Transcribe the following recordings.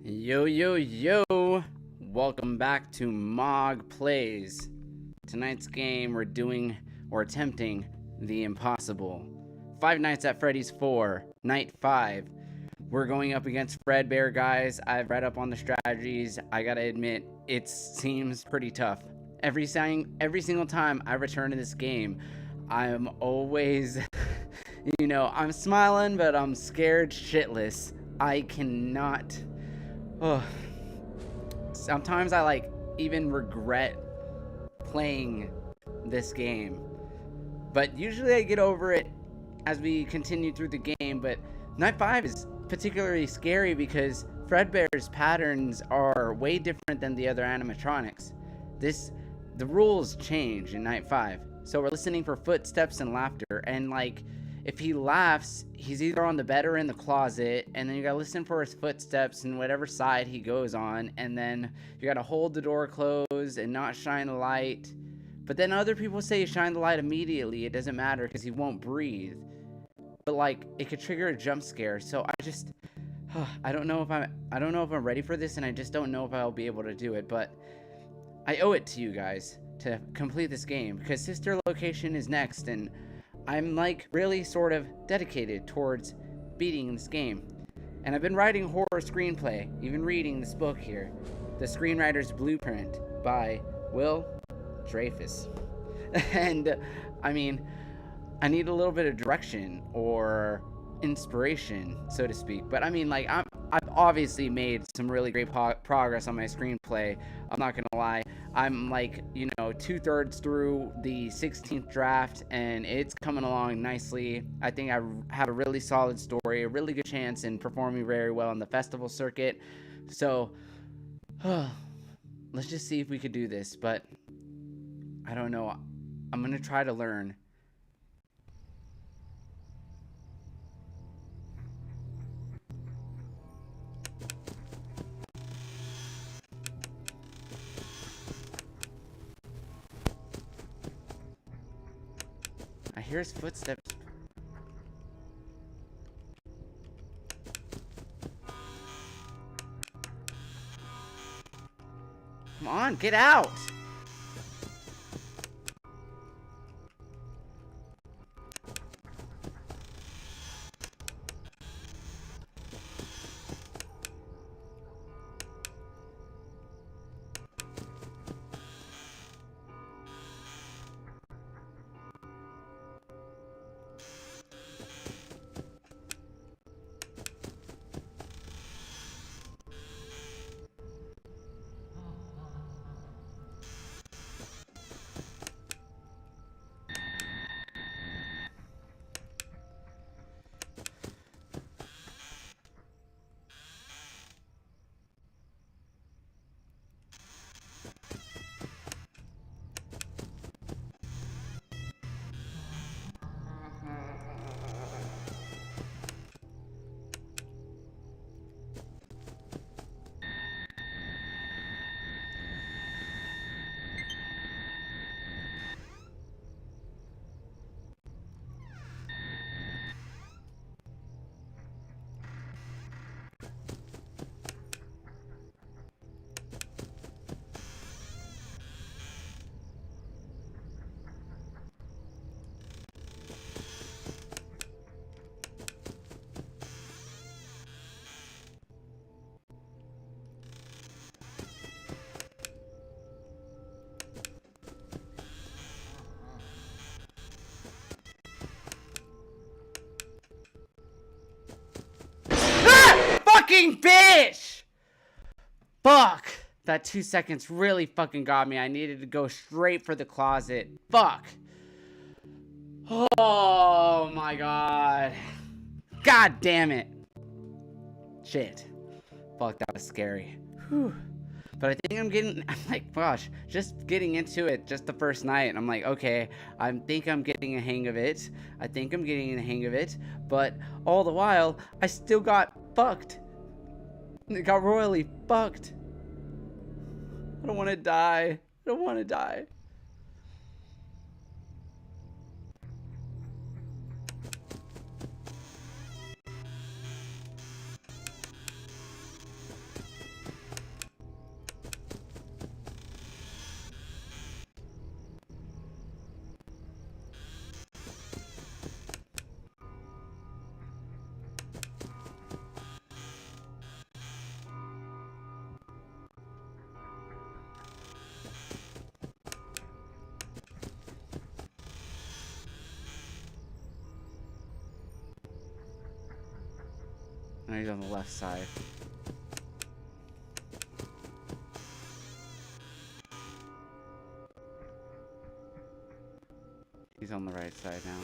Yo, welcome back to Mog Plays. Tonight's game we're attempting the impossible. Five Nights at Freddy's 4, Night 5. We're going up against Fredbear, guys. I've read up on the strategies. I gotta admit, it seems pretty tough. Every single time I return to this game, I'm always, I'm smiling, but I'm scared shitless. I cannot... Oh, sometimes I even regret playing this game, but usually I get over it as we continue through the game. But Night 5 is particularly scary because Fredbear's patterns are way different than the other animatronics. The rules change in Night 5, so we're listening for footsteps and laughter, and if he laughs, he's either on the bed or in the closet, and then you gotta listen for his footsteps and whatever side he goes on, and then you gotta hold the door closed and not shine a light. But then other people say you shine the light immediately, it doesn't matter because he won't breathe. But it could trigger a jump scare, so I don't know if I'm ready for this, and I just don't know if I'll be able to do it, but I owe it to you guys to complete this game because Sister Location is next, and I'm really sort of dedicated towards beating this game. And I've been writing horror screenplay, even reading this book here, The Screenwriter's Blueprint by Will Dreyfus. And I need a little bit of direction or inspiration, so to speak. But I've obviously made some really great progress on my screenplay. I'm not gonna lie. I'm 2/3 through the 16th draft, and it's coming along nicely. I think I have a really solid story, a really good chance in performing very well on the festival circuit. So let's just see if we could do this. But I don't know. I'm gonna try to learn. I hear his footsteps. Come on, get out! Fucking bitch! Fuck! That 2 seconds really fucking got me. I needed to go straight for the closet. Fuck! Oh my god. God damn it. Shit. Fuck, that was scary. Whew. But I think I'm gosh, just getting into it just the first night, I'm okay, I think I'm getting a hang of it. But all the while, I still got fucked. It got royally fucked. I don't want to die. No, he's on the left side. He's on the right side now.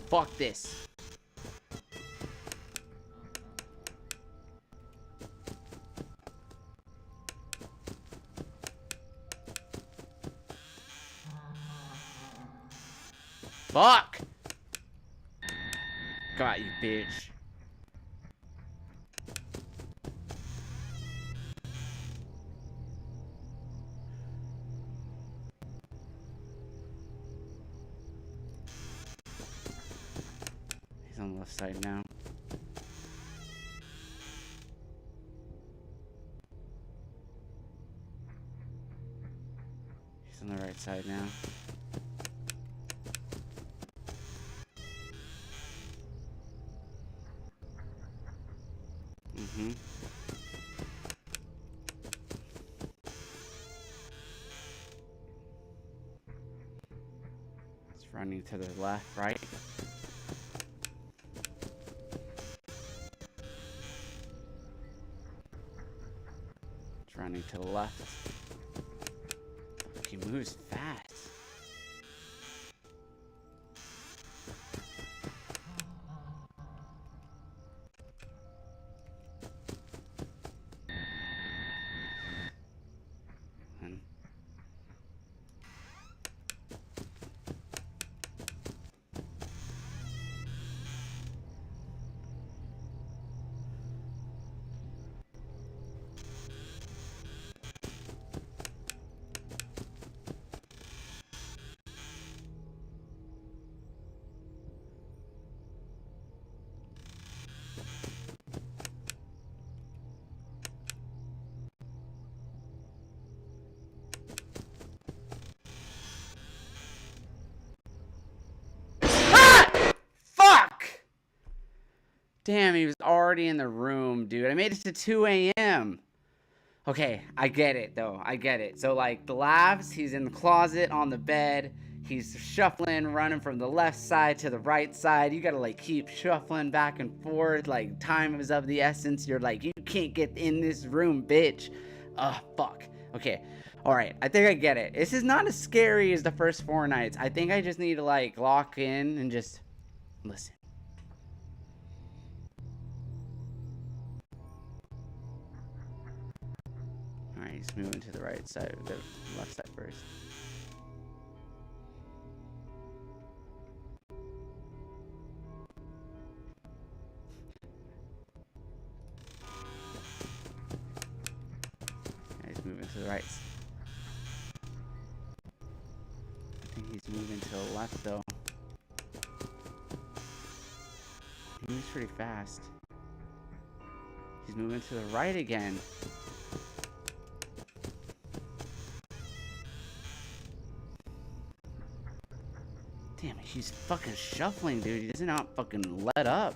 Fuck this. Fuck! Got you, bitch. He's on the left side now. He's on the right side now. It's running to the left, right? It's running to the left. Fuck, he moves fast. Damn, he was already in the room, dude. I made it to 2 a.m. Okay, I get it, though. I get it. So, like, the labs, he's in the closet on the bed. He's shuffling, running from the left side to the right side. You gotta, like, keep shuffling back and forth. Like, time is of the essence. You're like, you can't get in this room, bitch. Ugh, fuck. Okay. Alright, I think I get it. This is not as scary as the first 4 nights. I think I just need to, like, lock in and just listen. Alright, he's moving to the right side, the left side first. Yeah, he's moving to the right. I think he's moving to the left, though. He moves pretty fast. He's moving to the right again. Damn, he's fucking shuffling, dude. He does not fucking let up.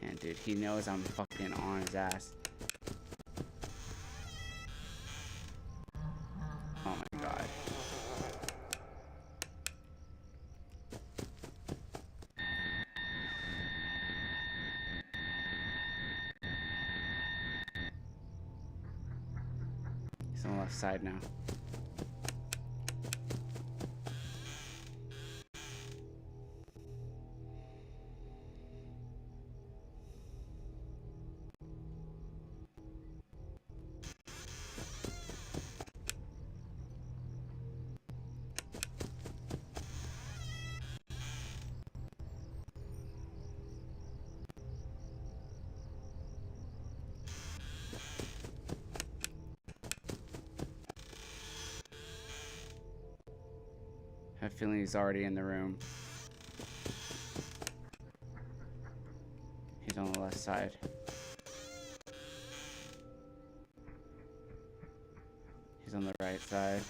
And dude, he knows I'm fucking on his ass. Oh my god. He's on the left side now. I have a feeling he's already in the room. He's on the left side. He's on the right side.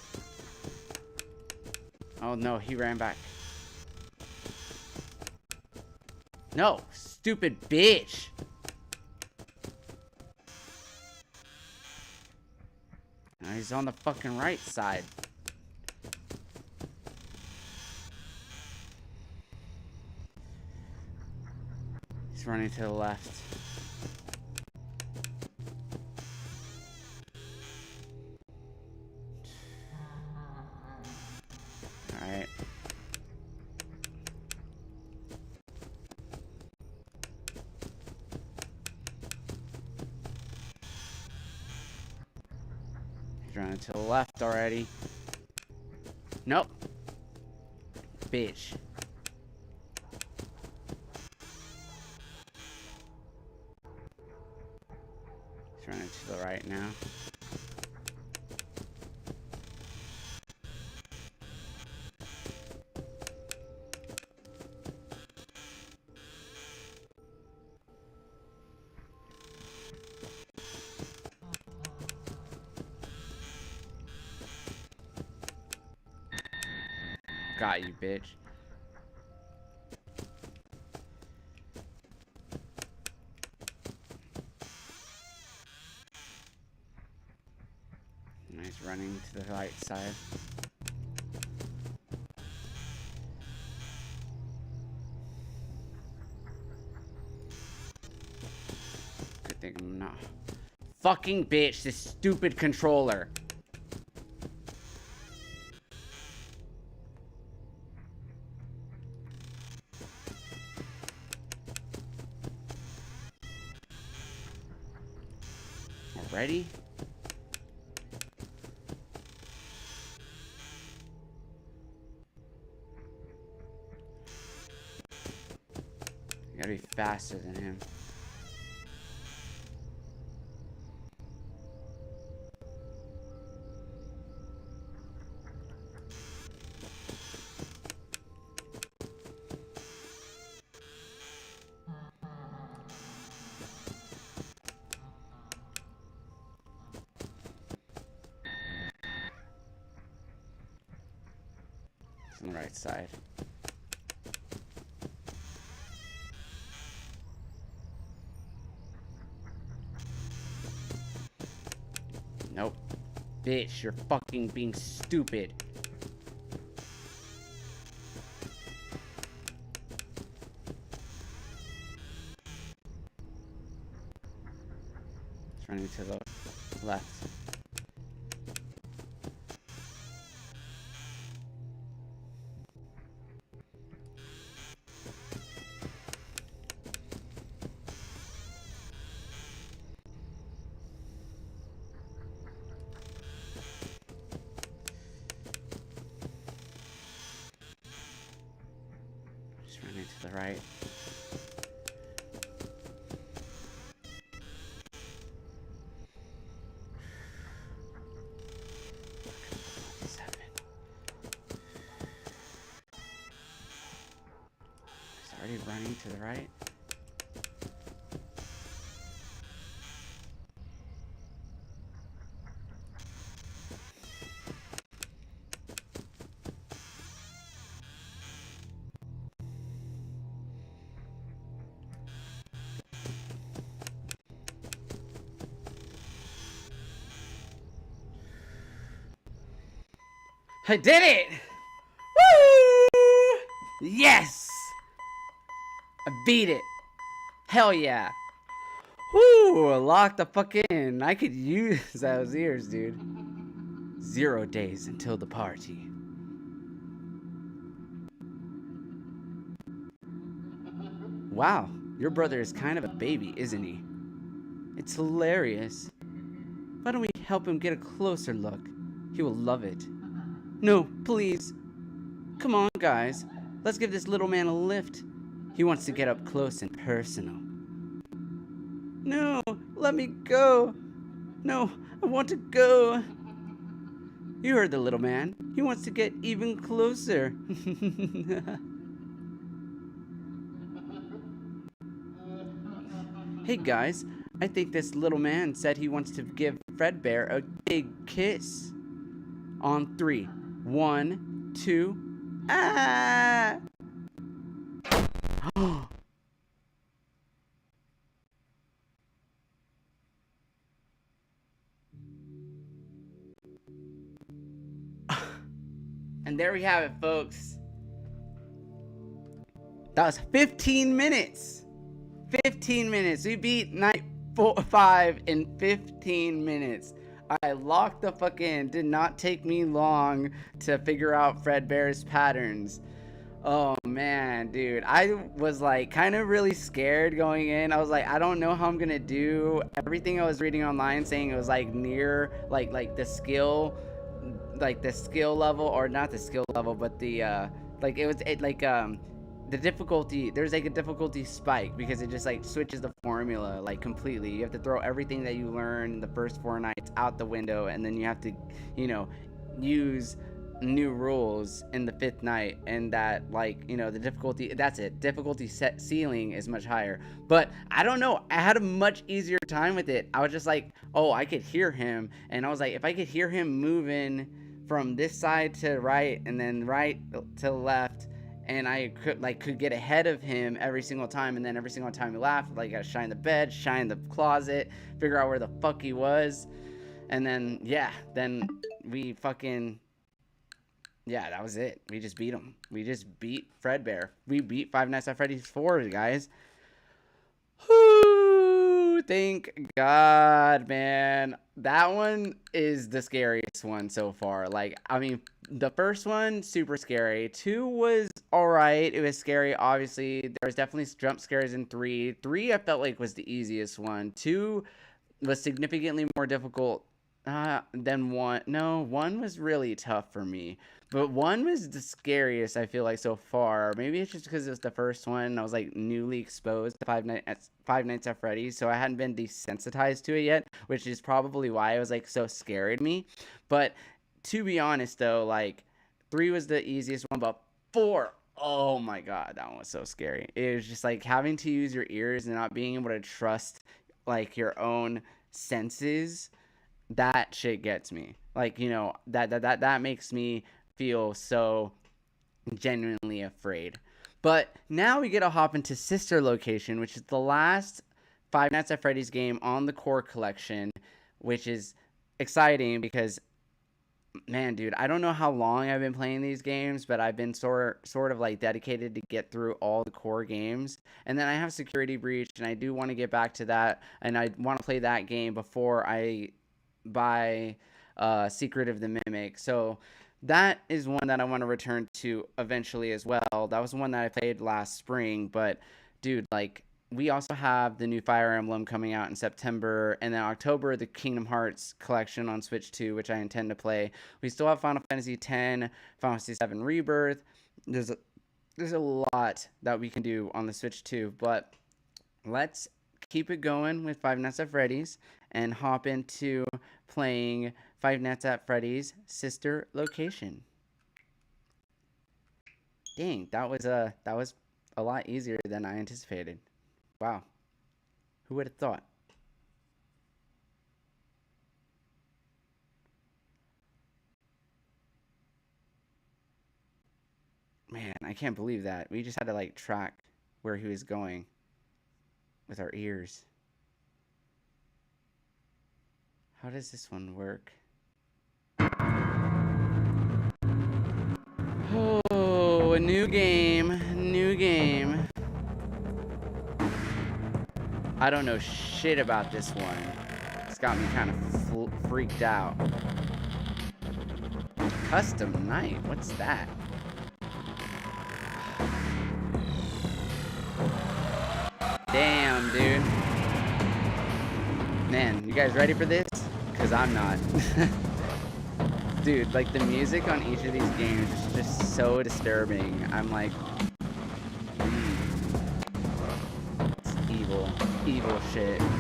Oh no, he ran back. No, stupid bitch. Now he's on the fucking right side. He's running to the left. Alright. He's running to the left already. Nope. Bitch. He's running to the right now. Got you, bitch. Nice running to the right side. Good thing I'm not. Fucking bitch, this stupid controller. Already? You gotta be faster than him. It's on the right side. Nope. Bitch, you're fucking being stupid. It's running to the left. Running to the right. He's already running to the right. I did it! Woo! Yes! I beat it. Hell yeah. Woo! Lock the fuck in. I could use those ears, dude. 0 days until the party. Wow, your brother is kind of a baby, isn't he? It's hilarious. Why don't we help him get a closer look? He will love it. No, please. Come on, guys. Let's give this little man a lift. He wants to get up close and personal. No, let me go. No, I want to go. You heard the little man. He wants to get even closer. Hey, guys. I think this little man said he wants to give Fredbear a big kiss. On 3. 1, 2. Ah! And there we have it, folks. That was 15 minutes. 15 minutes. We beat night 5 in 15 minutes. I locked the fuck in. Did not take me long to figure out Fredbear's patterns. Oh man, dude, I was like kind of really scared going in. I was like, I don't know how I'm gonna do. Everything I was reading online saying it was like near like the skill, like the skill level, or not the skill level, but the like the difficulty. There's like a difficulty spike because it just like switches the formula like completely. You have to throw everything that you learn the first 4 nights out the window, and then you have to, you know, use new rules in the 5th night, and that, like, you know, the difficulty, that's it, difficulty set ceiling is much higher. But I don't know, I had a much easier time with it. I was just like, oh, I could hear him, and I was like, if I could hear him moving from this side to right and then right to left, and I could get ahead of him every single time, and then every single time he laughed, like, I gotta shine the bed, shine the closet, figure out where the fuck he was, and then yeah, then we fucking, yeah, that was it. We just beat him. We just beat Fredbear. We beat Five Nights at Freddy's 4, guys. Whoo! Thank God, man. That one is the scariest one so far. Like, I mean, the first one, super scary. 2 was alright. It was scary, obviously. There was definitely jump scares in 3. 3, I felt like, was the easiest one. 2 was significantly more difficult than 1. No, 1 was really tough for me. But 1 was the scariest, I feel like, so far. Maybe it's just because it was the first one. I was, like, newly exposed to Five Nights at Freddy's, so I hadn't been desensitized to it yet, which is probably why it was, like, so scary to me. But to be honest, though, like, 3 was the easiest one, but 4, oh my God, that one was so scary. It was just, like, having to use your ears and not being able to trust, like, your own senses. That shit gets me. Like, you know, that makes me feel so genuinely afraid. But now we get to hop into Sister Location, which is the last Five Nights at Freddy's game on the core collection, which is exciting because, man, dude, I don't know how long I've been playing these games, but I've been sort of like dedicated to get through all the core games. And then I have Security Breach, and I do want to get back to that, and I want to play that game before I buy Secret of the Mimic. So that is one that I want to return to eventually as well. That was one that I played last spring, but dude, like, we also have the new Fire Emblem coming out in September, and then October, the Kingdom Hearts collection on Switch 2, which I intend to play. We still have Final Fantasy X, Final Fantasy VII Rebirth. There's a lot that we can do on the Switch 2, but let's keep it going with Five Nights at Freddy's and hop into playing Five Nights at Freddy's Sister Location. Dang, that was a lot easier than I anticipated. Wow. Who would have thought? Man, I can't believe that. We just had to, like, track where he was going with our ears. How does this one work? Oh, a new game. New game. I don't know shit about this one. It's got me kind of freaked out. Custom night? What's that? Damn, dude. Man, you guys ready for this? Because I'm not. Dude, like, the music on each of these games is just so disturbing. I'm like, it's evil. Evil shit. Time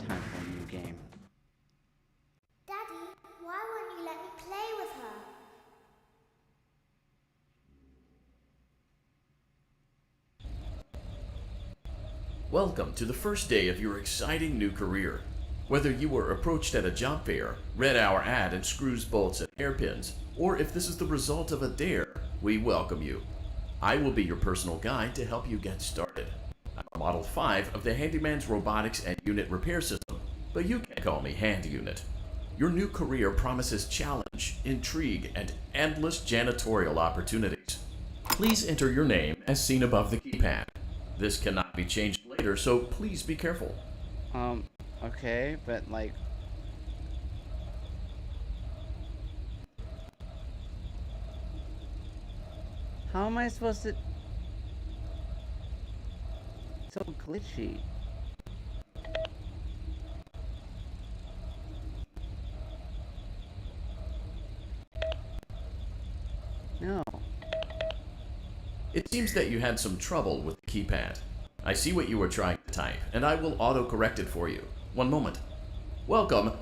for a new game. Daddy, why won't you let me play with her? Welcome to the first day of your exciting new career. Whether you were approached at a job fair, read our ad and screws, bolts, and hairpins, or if this is the result of a dare, we welcome you. I will be your personal guide to help you get started. I'm Model 5 of the Handyman's Robotics and Unit Repair System, but you can call me Hand Unit. Your new career promises challenge, intrigue, and endless janitorial opportunities. Please enter your name as seen above the keypad. This cannot be changed later, so please be careful. Okay, but like... How am I supposed to... So glitchy. No. It seems that you had some trouble with the keypad. I see what you were trying to type, and I will auto-correct it for you. One moment. Welcome,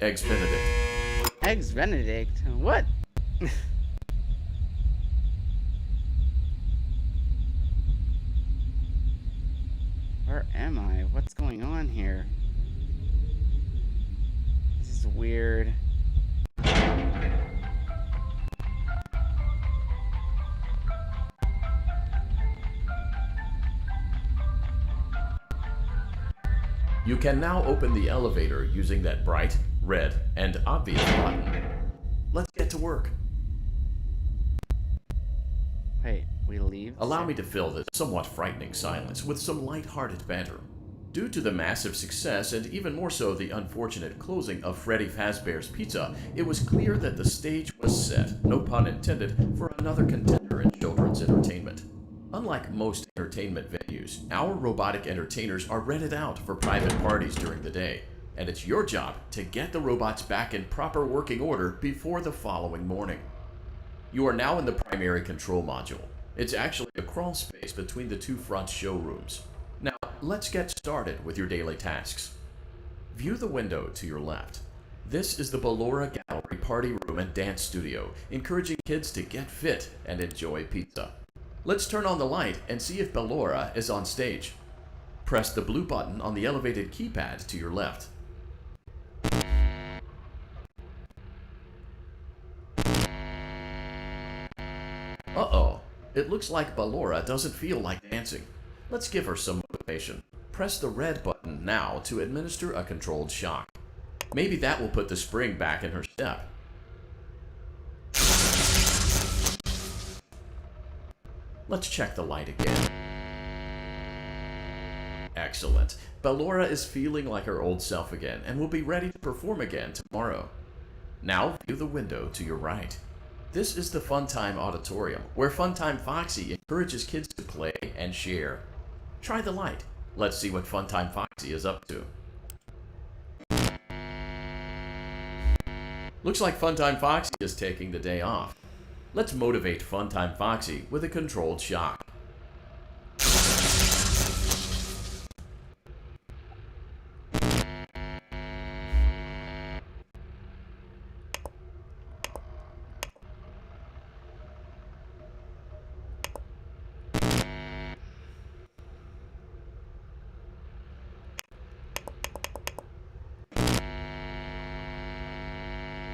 Eggs Benedict. Eggs Benedict? What? Where am I? What's going on here? This is weird. You can now open the elevator using that bright, red, and obvious button. Let's get to work. Wait, we leave? Allow me to fill this somewhat frightening silence with some light-hearted banter. Due to the massive success, and even more so the unfortunate closing of Freddy Fazbear's Pizza, it was clear that the stage was set, no pun intended, for another contender in children's entertainment. Unlike most entertainment venues, our robotic entertainers are rented out for private parties during the day, and it's your job to get the robots back in proper working order before the following morning. You are now in the primary control module. It's actually a crawl space between the two front showrooms. Now, let's get started with your daily tasks. View the window to your left. This is the Ballora Gallery Party Room and Dance Studio, encouraging kids to get fit and enjoy pizza. Let's turn on the light and see if Ballora is on stage. Press the blue button on the elevated keypad to your left. Uh-oh, it looks like Ballora doesn't feel like dancing. Let's give her some motivation. Press the red button now to administer a controlled shock. Maybe that will put the spring back in her step. Let's check the light again. Excellent. Ballora is feeling like her old self again and will be ready to perform again tomorrow. Now view the window to your right. This is the Funtime Auditorium, where Funtime Foxy encourages kids to play and share. Try the light. Let's see what Funtime Foxy is up to. Looks like Funtime Foxy is taking the day off. Let's motivate Funtime Foxy with a controlled shock.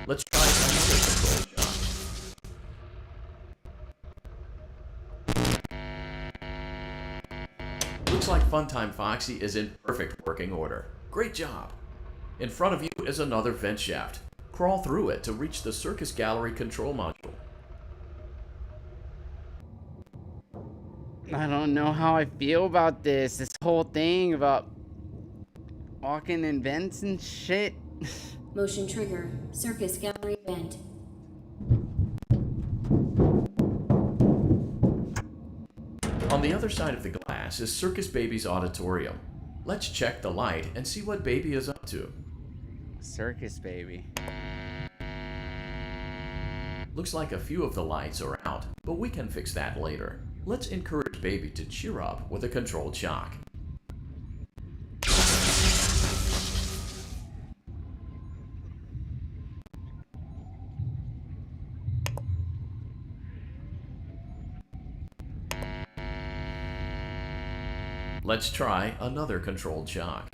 Let's try another controlled shock. Looks like Funtime Foxy is in perfect working order. Great job! In front of you is another vent shaft. Crawl through it to reach the Circus Gallery control module. I don't know how I feel about this. This whole thing about walking in vents and shit. Motion trigger. Circus Gallery vent. On the other side of the glass is Circus Baby's auditorium. Let's check the light and see what Baby is up to. Circus Baby. Looks like a few of the lights are out, but we can fix that later. Let's encourage Baby to cheer up with a controlled shock. Let's try another controlled shock.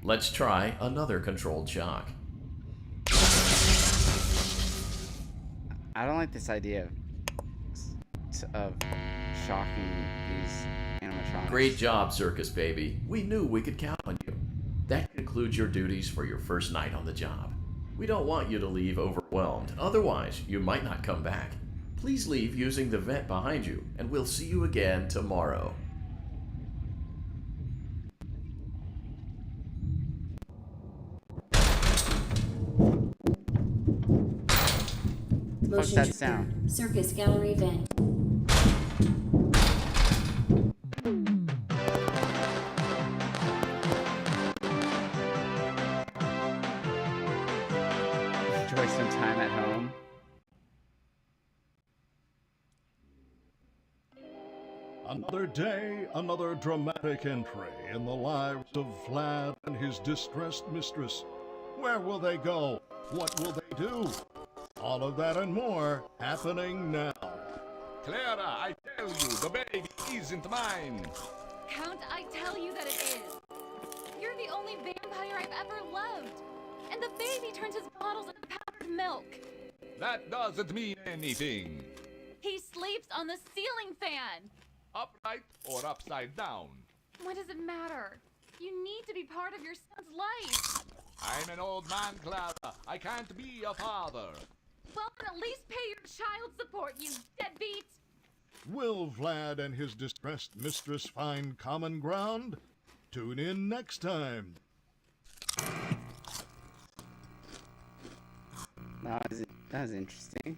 Let's try another controlled shock. I don't like this idea of shocking these animatronics. Great job, Circus Baby. We knew we could count on you. That concludes your duties for your first night on the job. We don't want you to leave overwhelmed, otherwise you might not come back. Please leave using the vent behind you, and we'll see you again tomorrow. What's that sound? Circus gallery vent. Enjoy some time at home. Another day, another dramatic entry in the lives of Vlad and his distressed mistress. Where will they go? What will they do? All of that and more happening now. Clara, I tell you, the baby isn't mine. Count, I tell you that it is. You're the only vampire I've ever loved. And the baby turns his bottles into powdered milk. That doesn't mean anything. He sleeps on the ceiling fan. Upright or upside down. What does it matter? You need to be part of your son's life. I'm an old man, Clara. I can't be a father. Well, then at least pay your child support, you deadbeat. Will Vlad and his distressed mistress find common ground? Tune in next time. That was interesting.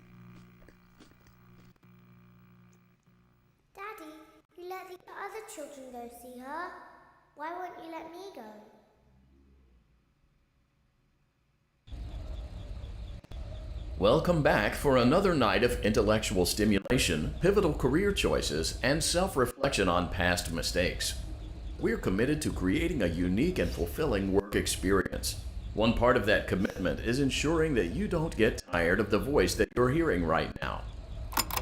Daddy, you let the other children go see her. Why won't you let me go? Welcome back for another night of intellectual stimulation, pivotal career choices, and self-reflection on past mistakes. We're committed to creating a unique and fulfilling work experience. One part of that commitment is ensuring that you don't get tired of the voice that you're hearing right now.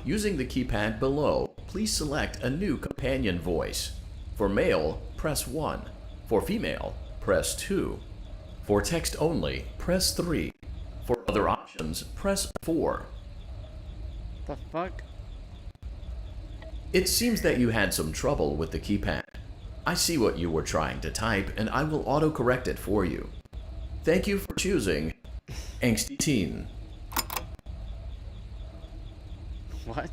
Using the keypad below, please select a new companion voice. For male, press 1. For female, press 2. For text only, press 3. For other options, press 4. The fuck? It seems that you had some trouble with the keypad. I see what you were trying to type, and I will autocorrect it for you. Thank you for choosing Angsty Teen. What?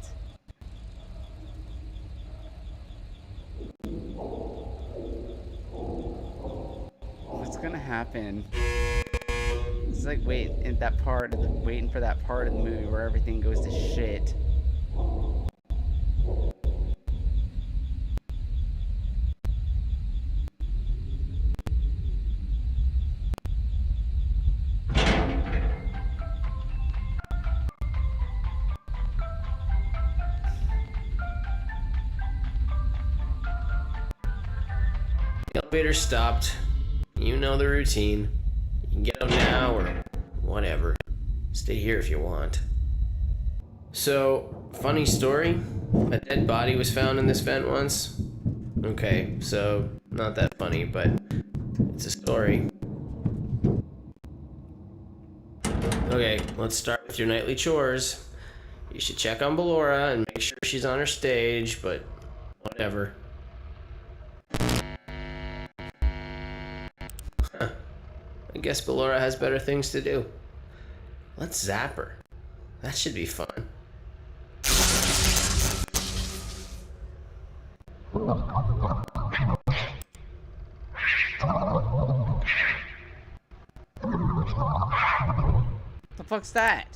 What's gonna happen? It's like waiting for that part of the movie where everything goes to shit. The elevator stopped. You know the routine. You can get out now or whatever. Stay here if you want. So, funny story. A dead body was found in this vent once. Okay, so not that funny, but it's a story. Okay, let's start with your nightly chores. You should check on Ballora and make sure she's on her stage, but whatever. I guess Ballora has better things to do. Let's zap her. That should be fun. The fuck's that?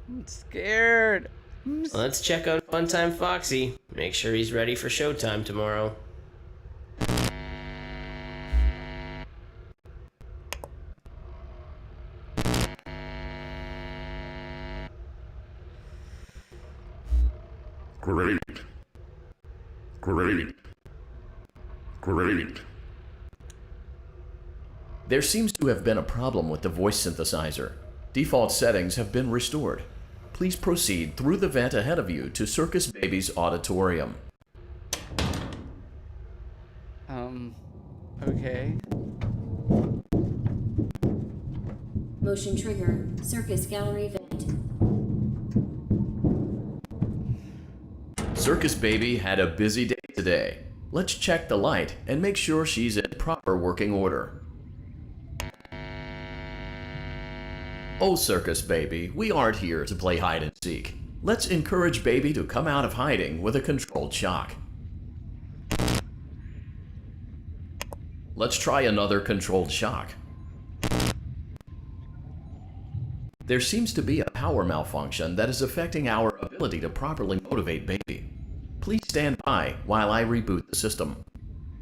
I'm scared. Let's check on Funtime Foxy. Make sure he's ready for showtime tomorrow. Great. Great. Great. There seems to have been a problem with the voice synthesizer. Default settings have been restored. Please proceed through the vent ahead of you to Circus Baby's auditorium. Okay. Motion trigger. Circus gallery vent. Circus Baby had a busy day today. Let's check the light and make sure she's in proper working order. Oh, Circus Baby, we aren't here to play hide and seek. Let's encourage Baby to come out of hiding with a controlled shock. Let's try another controlled shock. There seems to be a power malfunction that is affecting our ability to properly motivate Baby. Please stand by while I reboot the system.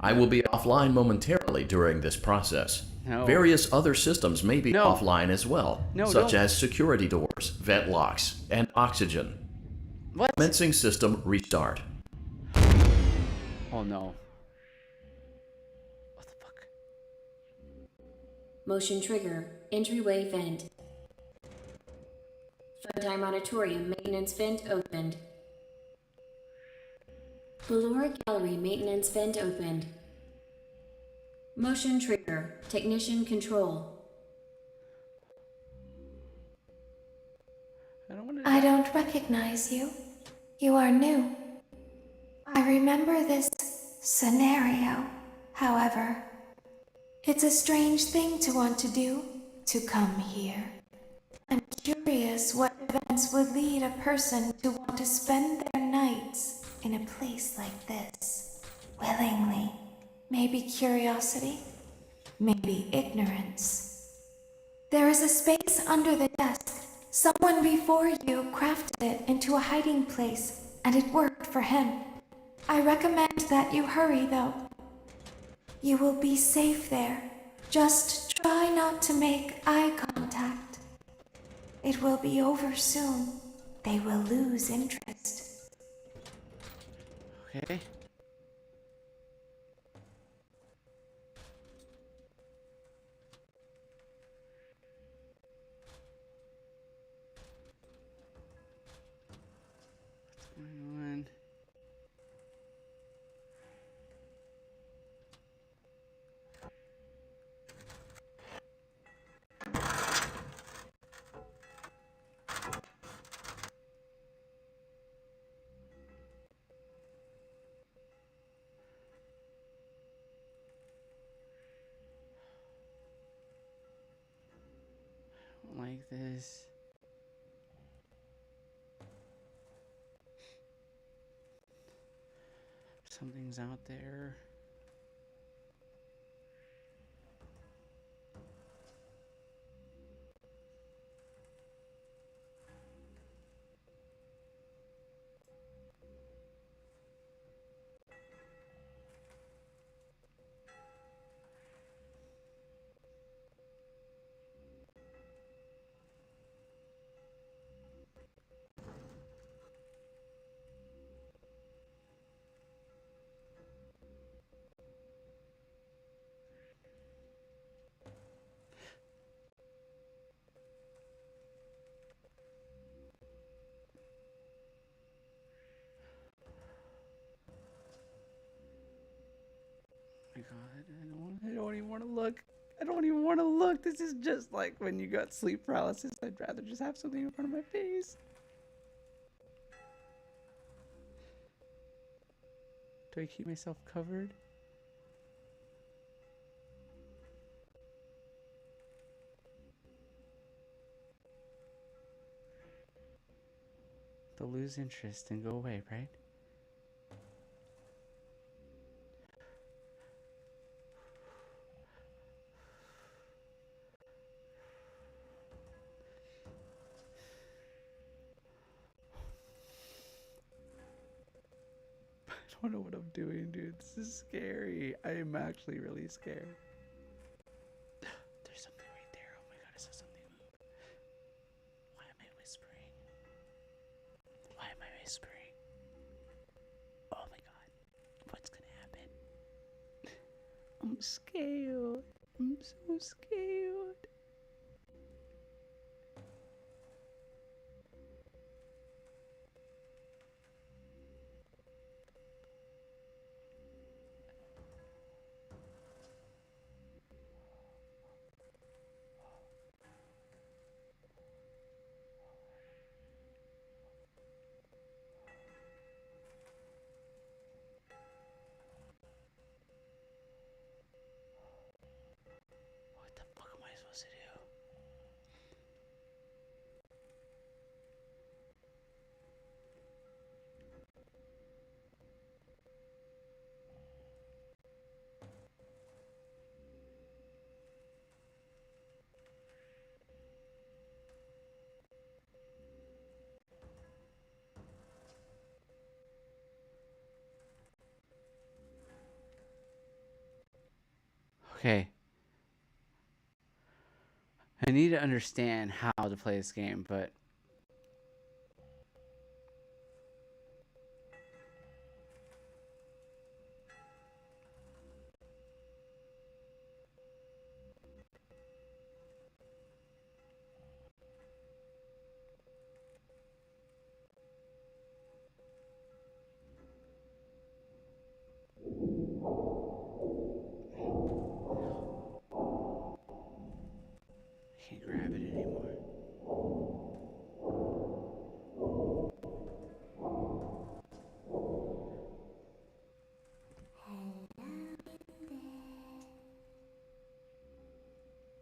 I will be offline momentarily during this process. No. Various other systems may be No. offline as well, No, such don't. as security doors, vent locks, and oxygen. What? Commencing system restart. Oh no. What the fuck? Motion trigger. Entryway vent. Funtime Auditorium maintenance vent opened. Ballora Gallery maintenance vent opened. Motion trigger. Technician control. I don't recognize you. You are new. I remember this scenario, however. It's a strange thing to want to do, to come here. I'm curious what events would lead a person to want to spend their nights in a place like this. Willingly. Maybe curiosity, maybe ignorance. There is a space under the desk. Someone before you crafted it into a hiding place, and it worked for him. I recommend that you hurry, though. You will be safe there. Just try not to make eye contact. It will be over soon. They will lose interest. Okay. What's going on? Like this. Something's out there. My God, I don't even want to look. I don't even want to look. This is just like when you got sleep paralysis. I'd rather just have something in front of my face. Do I keep myself covered? They'll lose interest and go away, right? I don't know what I'm doing, dude. This is scary. I am actually really scared. There's something right there. Oh my God, I saw something move. Why am I whispering? Why am I whispering? Oh my God. What's gonna happen? I'm scared. I'm so scared. Okay. I need to understand how to play this game, but... I can't grab it anymore.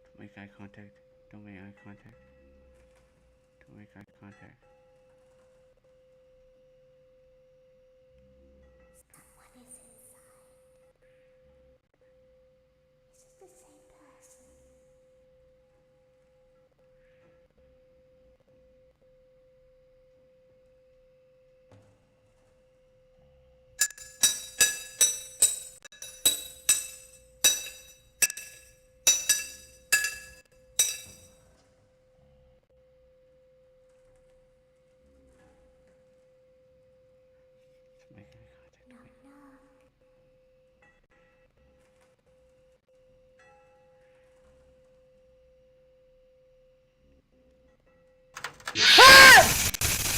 Don't make eye contact. Don't make eye contact. Don't make eye contact. Don't make eye contact.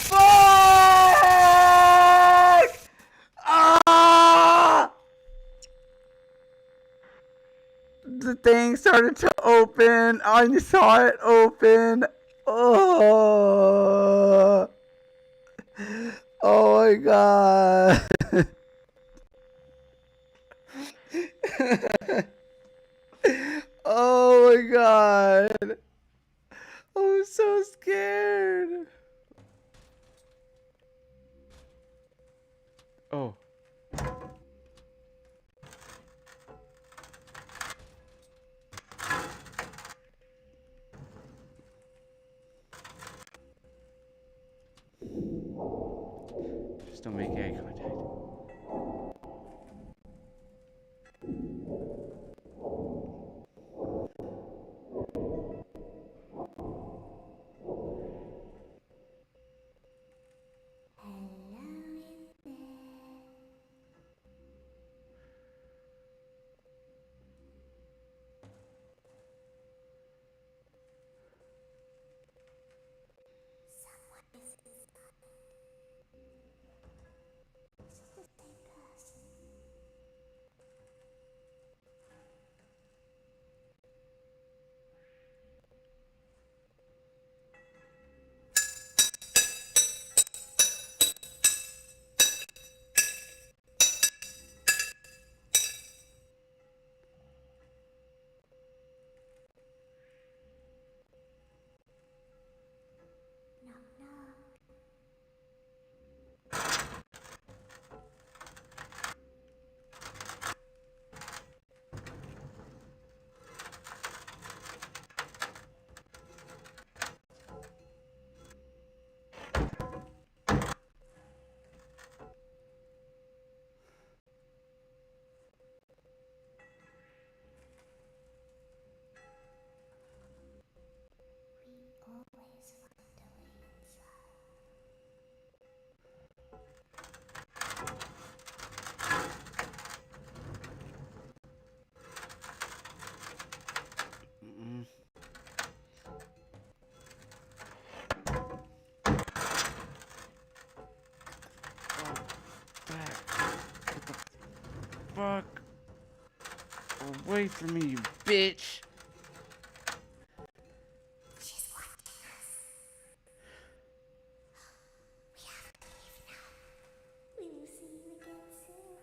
Fuck! Ah! The thing started to open. I saw it open. Oh. Oh my god. Oh my god. I'm so scared. Oh. Just don't make eye contact. Mm-mm. Oh, back. What the fuck? Away from me, you bitch! She's watching us. We have to leave now. We will see you again soon.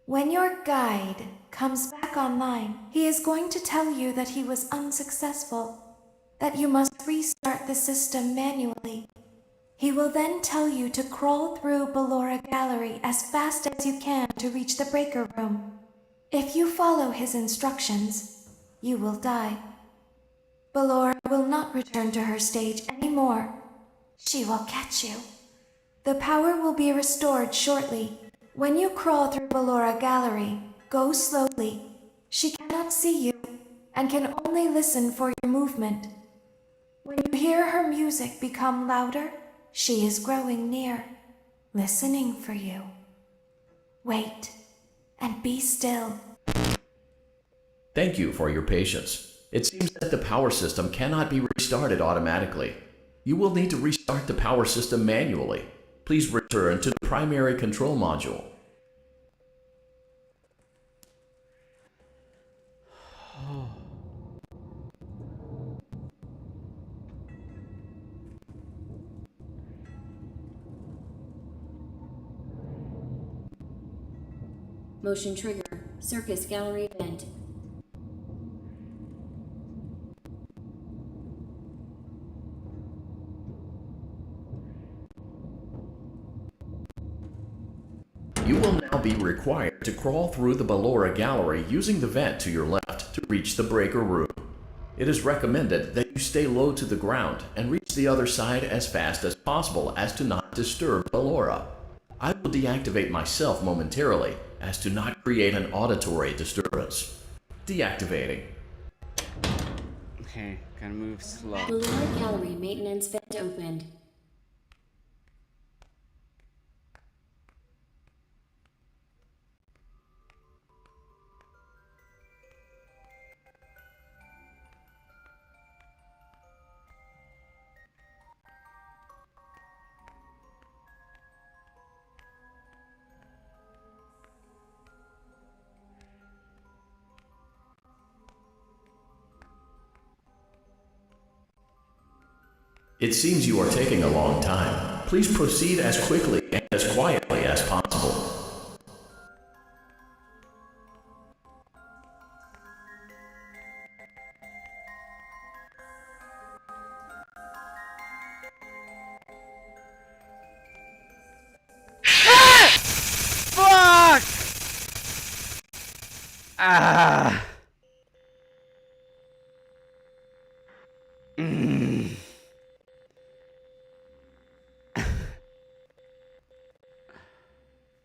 When your guide comes back online, he is going to tell you that he was unsuccessful, that you must restart the system manually. He will then tell you to crawl through Ballora Gallery as fast as you can to reach the breaker room. If you follow his instructions, you will die. Ballora will not return to her stage anymore. She will catch you. The power will be restored shortly. When you crawl through Ballora Gallery, go slowly. She cannot see you and can only listen for your movement. When you hear her music become louder, she is growing near, listening for you. Wait and be still. Thank you for your patience. It seems that the power system cannot be restarted automatically. You will need to restart the power system manually. Please return to the primary control module. Motion trigger. Circus gallery event. You will now be required to crawl through the Ballora Gallery using the vent to your left to reach the breaker room. It is recommended that you stay low to the ground and reach the other side as fast as possible as to not disturb Ballora. I will deactivate myself momentarily as to not create an auditory disturbance. Deactivating. Okay, gotta move slow. Ballora gallery maintenance vent opened. It seems you are taking a long time. Please proceed as quickly and as quietly as possible. Fuck! Ah!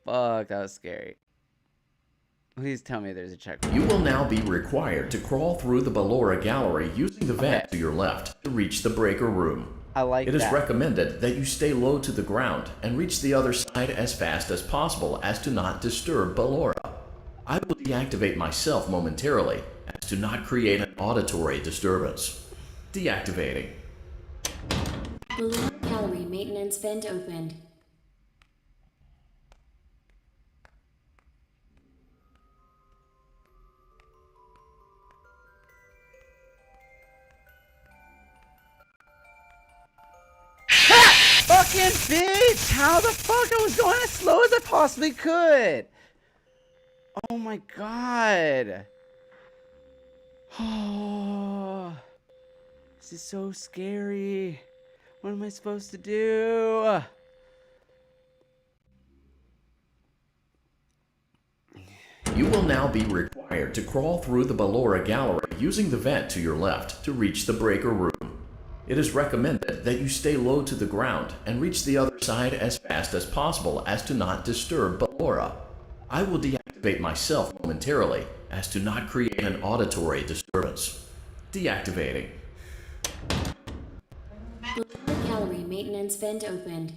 Fuck, that was scary. Please tell me there's a checkpoint. You will now be required to crawl through the Ballora Gallery using the vent to your left to reach the breaker room. I like It is that. recommended that you stay low to the ground and reach the other side as fast as possible as to not disturb Ballora. I will deactivate myself momentarily as to not create an auditory disturbance. Deactivating. Ballora gallery maintenance vent opened. Fucking bitch! How the fuck I was going as slow as I possibly could? Oh my god. Oh, this is so scary. What am I supposed to do? You will now be required to crawl through the Ballora Gallery using the vent to your left to reach the breaker room. It is recommended that you stay low to the ground and reach the other side as fast as possible as to not disturb Ballora. I will deactivate myself momentarily as to not create an auditory disturbance. Deactivating. Ballora gallery maintenance vent opened.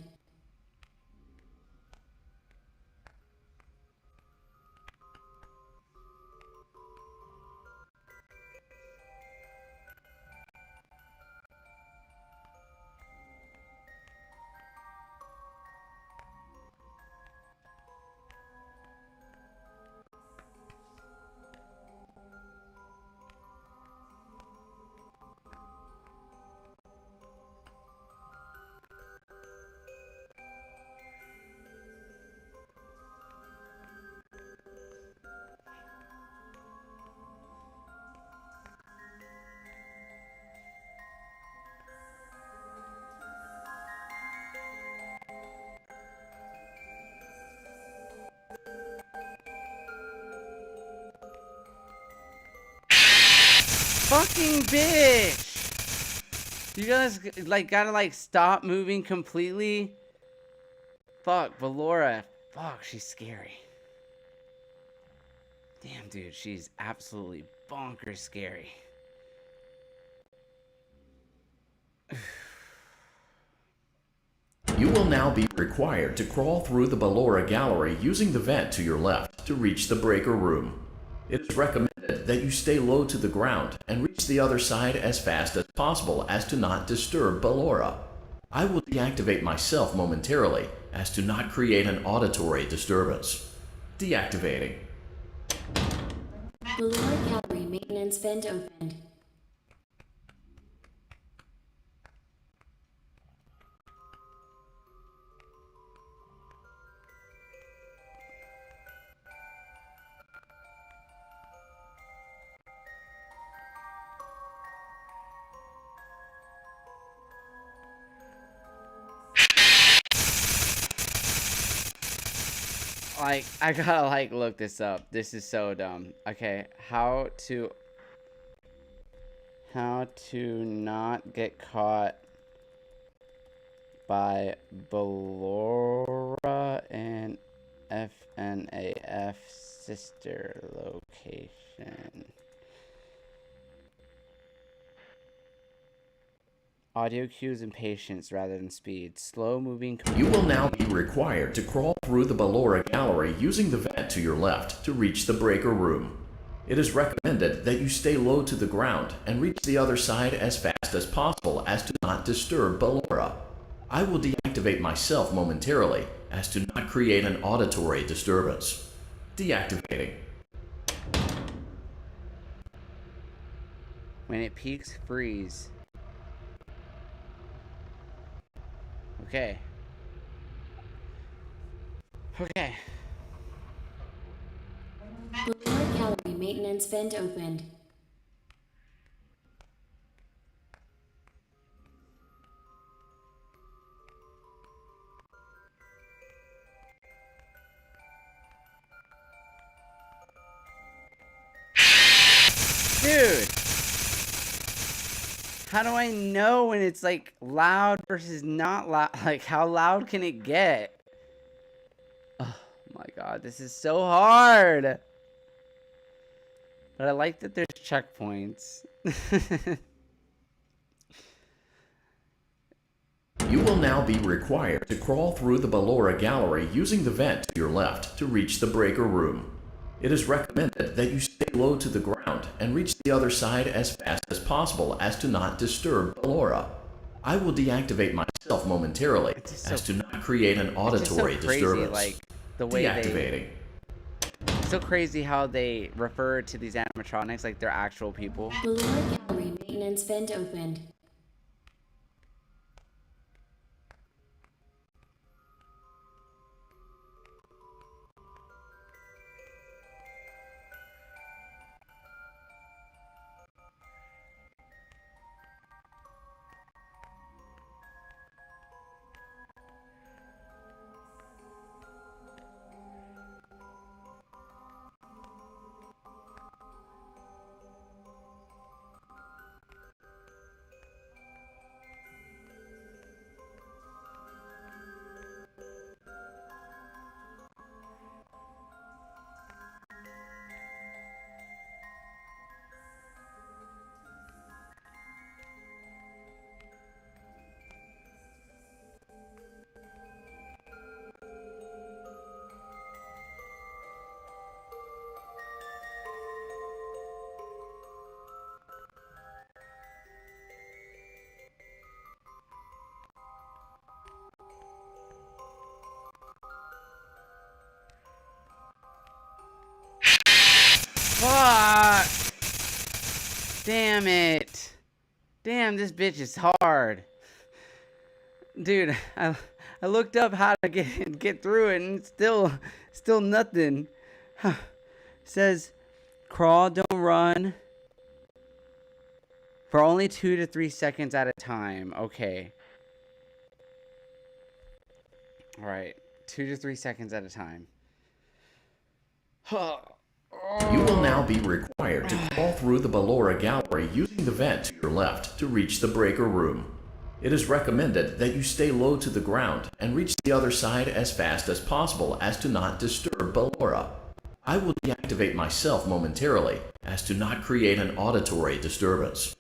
Fucking bitch! You guys like gotta like stop moving completely. Fuck, Ballora. Fuck, she's scary. Damn, dude, she's absolutely bonkers scary. You will now be required to crawl through the Ballora gallery using the vent to your left to reach the breaker room. It is recommended that you stay low to the ground and reach the other side as fast as possible as to not disturb Ballora. I will deactivate myself momentarily as to not create an auditory disturbance. Deactivating. Ballora Gallery maintenance vent opened. Like, I gotta, like, look this up. This is so dumb. Okay, how to not get caught by Ballora and FNAF sister location. Audio cues and patience rather than speed. Slow moving. You will now be required to crawl through the Ballora gallery using the vent to your left to reach the breaker room. It is recommended that you stay low to the ground and reach the other side as fast as possible as to not disturb Ballora. I will deactivate myself momentarily as to not create an auditory disturbance. Deactivating. When it peaks, freeze. Okay. Okay. Ballora Gallery maintenance vent opened. Dude! How do I know when it's like loud versus not loud? Like, how loud can it get? Oh my god, this is so hard! But I like that there's checkpoints. You will now be required to crawl through the Ballora gallery using the vent to your left to reach the breaker room. It is recommended that you stay low to the ground and reach the other side as fast as possible as to not disturb Ballora. I will deactivate myself momentarily as to not create an auditory disturbance. Like, the way Deactivating. It's so crazy how they refer to these animatronics like they're actual people. Ballora Gallery maintenance vent opened. Fuck! Damn it. Damn, this bitch is hard. Dude, I looked up how to get through it and it's still nothing. Says crawl, don't run. For only 2 to 3 seconds at a time. Okay. Alright. 2 to 3 seconds at a time. You will now be required to crawl through the Ballora gallery using the vent to your left to reach the breaker room. It is recommended that you stay low to the ground and reach the other side as fast as possible as to not disturb Ballora. I will deactivate myself momentarily as to not create an auditory disturbance.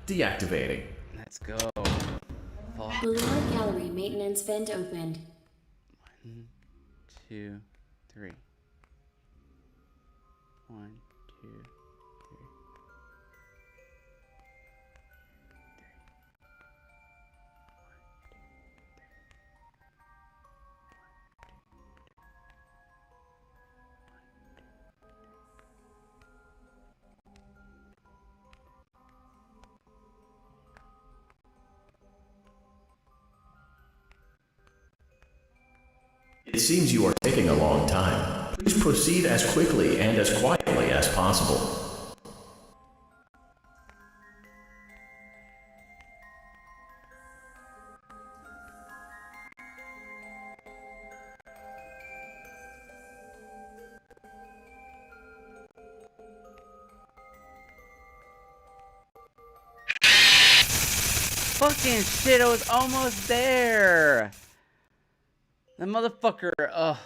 Deactivating. Let's go. Fuck. Ballora Gallery maintenance vent opened. 1, 2, 3. 1, 2, 3. It seems you are taking a long time. Please proceed as quickly and as quietly as possible. Fucking shit, I was almost there. The motherfucker, ugh.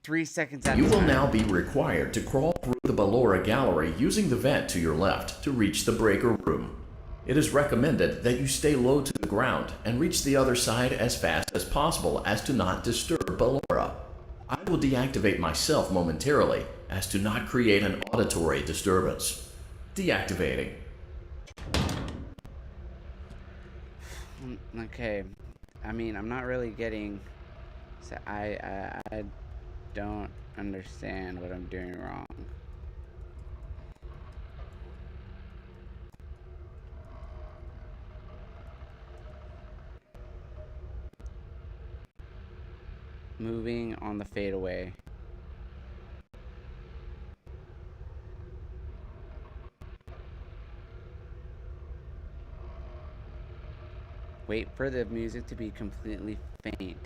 Three seconds after You will now be required to crawl through the Ballora Gallery using the vent to your left to reach the breaker room. It is recommended that you stay low to the ground and reach the other side as fast as possible as to not disturb Ballora. I will deactivate myself momentarily as to not create an auditory disturbance. Deactivating. Okay, I mean, I'm not really getting. So I don't understand what I'm doing wrong. Moving on the fadeaway. Wait for the music to be completely faint.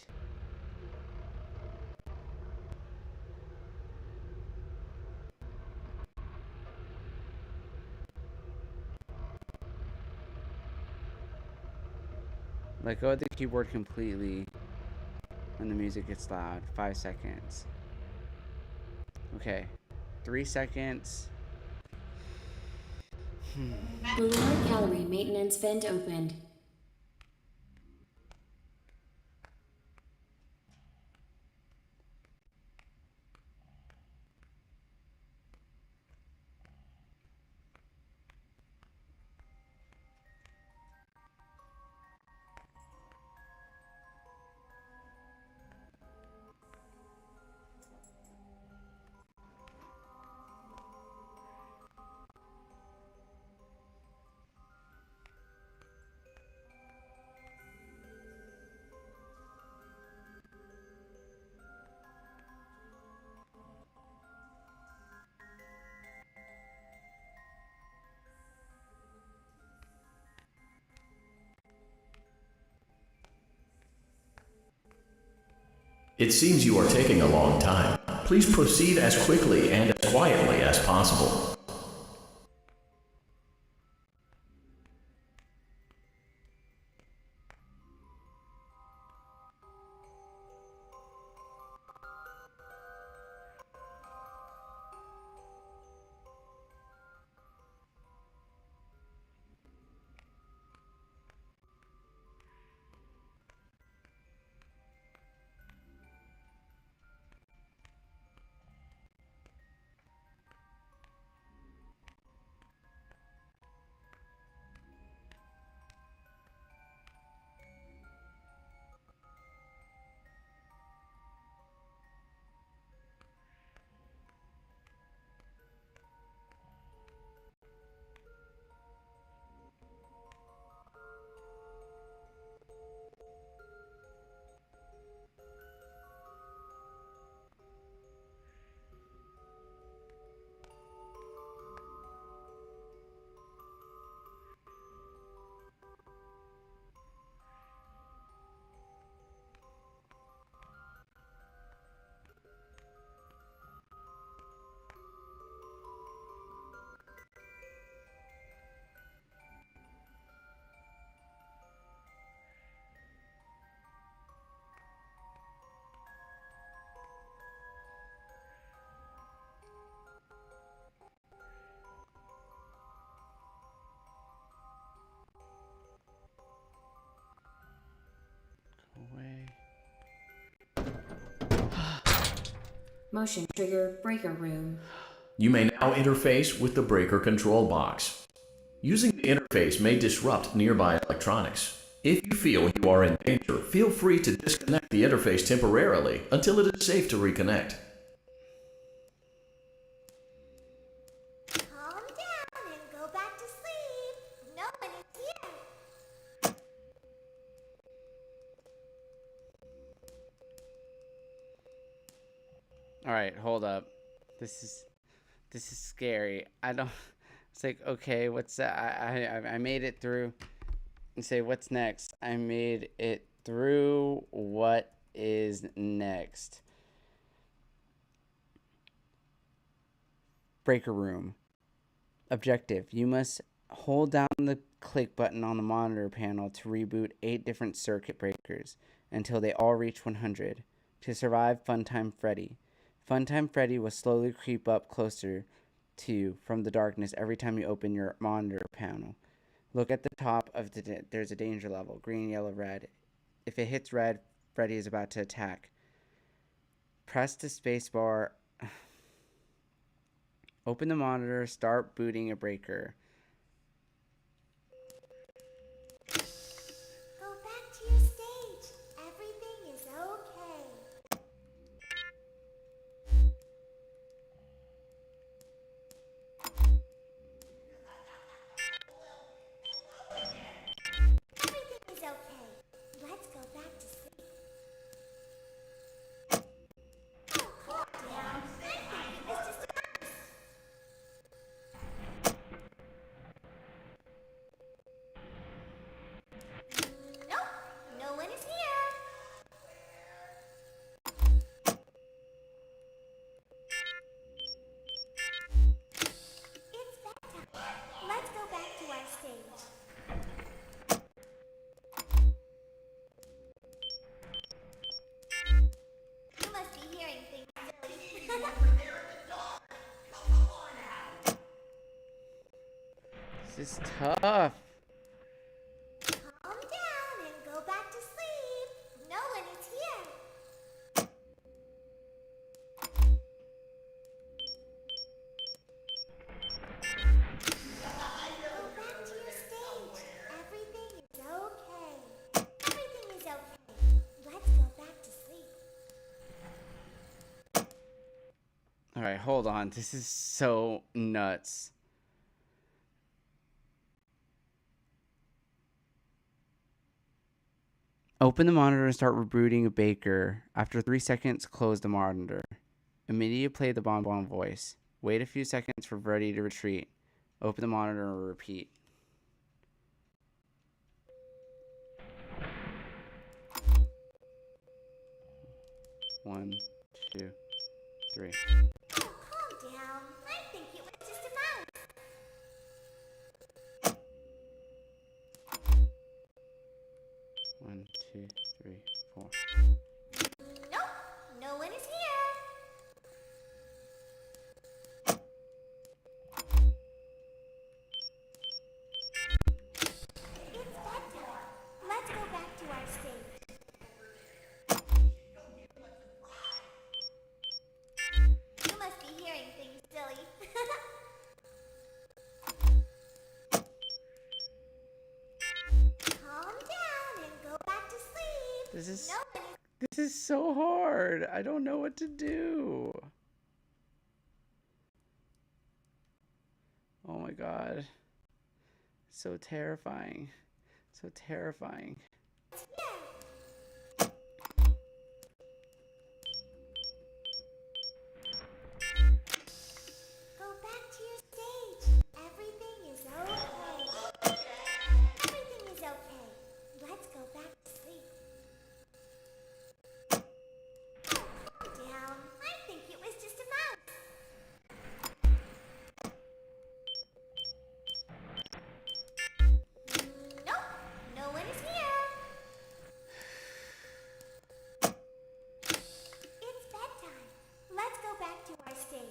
Let go of the keyboard completely when the music gets loud. 5 seconds. Okay. 3 seconds. Ballora Gallery maintenance vent opened. It seems you are taking a long time. Please proceed as quickly and as quietly as possible. Motion trigger breaker room. You may now interface with the breaker control box. Using the interface may disrupt nearby electronics. If you feel you are in danger, feel free to disconnect the interface temporarily until it is safe to reconnect. Calm down and go back to sleep. No one is here. All right, hold up. This is scary. I don't. It's like, okay, what's that? I made it through. And say, what's next? I made it through. What is next? Breaker room. Objective: you must hold down the click button on the monitor panel to reboot 8 different circuit breakers until they all reach 100. To survive Funtime Freddy. Funtime Freddy will slowly creep up closer to you from the darkness every time you open your monitor panel. Look at the top of there's a danger level, green, yellow, red. If it hits red, Freddy is about to attack. Press the space bar. Open the monitor, start booting a breaker. Go back to your stage. Everything is okay. Everything is okay. Let's go back to sleep. Oh, calm down. I think it was just a mouse. Nope, no one is here. It's bedtime. Let's go back to our stage. You must be hearing things, silly. This is tough. Calm down and go back to sleep. No one is here. Go back to your stage. Everything is okay. Everything is okay. Let's go back to sleep. All right, hold on. This is so nuts. Open the monitor and start rebooting a baker. After 3 seconds, close the monitor. Immediately play the bonbon voice. Wait a few seconds for Freddy to retreat. Open the monitor and repeat. One, two, three. Oh, calm down. I think it was just a mouse. One, two, three, four. Nope, no one is here. It's bedtime. Let's go back to our stage. You must be hearing things, silly. Calm down and go back to sleep. This is No one is this is so hard. I don't know what to do. Oh my god. So terrifying. So terrifying. here. Go back to your stage. Everything is okay. Everything is okay. Let's go back to sleep. Oh, calm down. I think it was just a mouse. Nope, no one is here. It's bedtime. Let's go back to our stage.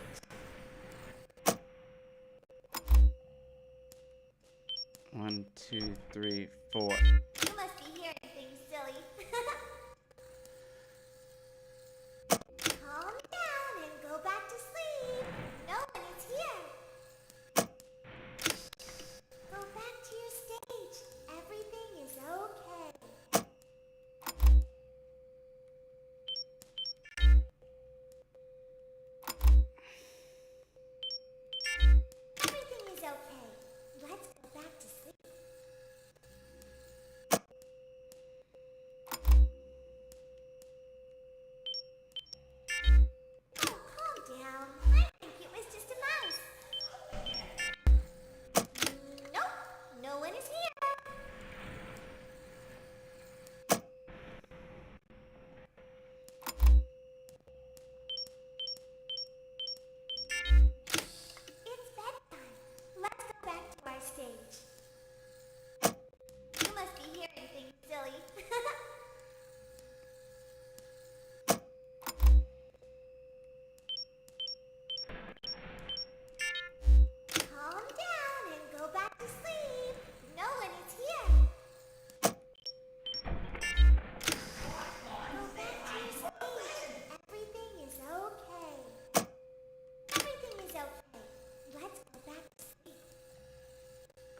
One, two, three, four. You must be hearing things, silly. Calm down and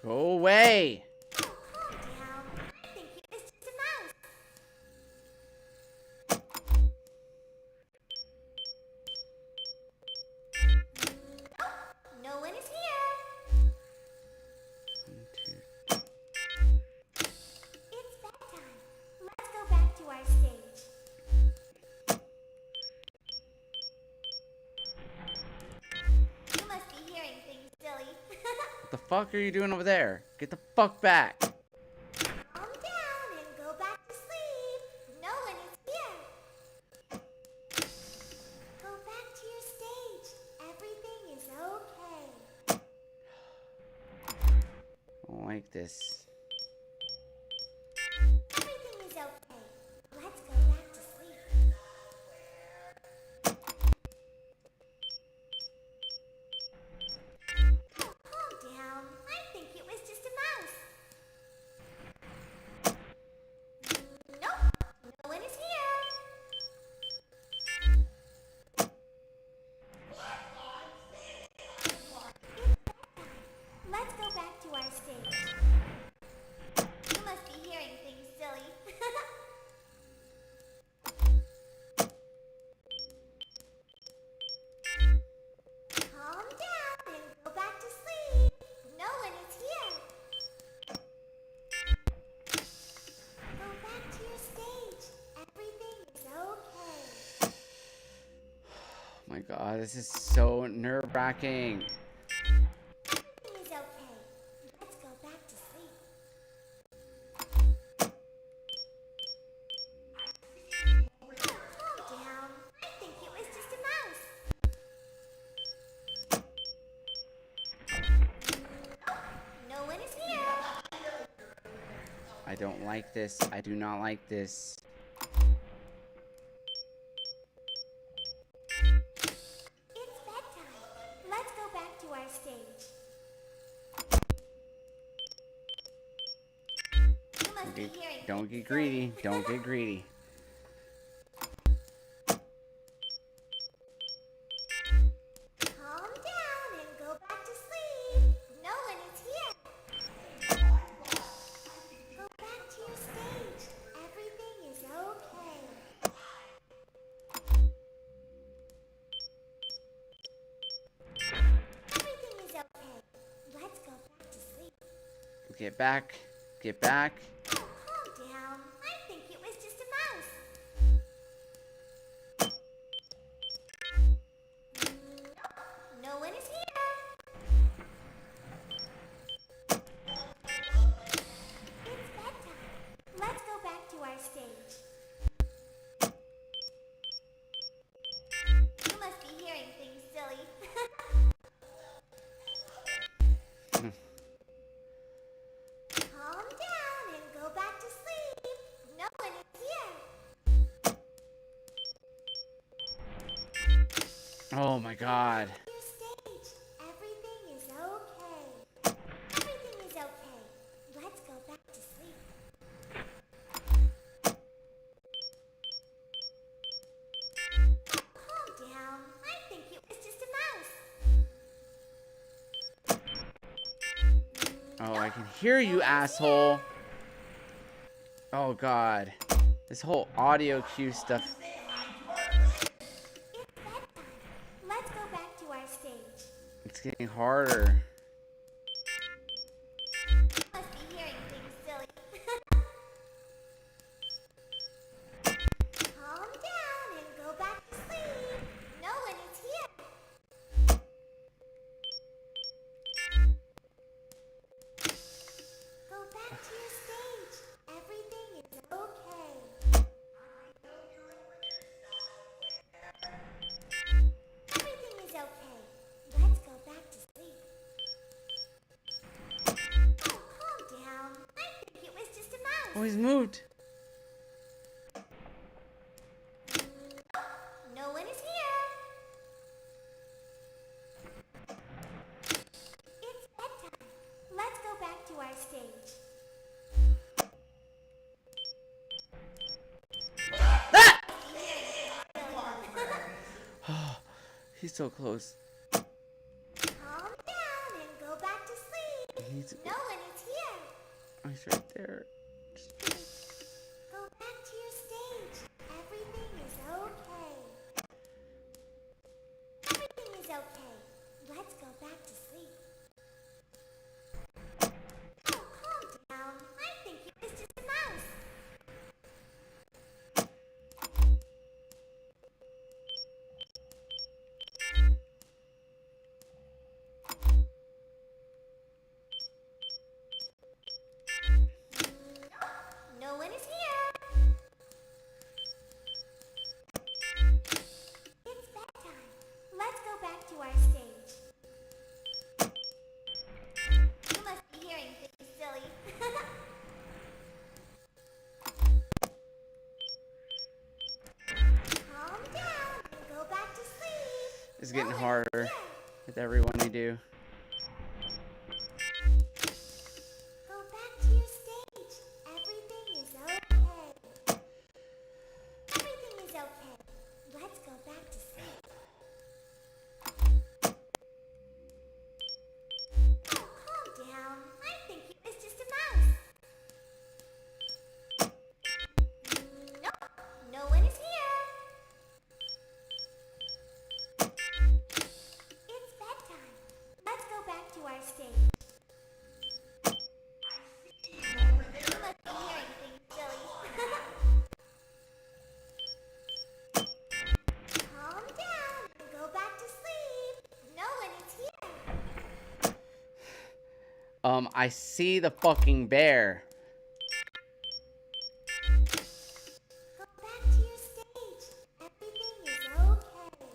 Go away. Oh, calm down. I think it was just a mouse. Nope, no one is here. It's bedtime. Let's go back to our stage. You must be hearing things, silly. What the fuck are you doing over there? Get the fuck back. Calm down and go back to sleep. No one is here. Go back to your stage. Everything is okay. I don't like this. Everything is okay. Let's go back to sleep. Oh, calm down. I think it was just a mouse. Nope, no one is here. Let's go back to our stage. You must be hearing things, silly. Calm down and go back to sleep. No one is here. Go back to your stage. Everything is okay. Oh my god, this is so nerve-wracking. Everything is okay. Let's go back to sleep. Oh, calm down. I think it was just a mouse. No one is here. I don't like this. I do not like this. It's bedtime. Let's go back to our stage. You must be hearing Don't things, get greedy. silly. Don't get greedy. Calm down and go back to sleep. No one is here. Go back to your stage. Everything is okay. Everything is okay. Let's go back to sleep. Get back. Get back. Oh, calm down. I think it was just a mouse. Nope, no one is here. It's bedtime. Let's go back to our stage. You must be hearing things, silly. Calm down and go back to sleep. No one is here. Oh my god. Your stage. Everything is okay. Everything is okay. Let's go back to sleep. Oh, calm down. I think it was just a mouse. Oh, I can hear you, asshole. Oh god. This whole audio cue stuff. It's bedtime. Let's go back to our stage. It's getting harder. You must be hearing things, silly. Calm down and go back to sleep. No one is here. Go back to your stage. Everything is okay. Everything is okay. Let's go back to sleep. Oh, calm down. I think it was just a mouse. Oh, he's moved. No one is here. It's bedtime. Let's go back to our stage. He's so close. Calm down and go back to sleep. He's No one he's right there. Go back to your stage. Everything is okay. Everything is okay. Let's go back to sleep. Oh, calm down. I think it was just a mouse. No one is here. It's bedtime. Let's go back to our stage. You must be hearing things, silly. Calm down and go back to sleep. It's getting No one is harder here. with every one we do. Go back to your stage. Everything is okay. Everything is okay. Let's go back to sleep. Oh, calm down. I think it was just a mouse. Nope, no one is here. It's bedtime. Let's go back to our stage. You must be hearing things, silly. Calm down and go back to sleep. No one is here. I see the fucking bear. Go back to your stage. Everything is okay.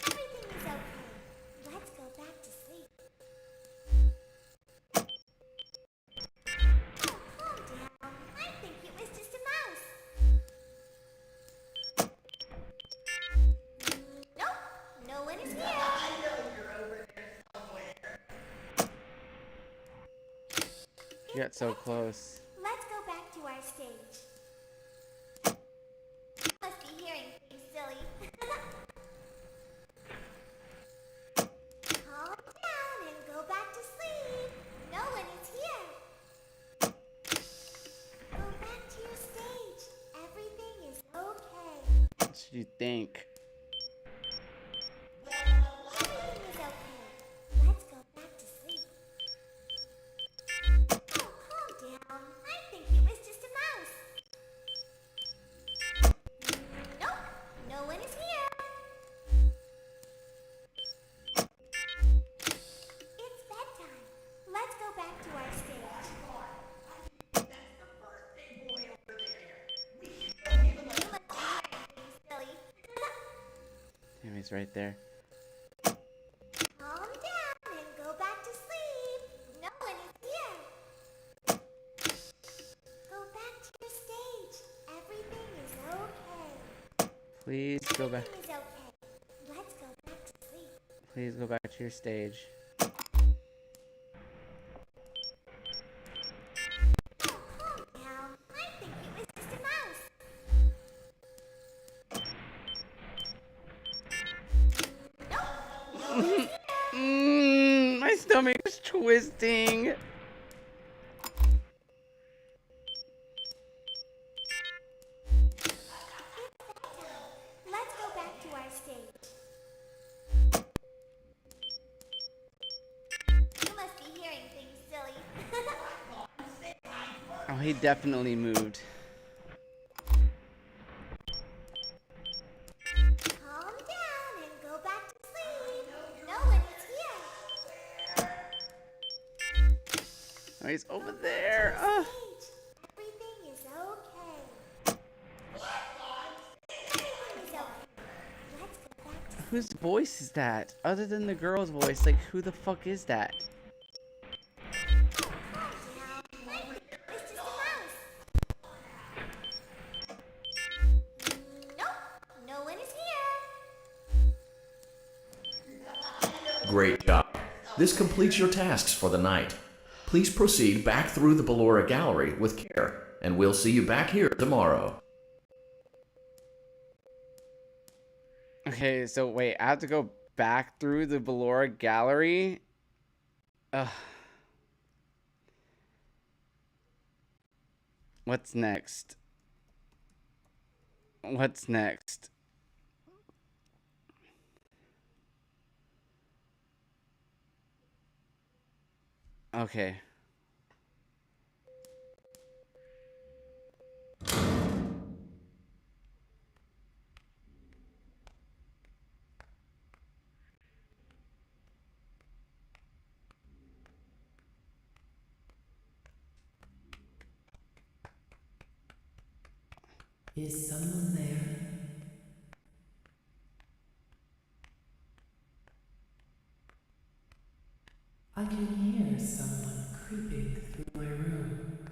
Everything is okay. Let's go back to sleep. Oh, calm down. I think it was just a mouse. Nope, no one is here. You got so close. Let's go back to our stage. You must be hearing things, silly. Calm down and go back to sleep. No one is here. Go back to your stage. Everything is okay. What should you think? Everything is okay. Let's go back to sleep. Oh, calm down. I think it was just a mouse. Nope, no one is here. It's bedtime. Let's go back to our stage. You must be hearing things, silly. Damn, he's right there. Calm down and go back to sleep. No one is here. Go back to your stage. Everything is okay. Please go back. Everything is okay. Let's go back to sleep. Please go back to your stage. Oh, calm down. I think it was just a mouse. Nope, no one is here. My stomach is twisting. Let's go back to our stage. You must be hearing things, silly. Oh, he definitely moved. Calm down and go back to sleep. No one is here. Oh, he's over there. Stage. Everything is okay. Everything is okay. Let's go back to Whose voice is that? Other than the girl's voice, like, who the fuck is that? calm down. I think it was just a mouse. Nope, no one is here. Great job. This completes your tasks for the night. Please proceed back through the Ballora Gallery with care, and we'll see you back here tomorrow. Okay, so wait, I have to go back through the Ballora Gallery? Ugh. What's next? What's next? Okay. Is someone there? I can hear someone creeping through my room.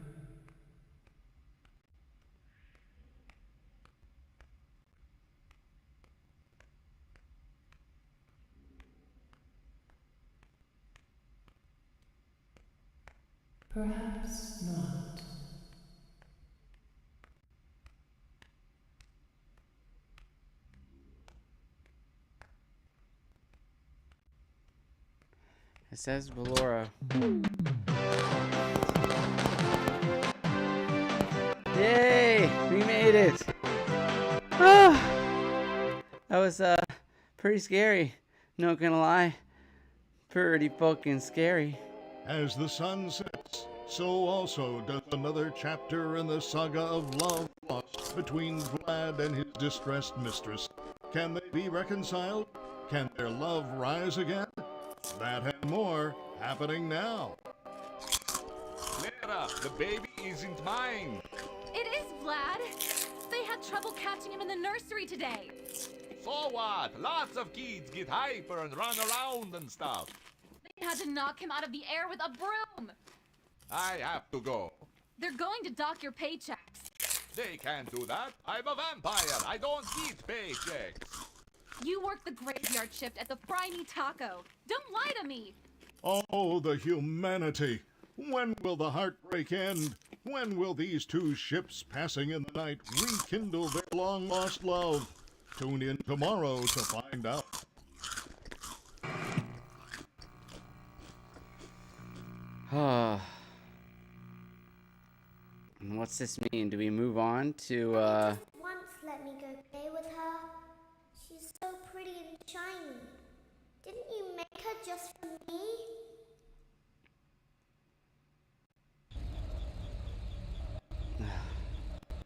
Perhaps not. It says Ballora. Yay! We made it! Ah! That was pretty scary. Not gonna lie. Pretty fucking scary. As the sun sets, so also does another chapter in the saga of love lost between Vlad and his distressed mistress. Can they be reconciled? Can their love rise again? That and more happening now. Clara, the baby isn't mine. It is Vlad. They had trouble catching him in the nursery today. So what? Lots of kids get hyper and run around and stuff. They had to knock him out of the air with a broom. I have to go. They're going to dock your paychecks. They can't do that. I'm a vampire. I don't get paychecks. You work the graveyard shift at the Fry Me Taco. Don't lie to me. Oh, the humanity! When will the heartbreak end? When will these two ships passing in the night rekindle their long-lost love? Tune in tomorrow to find out. What's this mean? Do we move on to, Once let me go play with her. She's so pretty and shiny. Didn't you make her just for me?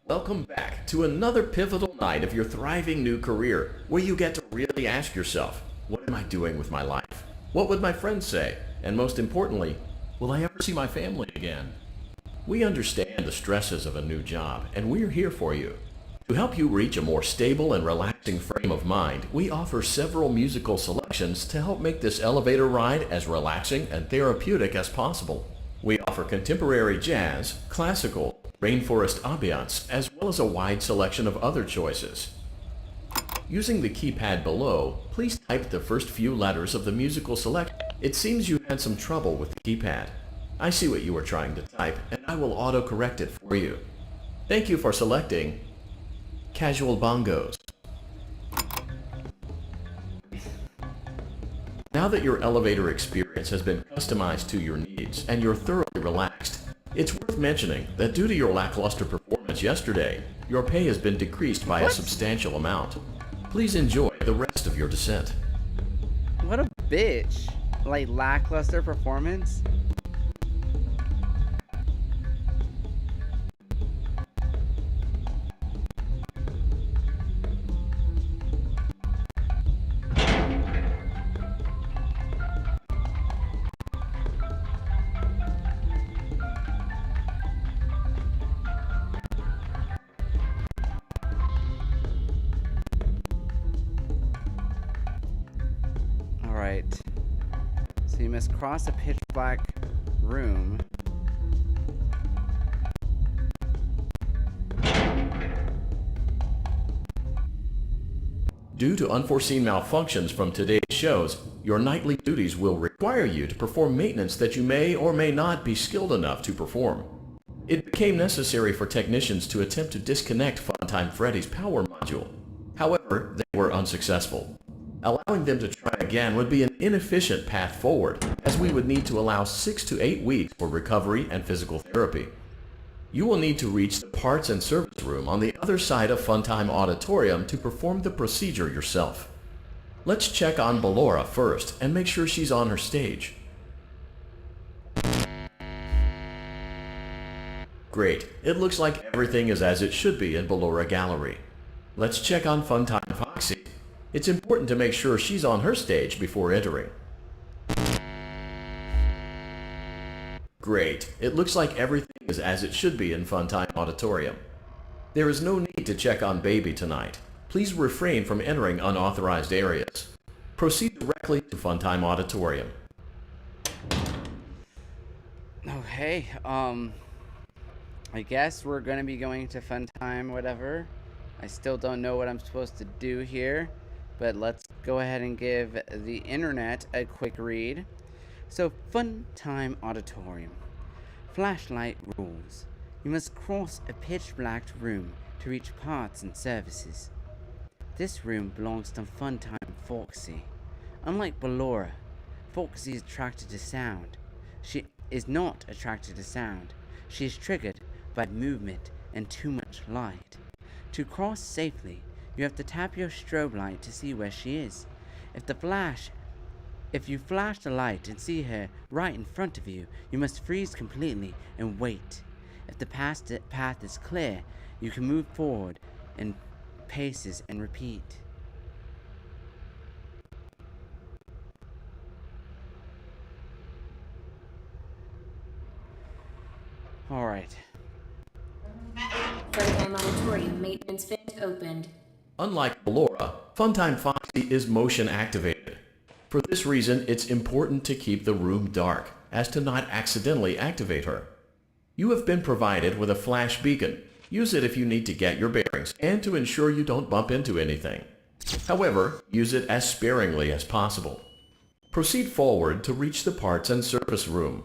Welcome back to another pivotal night of your thriving new career, where you get to really ask yourself, what am I doing with my life? What would my friends say? And most importantly, will I ever see my family again? We understand the stresses of a new job, and we're here for you. To help you reach a more stable and relaxing frame of mind, we offer several musical selections to help make this elevator ride as relaxing and therapeutic as possible. We offer contemporary jazz, classical, rainforest ambiance, as well as a wide selection of other choices. Using the keypad below, please type the first few letters of the musical selection. It seems you had some trouble with the keypad. I see what you were trying to type, and I will auto-correct it for you. Thank you for selecting Casual Bongos. Now that your elevator experience has been customized to your needs and you're thoroughly relaxed, it's worth mentioning that due to your lackluster performance yesterday, your pay has been decreased by a substantial amount. Please enjoy the rest of your descent. what a bitch. Like, lackluster performance? Alright. So you must cross a pitch black room. Due to unforeseen malfunctions from today's shows, your nightly duties will require you to perform maintenance that you may or may not be skilled enough to perform. It became necessary for technicians to attempt to disconnect Funtime Freddy's power module. However, they were unsuccessful. Allowing them to try again would be an inefficient path forward, as we would need to allow 6 to 8 weeks for recovery and physical therapy. You will need to reach the parts and service room on the other side of Funtime Auditorium to perform the procedure yourself. Let's check on Ballora first and make sure she's on her stage. Great, it looks like everything is as it should be in Ballora Gallery. Let's check on Funtime Foxy. It's important to make sure she's on her stage before entering. Great, it looks like everything is as it should be in Funtime Auditorium. There is no need to check on Baby tonight. Please refrain from entering unauthorized areas. Proceed directly to Funtime Auditorium. Okay, I guess we're gonna be going to Funtime, whatever. I still don't know what I'm supposed to do here, but let's go ahead and give the internet a quick read. So, Funtime Auditorium. Flashlight rules. You must cross a pitch-black room to reach parts and services. This room belongs to Funtime Foxy. Unlike Ballora, Foxy is attracted to sound. She is not attracted to sound. She is triggered by movement and too much light. To cross safely, you have to tap your strobe light to see where she is. If you flash the light and see her right in front of you, you must freeze completely and wait. If the path is clear, you can move forward in paces and repeat. Alright. Funtime Auditorium maintenance vent opened. Unlike Ballora, Funtime Foxy is motion activated. For this reason, it's important to keep the room dark, as to not accidentally activate her. You have been provided with a flash beacon. Use it if you need to get your bearings and to ensure you don't bump into anything. However, use it as sparingly as possible. Proceed forward to reach the parts and service room.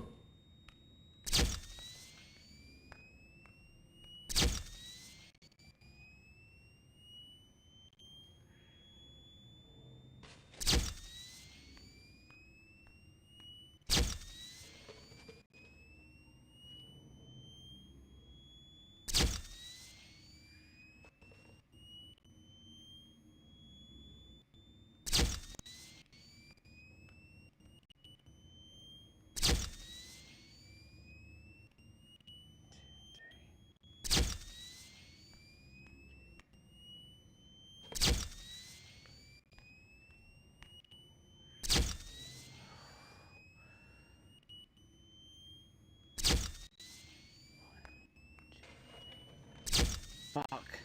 Fuck.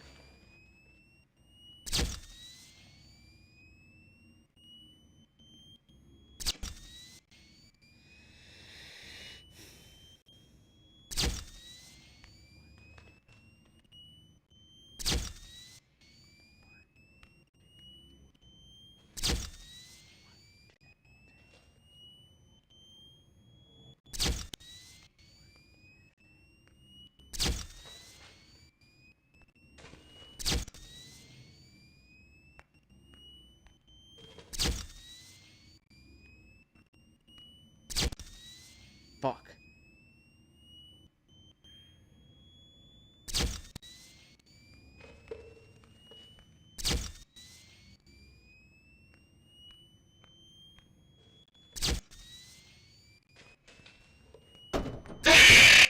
Fuck.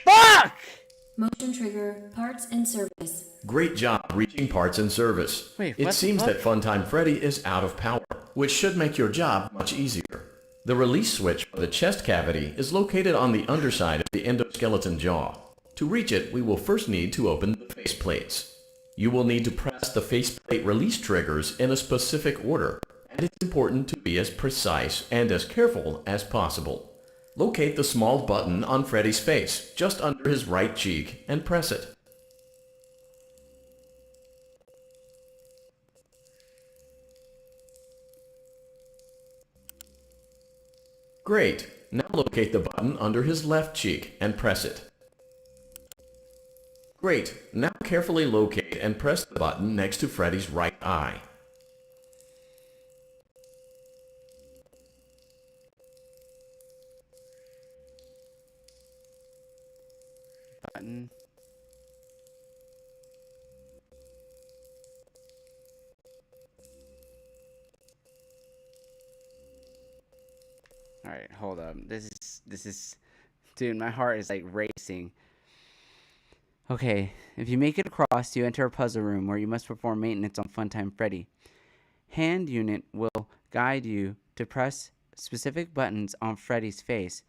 Fuck! Motion trigger, parts and service. Great job reaching parts and service. Wait, it what the seems fuck? that Funtime Freddy is out of power, which should make your job much easier. The release switch for the chest cavity is located on the underside of the endoskeleton jaw. To reach it, we will first need to open the face plates. You will need to press the faceplate release triggers in a specific order, and it's important to be as precise and as careful as possible. Locate the small button on Freddy's face, just under his right cheek, and press it. Great. Now locate the button under his left cheek and press it. Great. Now carefully locate and press the button next to Freddy's right eye. Button. All right, hold up. This is, dude. My heart is like racing. Okay, if you make it across, you enter a puzzle room where you must perform maintenance on Funtime Freddy. Hand unit will guide you to press specific buttons on Freddy's face.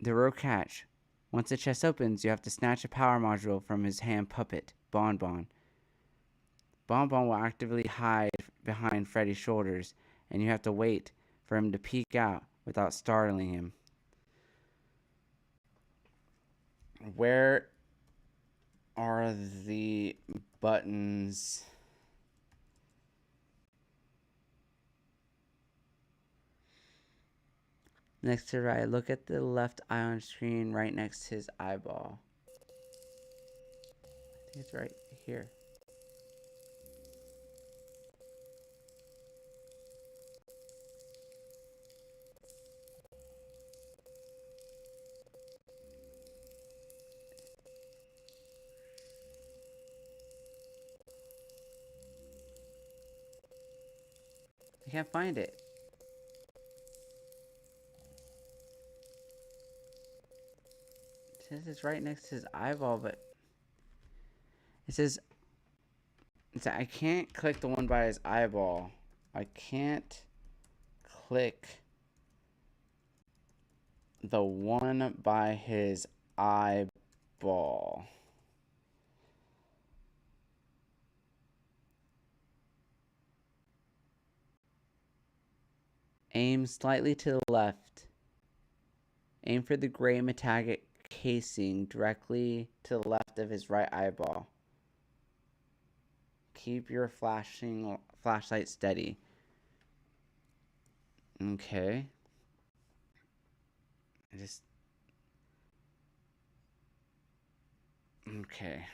The real catch: once the chest opens, you have to snatch a power module from his hand puppet, Bonbon. Bonbon will actively hide behind Freddy's shoulders, and you have to wait for him to peek out without startling him. Where are the buttons? Next to right, look at the left eye on screen right next to his eyeball. I think it's right here. I can't find it. It says it's right next to his eyeball, but it says I can't click the one by his eyeball. I can't click the one by his eyeball. Aim slightly to the left. Aim for the gray metallic casing directly to the left of his right eyeball. Keep your flashlight steady. Okay. Okay.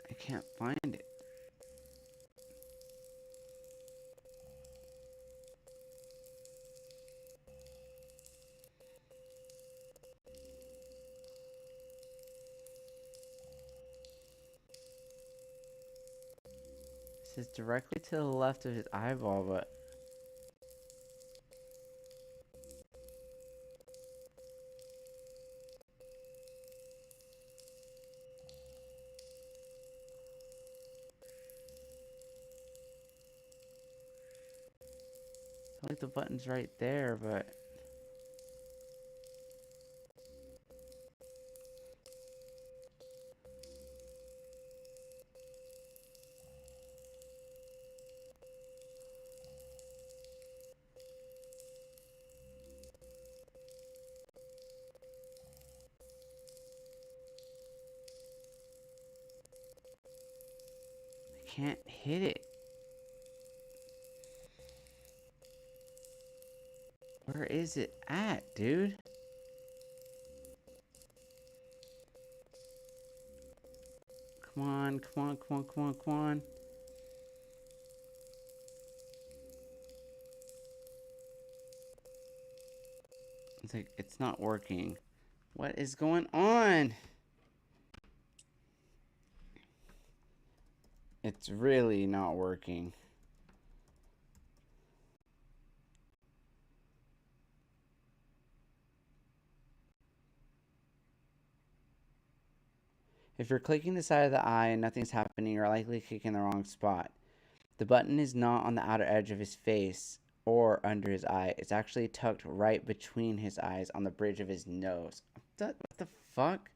I can't find it. It says directly to the left of his eyeball, but I feel like the button's right there, but I can't hit it. Where is it at, dude? Come on, come on, come on, come on, come on. It's like, it's not working. What is going on? It's really not working. If you're clicking the side of the eye and nothing's happening, you're likely clicking the wrong spot. The button is not on the outer edge of his face or under his eye. It's actually tucked right between his eyes on the bridge of his nose. What the fuck?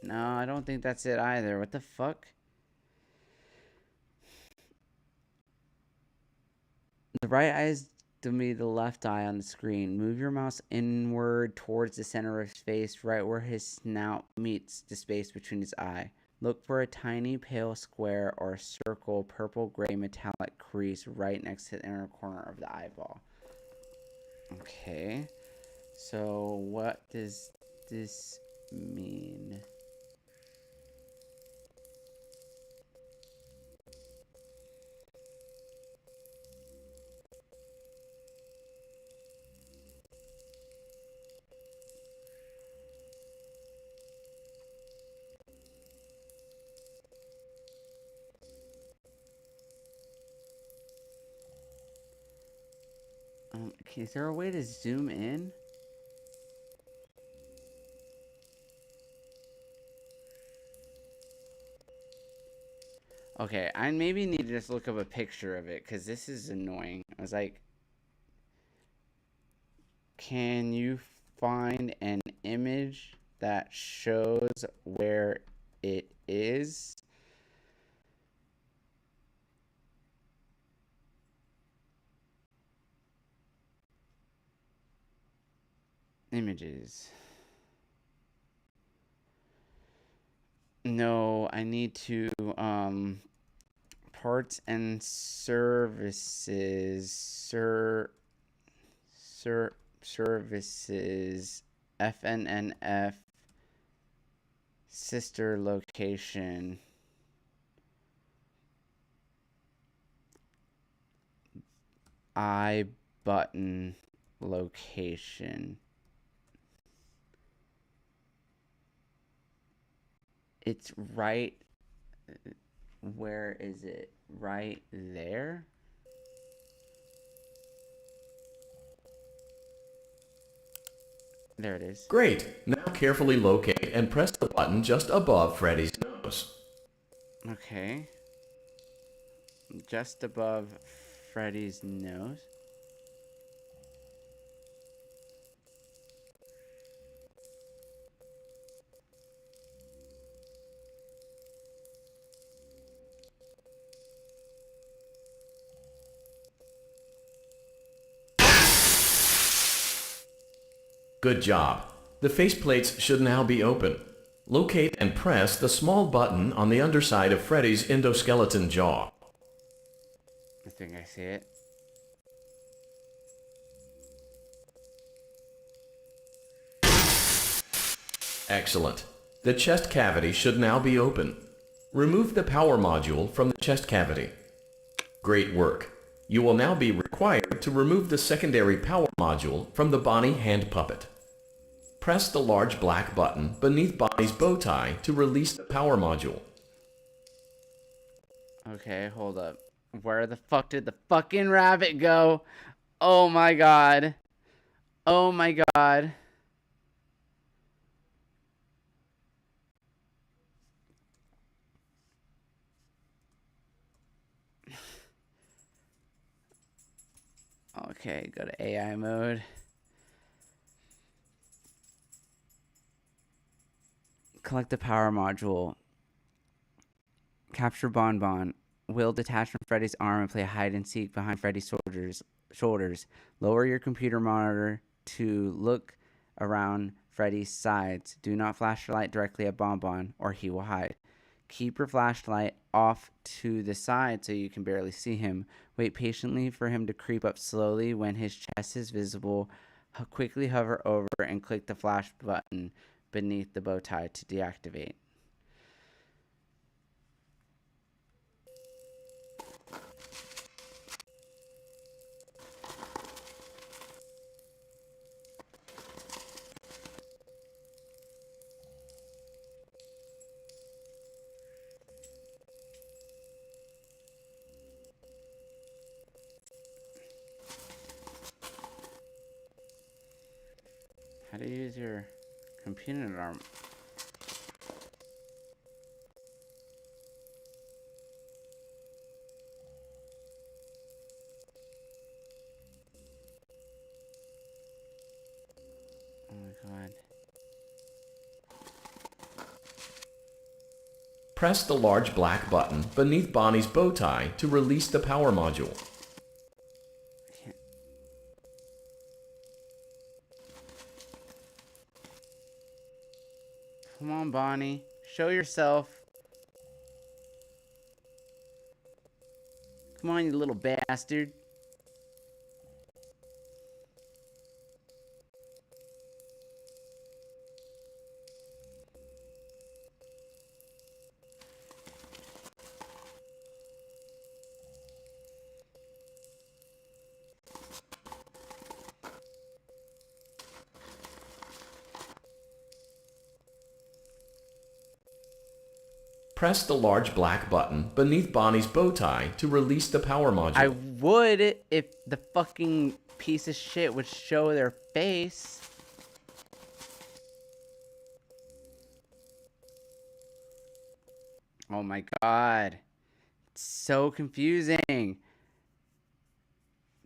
No, I don't think that's it either. What the fuck? The right eye is to be the left eye on the screen. Move your mouse inward towards the center of his face, right where his snout meets the space between his eye. Look for a tiny pale square or circle purple-gray metallic crease right next to the inner corner of the eyeball. Okay. So what does this mean? Okay, is there a way to zoom in? Okay, I maybe need to just look up a picture of it, because this is annoying. I was like, can you find an image that shows where it is? Images. No, I need to, parts and services, services, FNNF, sister location. I button location. It's right. Where is it? Right there? There it is. Great! Now carefully locate and press the button just above Freddy's nose. Okay. Just above Freddy's nose. Good job. The faceplates should now be open. Locate and press the small button on the underside of Freddy's endoskeleton jaw. I think I see it. Excellent. The chest cavity should now be open. Remove the power module from the chest cavity. Great work. You will now be required to remove the secondary power module from the Bonnie hand puppet. Press the large black button beneath Bonnie's bow tie to release the power module. Okay, hold up. Where the fuck did the fucking rabbit go? Oh my god. Oh my god. Okay, go to AI mode. Collect the power module. Capture Bonbon. Will detach from Freddy's arm and play hide and seek behind Freddy's shoulders. Lower your computer monitor to look around Freddy's sides. Do not flash your light directly at Bonbon or he will hide. Keep your flashlight off to the side so you can barely see him. Wait patiently for him to creep up slowly. When his chest is visible, quickly hover over and click the flash button beneath the bow tie to deactivate. How do you use your computer arm? Oh my god. Press the large black button beneath Bonnie's bow tie to release the power module. Come on, Bonnie. Show yourself. Come on, you little bastard. Press the large black button beneath Bonnie's bow tie to release the power module. I would if the fucking piece of shit would show their face. Oh my god. It's so confusing.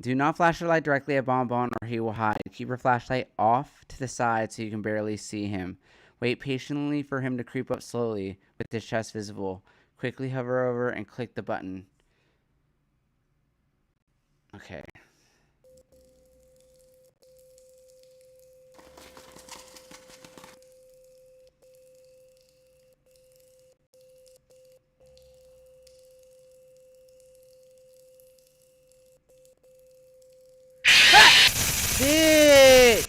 Do not flash your light directly at Bonbon or he will hide. Keep your flashlight off to the side so you can barely see him. Wait patiently for him to creep up slowly with his chest visible. Quickly hover over and click the button. Okay. Bitch!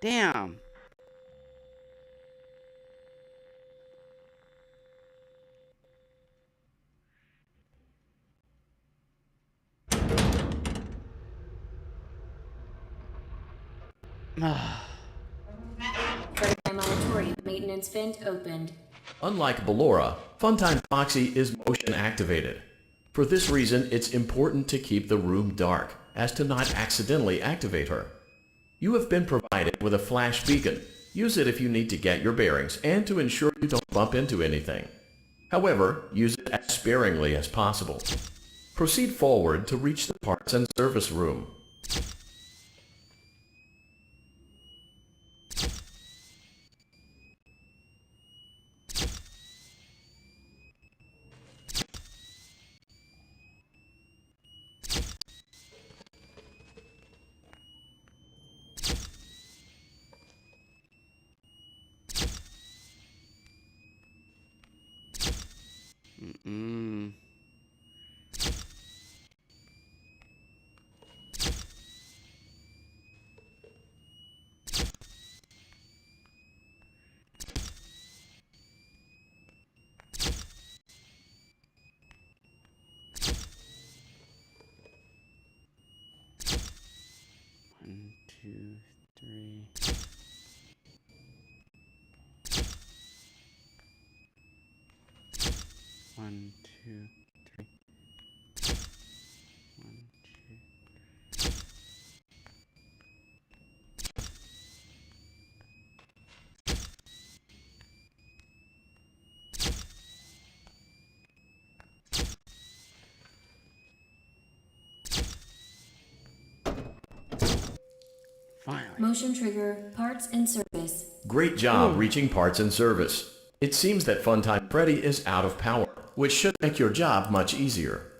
Damn. Fredbear Auditorium maintenance vent opened. Unlike Ballora, Funtime Foxy is motion activated. For this reason, it's important to keep the room dark, as to not accidentally activate her. You have been provided with a flash beacon. Use it if you need to get your bearings and to ensure you don't bump into anything. However, use it as sparingly as possible. Proceed forward to reach the parts and service room. Mm-mm. One, two, three. One, two, three. One, two. Finally. Motion trigger, parts and service. Great job reaching parts and service. It seems that Funtime Freddy is out of power, which should make your job much easier.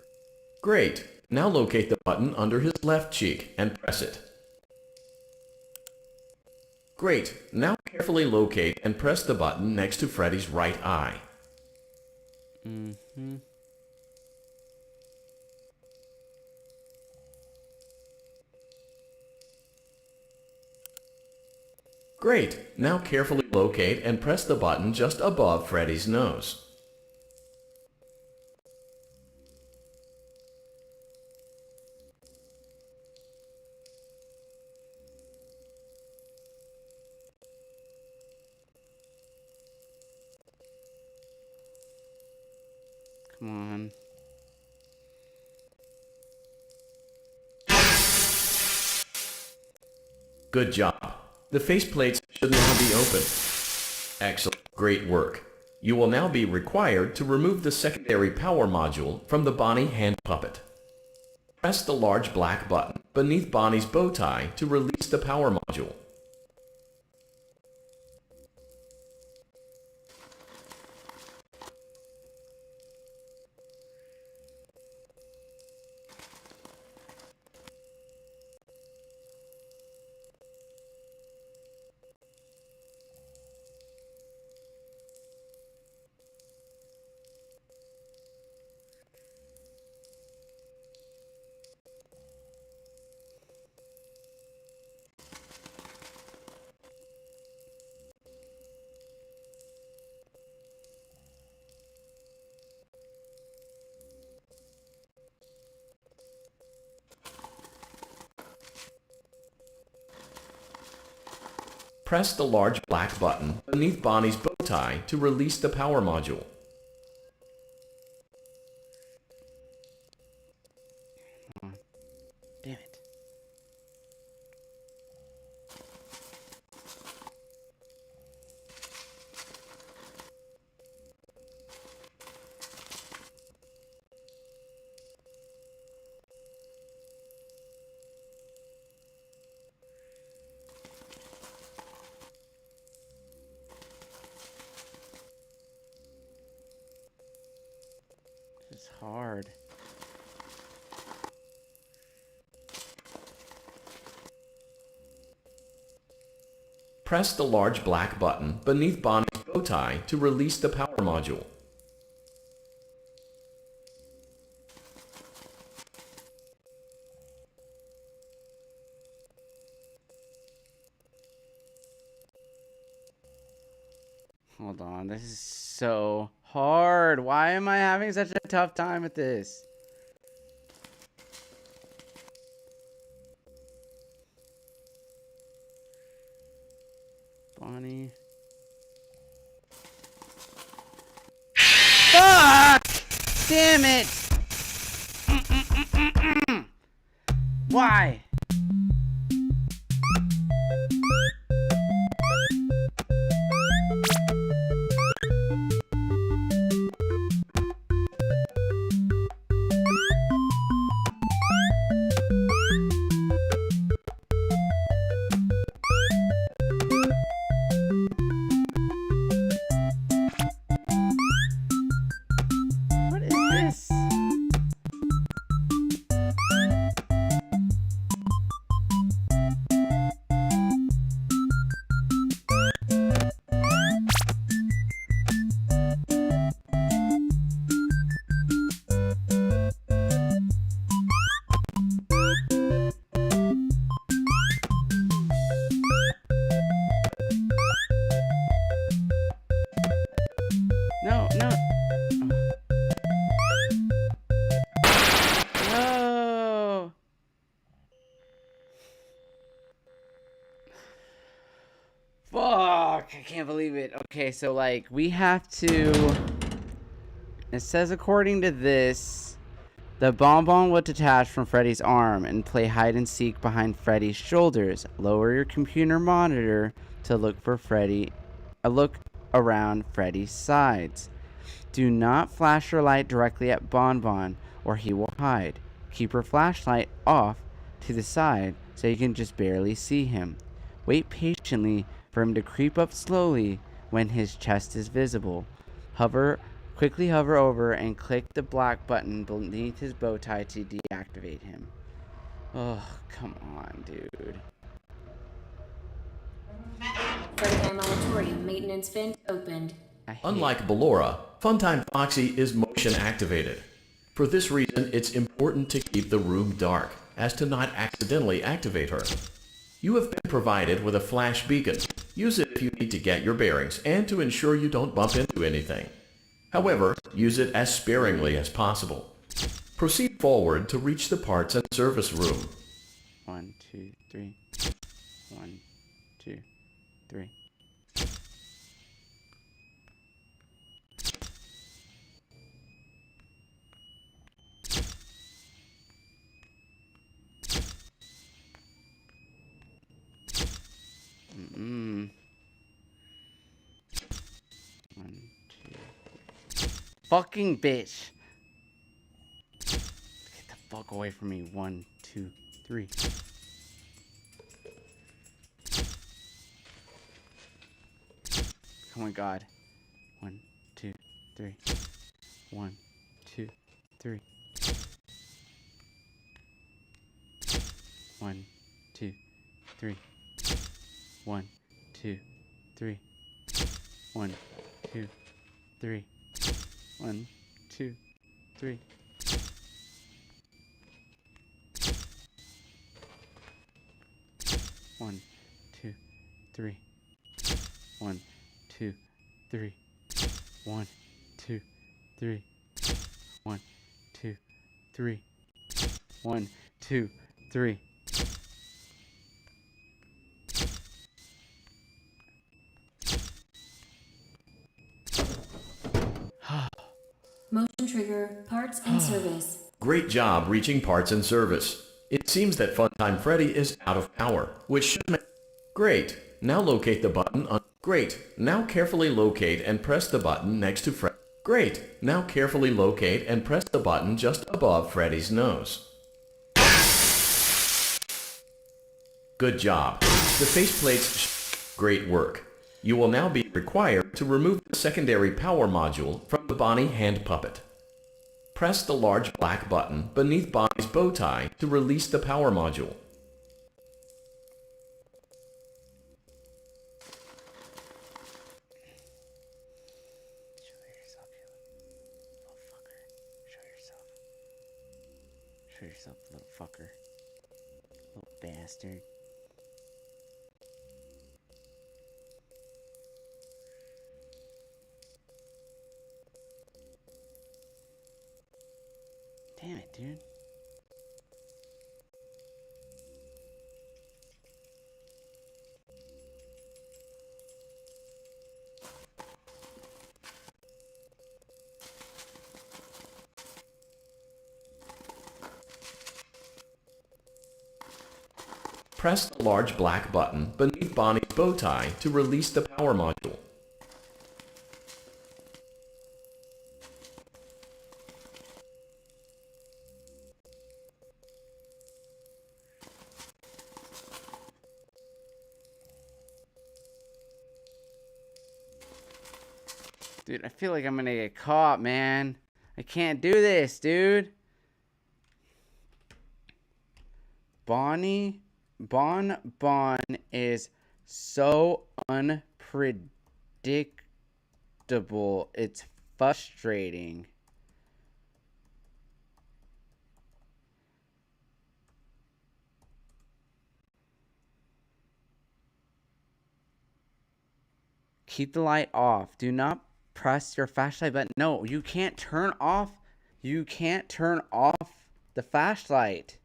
Great. Now locate the button under his left cheek and press it. Great. Now carefully locate and press the button next to Freddy's right eye. Mm-hmm. Great. Now carefully locate and press the button just above Freddy's nose. Come on. Good job. The faceplates should now be open. Excellent. Great work. You will now be required to remove the secondary power module from the Bonnie hand puppet. Press the large black button beneath Bonnie's bow tie to release the power module. Press the large black button beneath Bonnie's bow tie to release the power module. Damn it. This is hard. Press the large black button beneath Bonnie's bow tie to release the power module. Hold on, this is so hard. Why am I having such a tough time with this? Bonnie. Fuck! Damn it! Why? What is this? No, no. No. Fuck, I can't believe it. Okay, so like we have to, it says according to this, the bonbon will detach from Freddy's arm and play hide and seek behind Freddy's shoulders. Lower your computer monitor to look for Freddy, look around Freddy's sides. Do not flash your light directly at Bonbon or he will hide. Keep your flashlight off to the side so you can just barely see him. Wait patiently for him to creep up slowly when his chest is visible. Quickly hover over and click the black button beneath his bow tie to deactivate him. Oh, come on, dude. Fredbear Auditorium maintenance vent opened. Unlike Ballora, Funtime Foxy is motion activated. For this reason, it's important to keep the room dark, as to not accidentally activate her. You have been provided with a flash beacon. Use it if you need to get your bearings and to ensure you don't bump into anything. However, use it as sparingly as possible. Proceed forward to reach the parts and service room. 1, 2, 3. 1, 2, 3. Mm-mm. 1, 2. Fucking bitch. Get the fuck away from me. 1, 2, 3. Oh my god. 1, 2, 3. 1, 2, 3. 1, 2, 3. 1, 2, 3. 1, 2, 3. 1, 2, 3. 1, 2, 3. 1, 2, 3. 1, 2, 3. 1, 2, 3. 1, 2, 3. trigger, parts and service. Great job reaching parts and service. It seems that Funtime Freddy is out of power, which should make... Great. Now locate the button on... Great. Now carefully locate and press the button next to Freddy. Great. Now carefully locate and press the button just above Freddy's nose. Good job. The faceplates... Great work. You will now be required to remove the secondary power module from the Bonnie hand puppet. Press the large black button beneath Bonnie's bow tie to release the power module. Show yourself, little fucker. Little bastard. Damn it, dude. Press the large black button beneath Bonnie's bow tie to release the power module. Dude, I feel like I'm gonna get caught, man. I can't do this, dude. Bon is so unpredictable. It's frustrating. Keep the light off. Do not press your flashlight button. No, you can't turn off. You can't turn off the flashlight.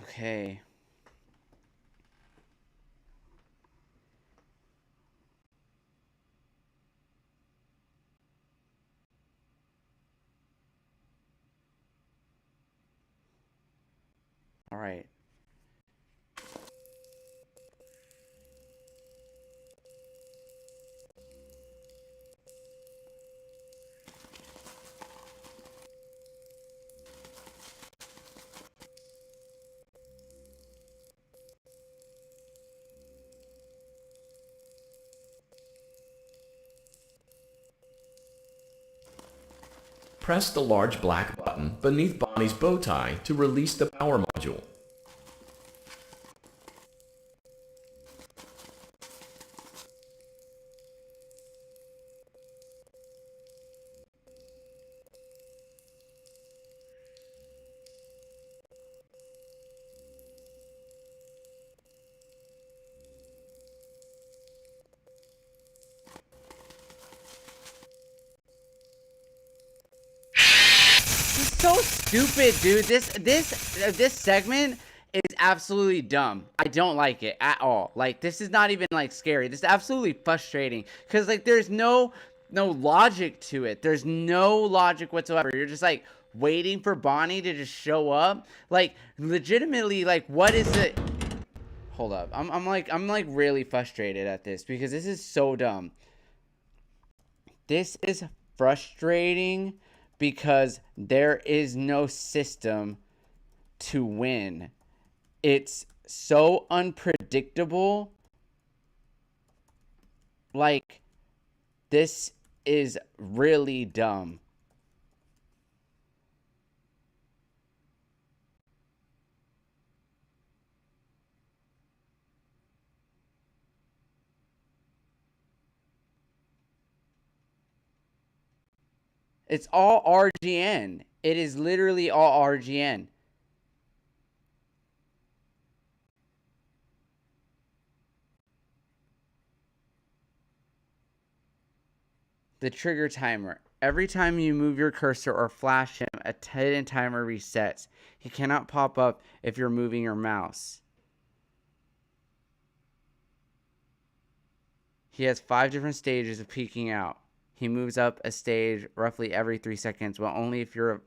Okay. All right. Press the large black button beneath Bonnie's bow tie to release the power module. So stupid, dude. This segment is absolutely dumb. I don't like it at all. Like, this is not even like scary. This is absolutely frustrating because like there's no logic to it. There's no logic whatsoever. You're just like waiting for Bonnie to just show up. Like, legitimately, like, what is it? Hold up. I'm like really frustrated at this because this is so dumb. This is frustrating because there is no system to win. It's so unpredictable. Like, this is really dumb. It's all RGN. It is literally all RGN. The trigger timer. Every time you move your cursor or flash him, a hidden timer resets. He cannot pop up if you're moving your mouse. He has 5 different stages of peeking out. He moves up a stage roughly every 3 seconds, but only if your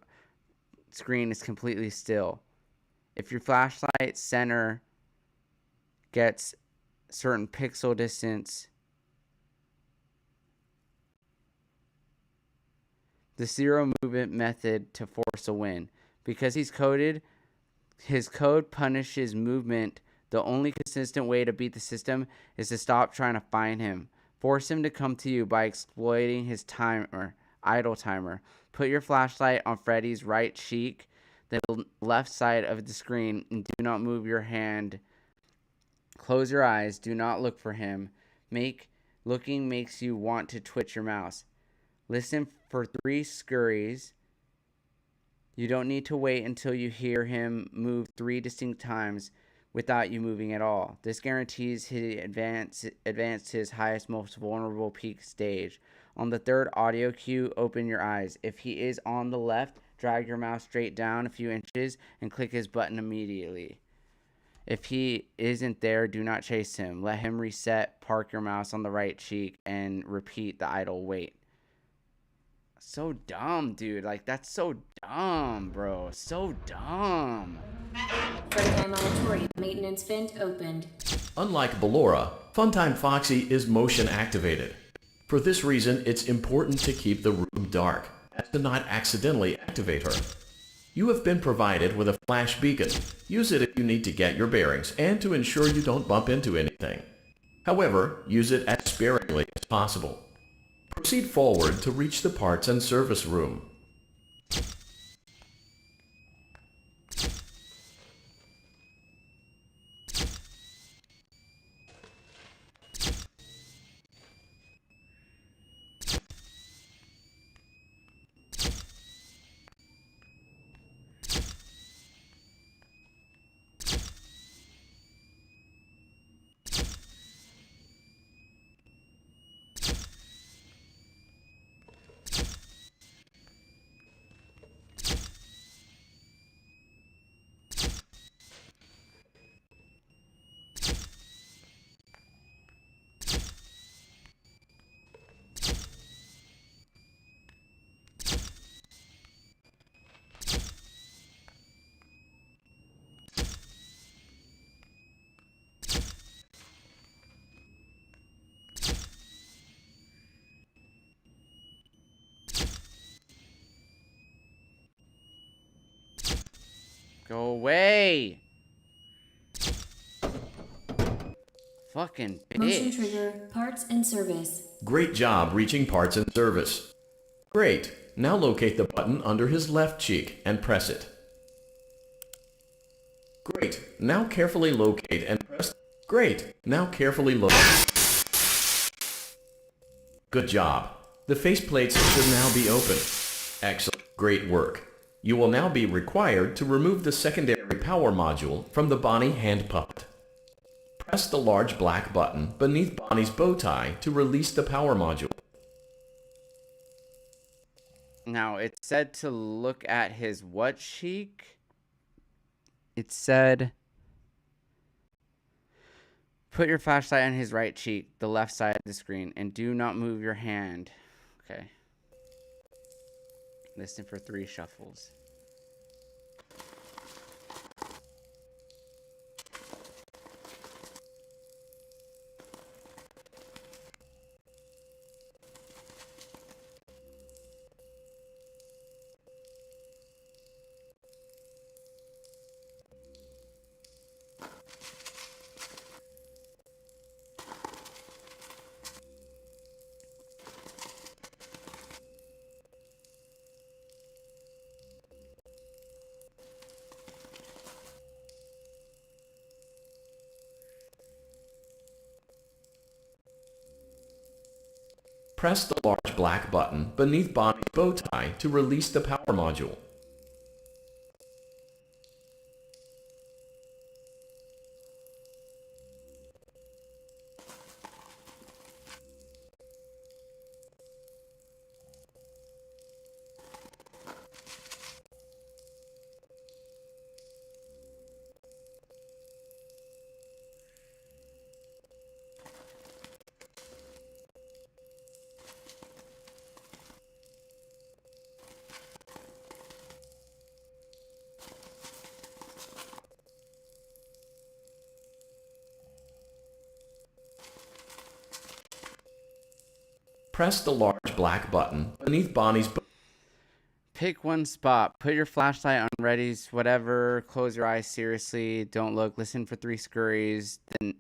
screen is completely still. If your flashlight center gets certain pixel distance, the zero movement method to force a win. Because he's coded, his code punishes movement. The only consistent way to beat the system is to stop trying to find him. Force him to come to you by exploiting his idle timer. Put your flashlight on Freddy's right cheek, the left side of the screen, and do not move your hand. Close your eyes. Do not look for him. Looking makes you want to twitch your mouse. Listen for 3 scurries. You don't need to wait until you hear him move 3 distinct times without you moving at all. This guarantees he advance to his highest, most vulnerable peak stage. On the 3rd audio cue, open your eyes. If he is on the left, drag your mouse straight down a few inches and click his button immediately. If he isn't there, do not chase him. Let him reset, park your mouse on the right cheek, and repeat the idle wait. So dumb, dude. Like, that's so dumb, bro. So dumb. Fredbear Auditorium maintenance vent opened. Unlike Ballora, Funtime Foxy is motion activated. For this reason, it's important to keep the room dark, as to not accidentally activate her. You have been provided with a flash beacon. Use it if you need to get your bearings and to ensure you don't bump into anything. However, use it as sparingly as possible. Proceed forward to reach the parts and service room. Go away. Fucking Motion bitch. trigger, parts and service. Great job reaching parts and service. Great. Now locate the button under his left cheek and press it. Great. Now carefully locate and press. Great. Now carefully locate. Good job. The faceplates should now be open. Excellent. Great work. You will now be required to remove the secondary power module from the Bonnie hand puppet. Press the large black button beneath Bonnie's bow tie to release the power module. Now, it said to look at his what cheek? It said, put your flashlight on his right cheek, the left side of the screen, and do not move your hand. Okay. Listen for 3 shuffles. Press the large black button beneath Bonnie's bow tie to release the power module. Press the large black button beneath Bonnie's bow. Pick one spot. Put your flashlight on Reddy's whatever. Close your eyes seriously. Don't look. Listen for 3 scurries. Then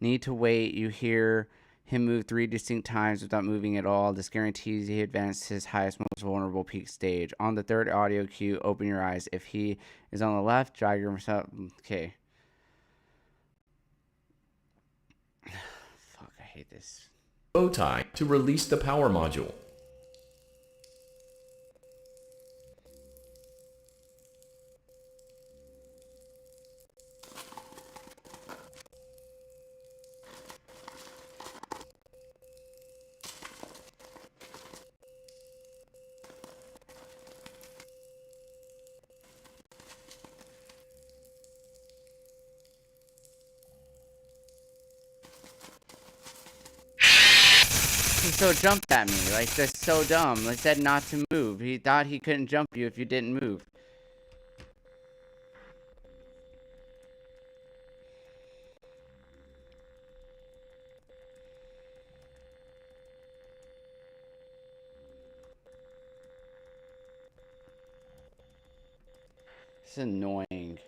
need to wait. You hear him move 3 distinct times without moving at all. This guarantees he advanced his highest, most vulnerable peak stage. On the 3rd audio cue, open your eyes. If he is on the left, drag yourself. Okay. Fuck, I hate this. Bow tie to release the power module. He so jumped at me. Like, that's so dumb. They said not to move. He thought he couldn't jump you if you didn't move. This is annoying.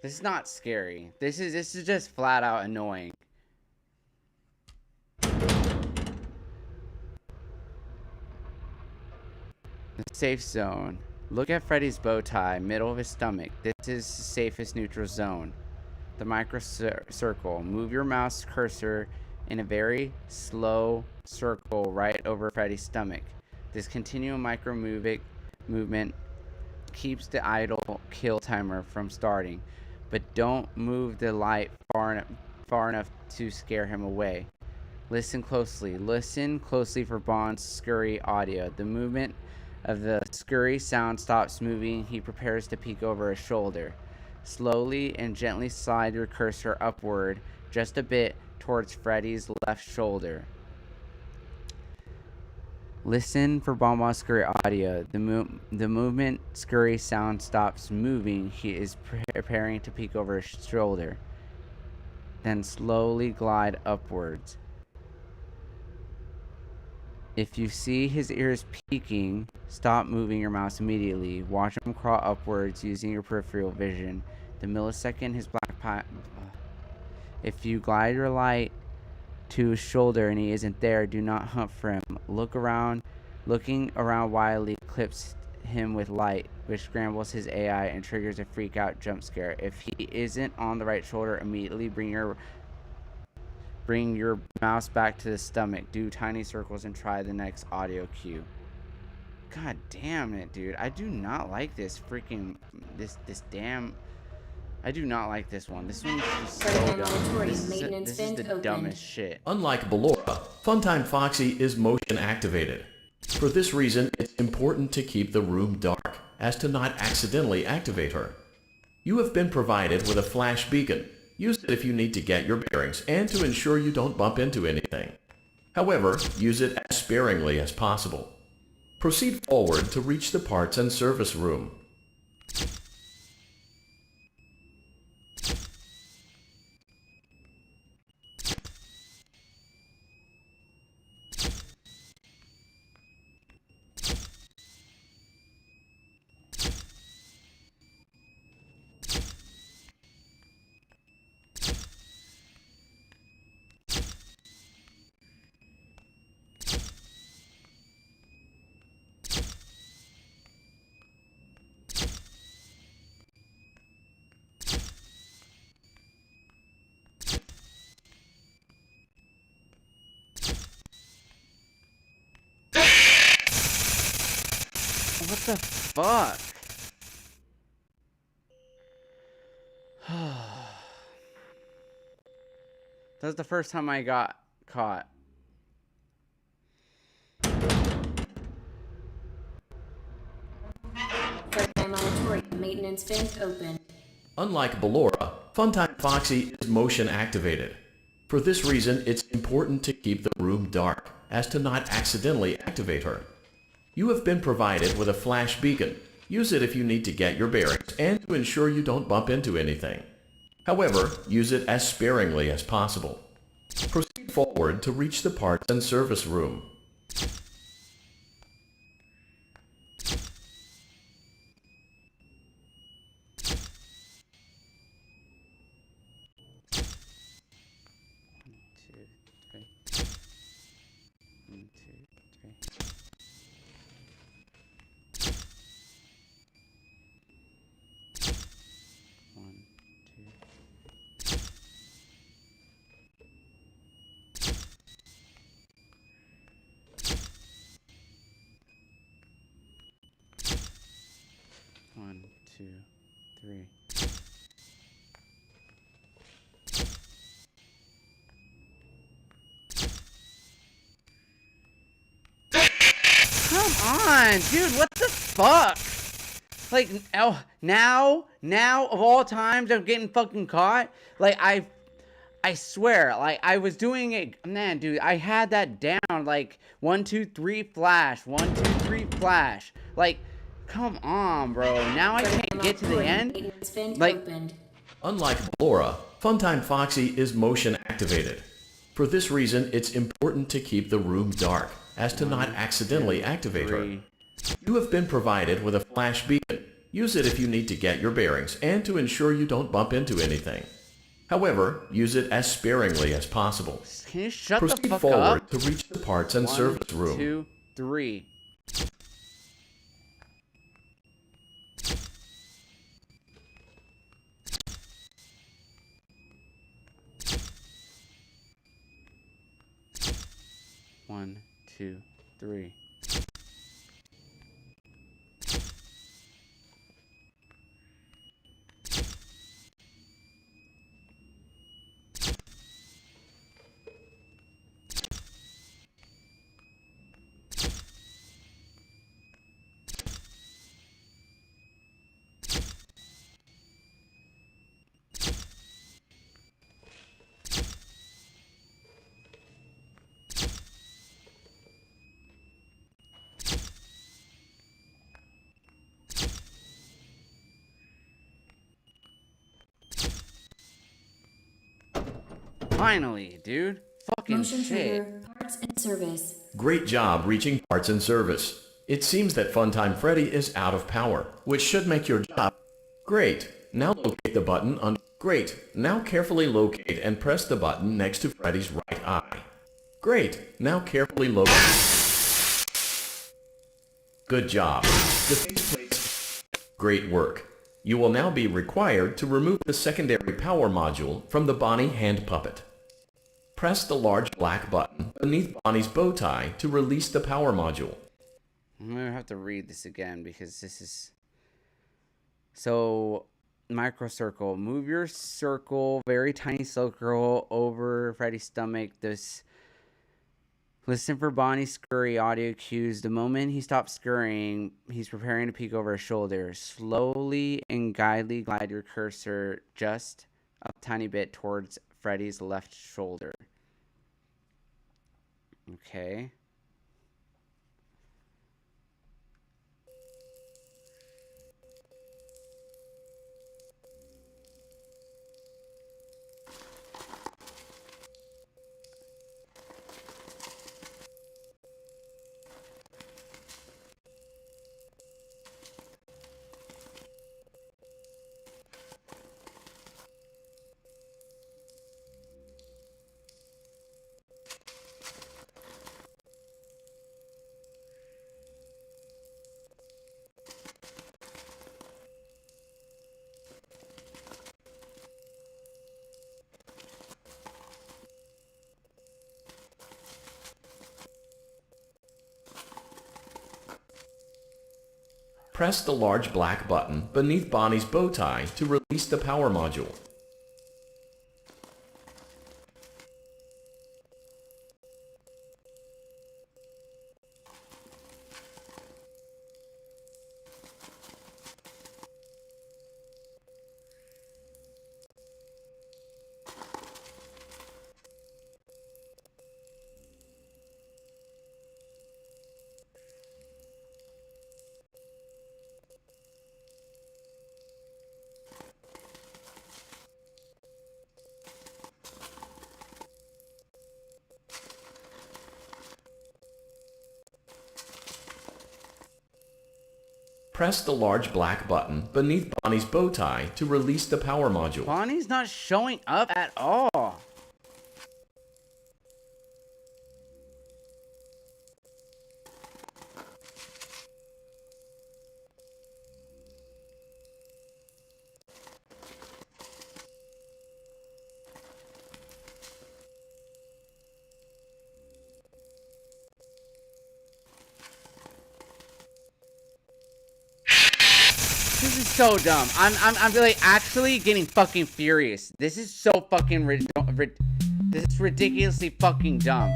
This is not scary. This is just flat out annoying. The safe zone. Look at Freddy's bow tie, middle of his stomach. This is the safest neutral zone. The micro circle. Move your mouse cursor in a very slow circle right over Freddy's stomach. This continual micro movement keeps the idle kill timer from starting, but don't move the light far enough to scare him away. Listen closely. Listen closely for Bond's scurry audio. The movement of the scurry sound stops moving. He prepares to peek over his shoulder. Slowly and gently slide your cursor upward just a bit towards Freddy's left shoulder. Listen for Bonbon's scurry audio. The movement scurry sound stops moving. He is preparing to peek over his shoulder. Then slowly glide upwards. If you see his ears peeking, stop moving your mouse immediately. Watch him crawl upwards using your peripheral vision. The millisecond his black pie. If you glide your light to his shoulder and he isn't there, do not hunt for him. Looking around wildly clips him with light, which scrambles his AI and triggers a freak out jump scare. If he isn't on the right shoulder, immediately bring your mouse back to the stomach. Do tiny circles and try the next audio cue. God damn it, dude. I do not like this freaking this damn. I do not like this one. This one's just so dumb. This is the dumbest shit. Unlike Ballora, Funtime Foxy is motion activated. For this reason, it's important to keep the room dark, as to not accidentally activate her. You have been provided with a flash beacon. Use it if you need to get your bearings and to ensure you don't bump into anything. However, use it as sparingly as possible. Proceed forward to reach the parts and service room. the fuck? That was the first time I got caught. Fredbear Monitorium maintenance vent open. Unlike Ballora, Funtime Foxy is motion activated. For this reason, it's important to keep the room dark, as to not accidentally activate her. You have been provided with a flash beacon. Use it if you need to get your bearings and to ensure you don't bump into anything. However, use it as sparingly as possible. Proceed forward to reach the parts and service room. One, two, three. Come on, dude, what the fuck? Like, oh, now of all times I'm getting fucking caught. Like, I swear, like, I was doing it, man, dude, I had that down, like, 1, 2, 3, flash, 1, 2, 3, flash. Like, come on, bro. Now I can't get to the end. Like, unlike Ballora, Funtime Foxy is motion activated. For this reason, it's important to keep the room dark, as to not accidentally activate her. You have been provided with a flash beacon. Use it if you need to get your bearings and to ensure you don't bump into anything. However, use it as sparingly as possible. Can you shut Proceed the fuck forward up? to reach the parts and service room. 1, 2, 3. One, two, three. Finally, dude. Fucking Motion shit. trigger, parts and service. Great job reaching parts and service. It seems that Funtime Freddy is out of power, which should make your job. Great. Now locate the button on. Great. Now carefully locate and press the button next to Freddy's right eye. Great. Now carefully locate. Good job. The faceplate. Great work. You will now be required to remove the secondary power module from the Bonnie hand puppet. Press the large black button beneath Bonnie's bow tie to release the power module. I'm gonna have to read this again because this is... So, micro circle. Move your circle, very tiny circle, over Freddy's stomach. Listen for Bonnie's scurry audio cues. The moment he stops scurrying, he's preparing to peek over his shoulder. Slowly and guidedly glide your cursor just a tiny bit towards Freddy's left shoulder. Okay. Press the large black button beneath Bonnie's bow tie to release the power module. Press the large black button beneath Bonnie's bow tie to release the power module. Bonnie's not showing up at all. This is so dumb. I'm really actually getting fucking furious. This is so fucking this is ridiculously fucking dumb.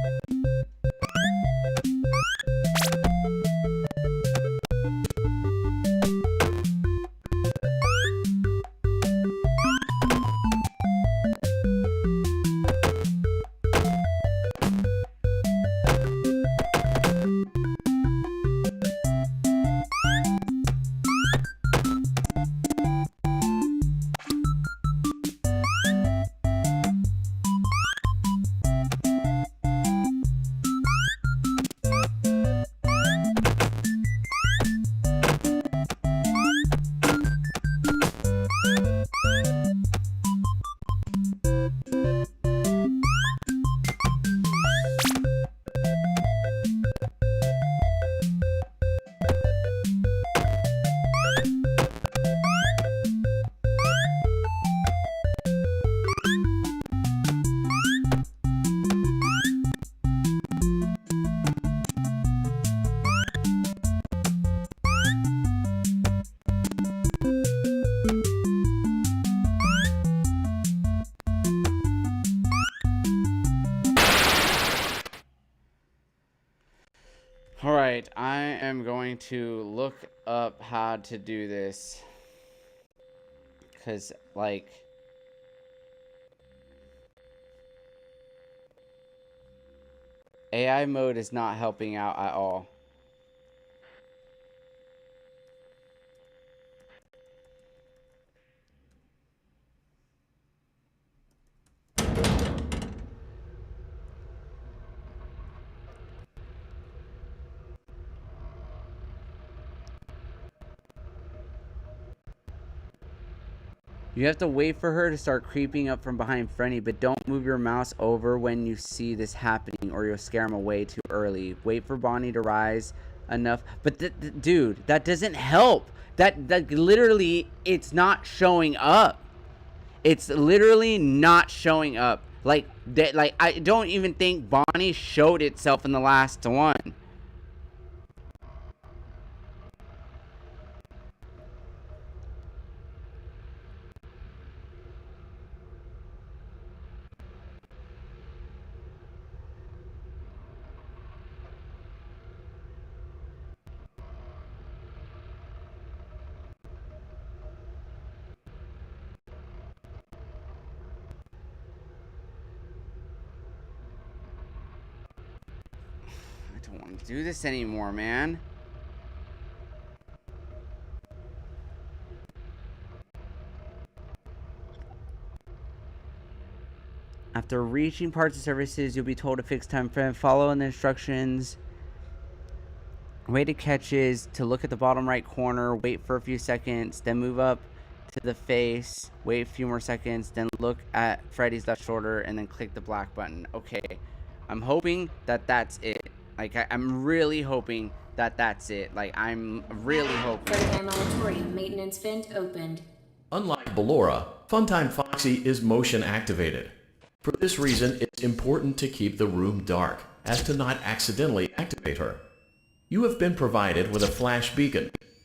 Alright, I am going to look up how to do this. Because, like... AI mode is not helping out at all. You have to wait for her to start creeping up from behind Freddy, but don't move your mouse over when you see this happening or you'll scare him away too early. Wait for Bonnie to rise enough. But dude, that doesn't help. That literally, it's not showing up. It's literally not showing up. Like I don't even think Bonnie showed itself in the last one. I don't want to do this anymore, man. After reaching parts and services, you'll be told to fix time frame. Follow the instructions. Way to catch is to look at the bottom right corner, wait for a few seconds, then move up to the face, wait a few more seconds, then look at Freddy's left shoulder, and then click the black button. Okay, I'm hoping that that's it. Like, I'm really hoping that that's it. Like, I'm really hoping. Fredbear Monitorium maintenance vent opened. Unlike Ballora, Funtime Foxy is motion activated. For this reason, it's important to keep the room dark, as to not accidentally activate her. You have been provided with a flash beacon.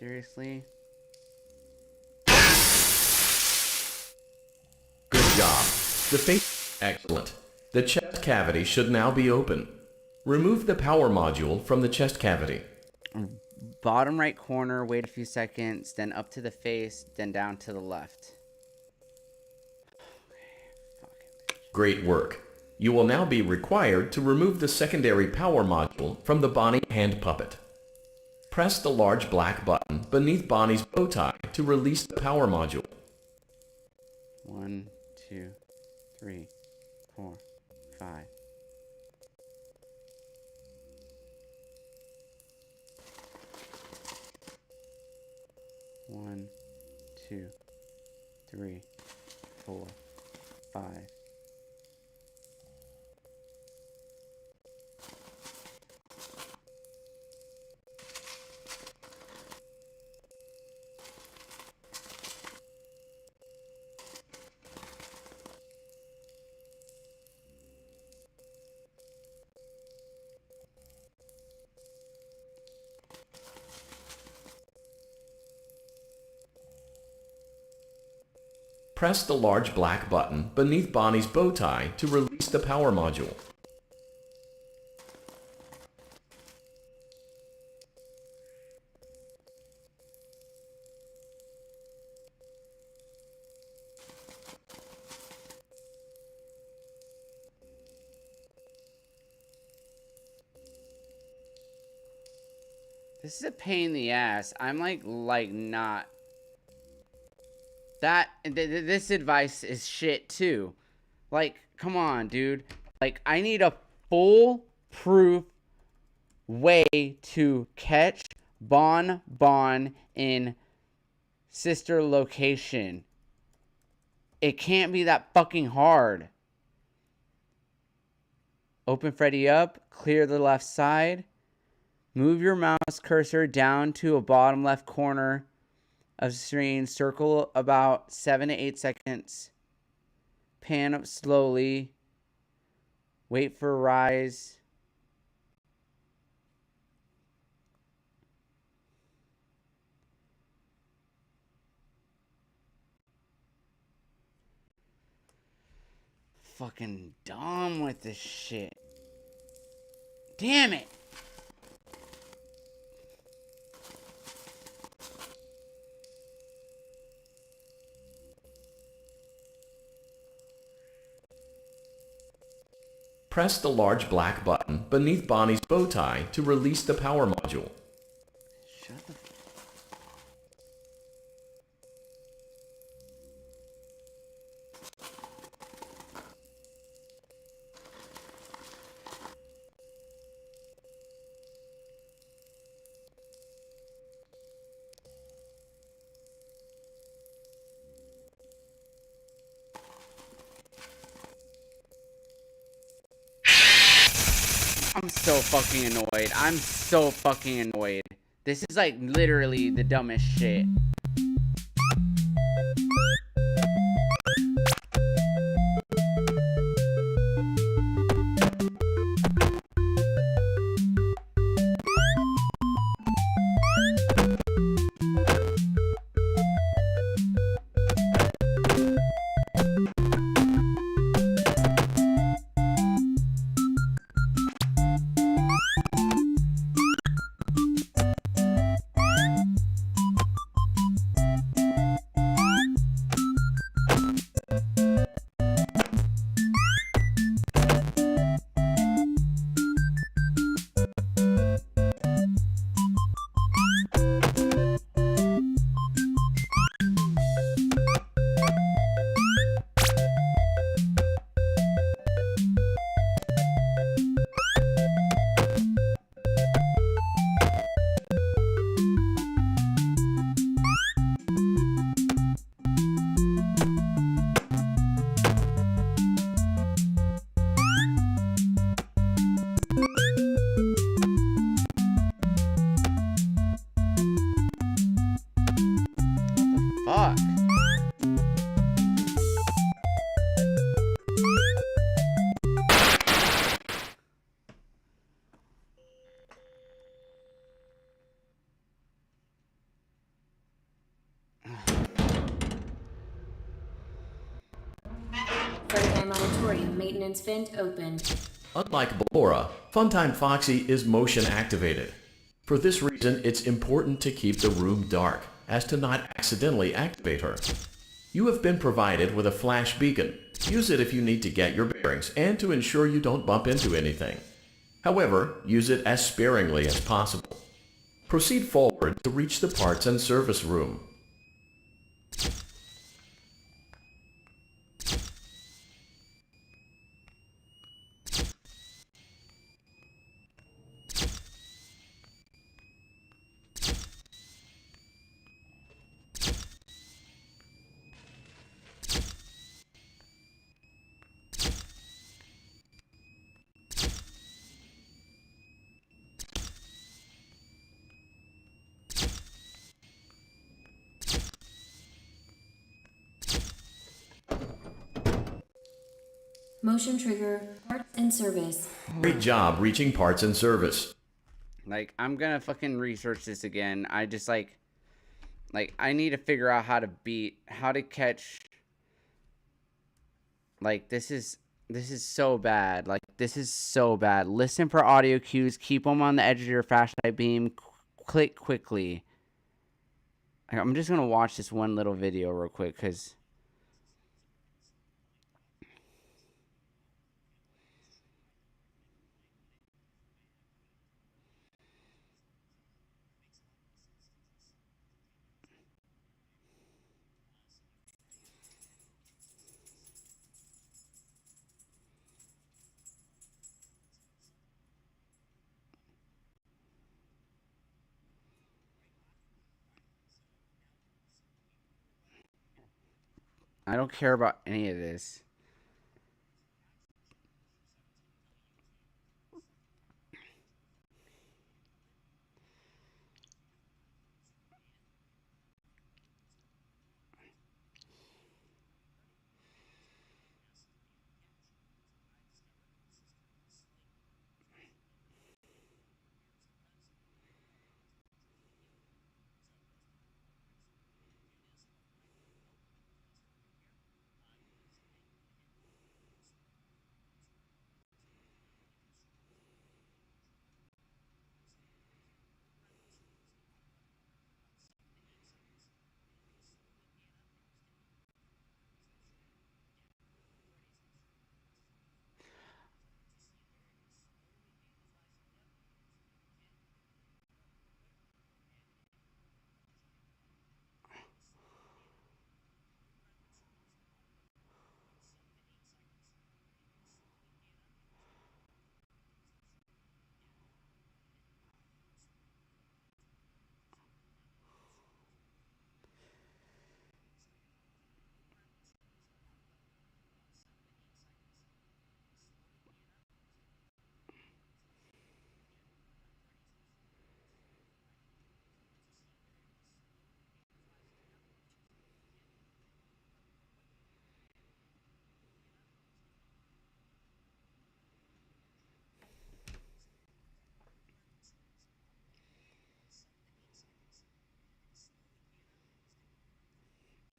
Seriously? Good job. The face. Excellent. The chest cavity should now be open. Remove the power module from the chest cavity. Bottom right corner, wait a few seconds, then up to the face, then down to the left. Great work. You will now be required to remove the secondary power module from the Bonnie hand puppet. Press the large black button beneath Bonnie's bow tie to release the power module. 1, 2, 3, 4, 5. One, 2, 3, 4, 5. Press the large black button beneath Bonnie's bow tie to release the power module. This is a pain in the ass. I'm like not. This advice is shit too. Like, come on, dude. Like, I need a foolproof way to catch Bon in sister location. It can't be that fucking hard. Open Freddy up, clear the left side. Move your mouse cursor down to a bottom left corner of the screen. Circle about 7 to 8 seconds. Pan up slowly. Wait for a rise. Fucking dumb with this shit. Damn it. Press the large black button beneath Bonnie's bow tie to release the power module. Shut the I'm so fucking annoyed. I'm so fucking annoyed. This is like literally the dumbest shit. Auditorium maintenance vent opened. Unlike Ballora, Funtime Foxy is motion activated. For this reason, it's important to keep the room dark, as to not accidentally activate her. You have been provided with a flash beacon. Use it if you need to get your bearings and to ensure you don't bump into anything. However, use it as sparingly as possible. Proceed forward to reach the parts and service room. Motion trigger, parts and service. Great job reaching parts and service. Like, I'm gonna fucking research this again. I just, like, I need to figure out how to catch, like, this is so bad. Like, this is so bad. Listen for audio cues. Keep them on the edge of your flashlight beam. Click quickly. I'm just gonna watch this one little video real quick, because... I don't care about any of this.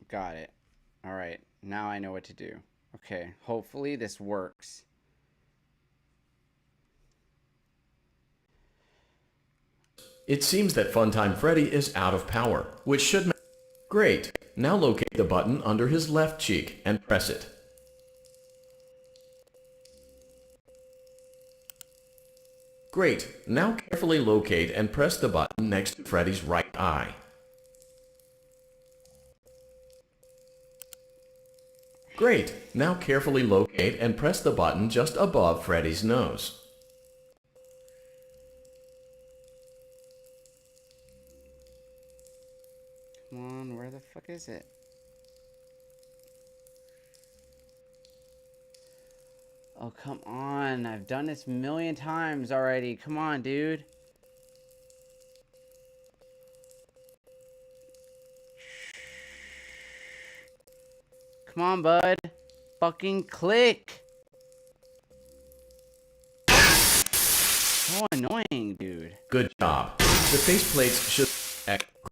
Got it. All right. Now I know what to do. Okay. Hopefully this works. It seems that Funtime Freddy is out of power, which should... Great. Now locate the button under his left cheek and press it. Great. Now carefully locate and press the button next to Freddy's right eye. Great. Now carefully locate and press the button just above Freddy's nose. Come on, where the fuck is it? Oh, come on. I've done this a million times already. Come on, dude. Come on, bud. Fucking click. So annoying, dude. Good job. The faceplates should...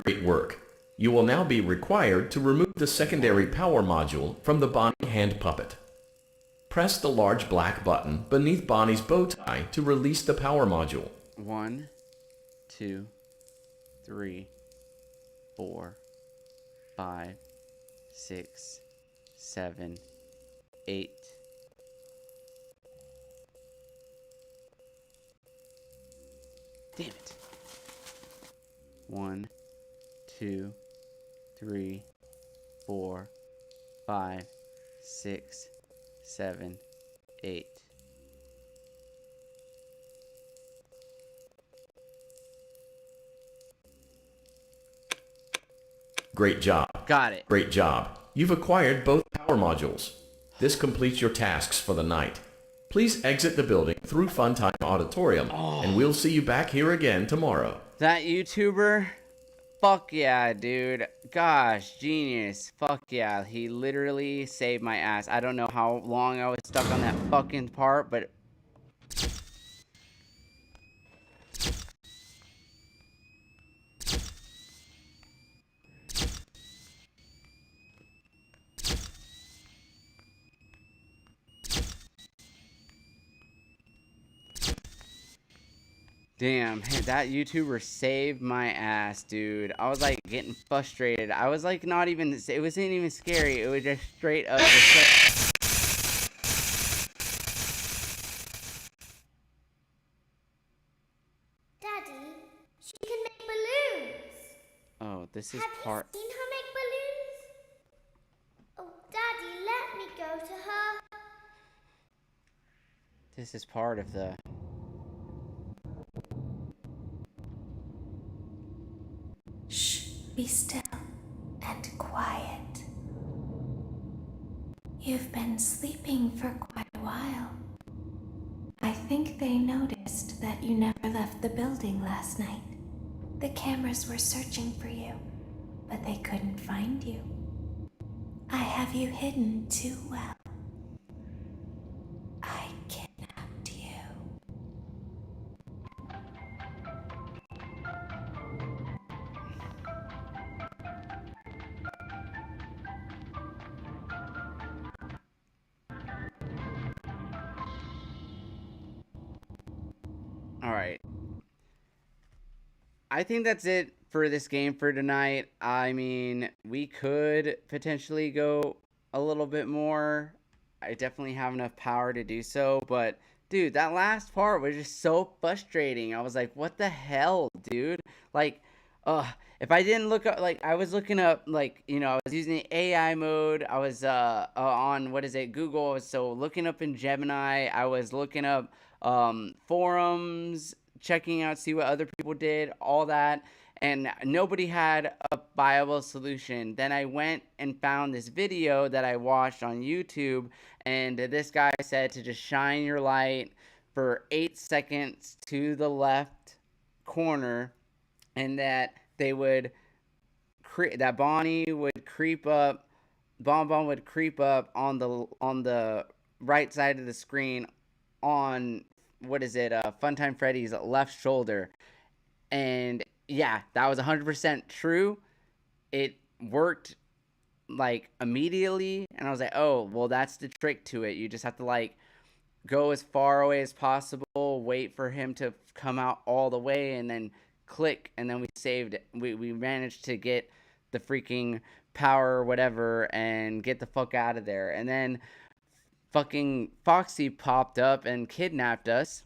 Great work. You will now be required to remove the secondary power module from the Bonnie hand puppet. Press press the large black button beneath Bonnie's bow tie to release the power module. 1, 2, 3, 4, 5, 6, 7, 8. Damn it. 1, 2, 3, 4, 5, 6, 7, 8. Great job. Got it. Great job. You've acquired both power modules. This completes your tasks for the night. Please exit the building through Funtime Auditorium, and we'll see you back here again tomorrow. That YouTuber? Fuck yeah, dude. Gosh, genius. Fuck yeah. He literally saved my ass. I don't know how long I was stuck on that fucking part, but... Damn, that YouTuber saved my ass, dude. I was like getting frustrated. I was like not even, it wasn't even scary. It was just straight up. Daddy, she can make balloons. Oh, this is Have part. you seen her make balloons? Oh, Daddy, let me go to her. This is part of the. Shh, be still and quiet. You've been sleeping for quite a while. I think they noticed that you never left the building last night. The cameras were searching for you, but they couldn't find you. I have you hidden too well. I kidnapped you. Alright. I think that's it for this game for tonight. I mean, we could potentially go a little bit more. I definitely have enough power to do so, but dude, that last part was just so frustrating. I was like, what the hell, dude? Like, if I didn't look up, like, I was looking up, like, you know, I was using the AI mode. I was on, what is it, Google. So looking up in Gemini, I was looking up forums, checking out, see what other people did, all that, and nobody had a viable solution. Then I went and found this video that I watched on YouTube, and this guy said to just shine your light for 8 seconds to the left corner, and that they would that Bonnie would creep up, Bon would creep up on the right side of the screen on, what is it, Funtime Freddy's left shoulder. And yeah, that was 100% true. It worked like immediately, and I was like, oh, well, that's the trick to it. You just have to like go as far away as possible, wait for him to come out all the way, and then click, and then we saved it. We managed to get the freaking power or whatever and get the fuck out of there. And then fucking Foxy popped up and kidnapped us.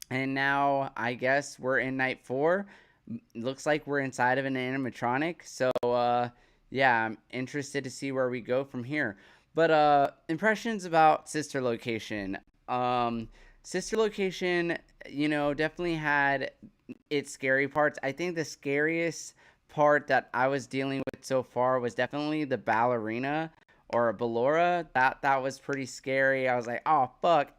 And now I guess we're in night 4. Looks like we're inside of an animatronic. So yeah, I'm interested to see where we go from here. But impressions about Sister Location. Sister Location, you know, definitely had its scary parts. I think the scariest part that I was dealing with so far was definitely the ballerina or Ballora. That was pretty scary. I was like, oh fuck,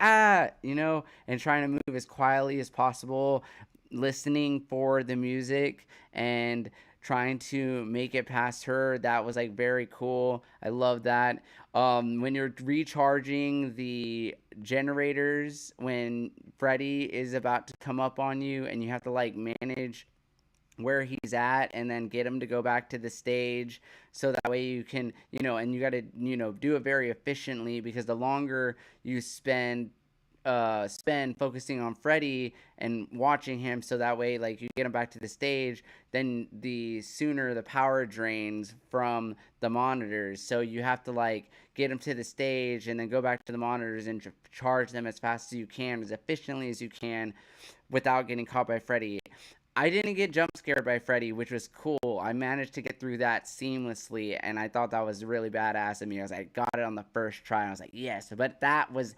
you know, and trying to move as quietly as possible, listening for the music and trying to make it past her. That was like very cool. I love that. When you're recharging the generators, when Freddy is about to come up on you and you have to like manage where he's at and then get him to go back to the stage, so that way you can, and you got to, do it very efficiently, because the longer you spend focusing on Freddy and watching him, so that way like you get him back to the stage, then the sooner the power drains from the monitors. So you have to like get him to the stage and then go back to the monitors and charge them as fast as you can, as efficiently as you can, without getting caught by Freddy. I didn't get jump scared by Freddy, which was cool. I managed to get through that seamlessly, and I thought that was really badass of me. I got it on the first try, and I was like, yes. But that was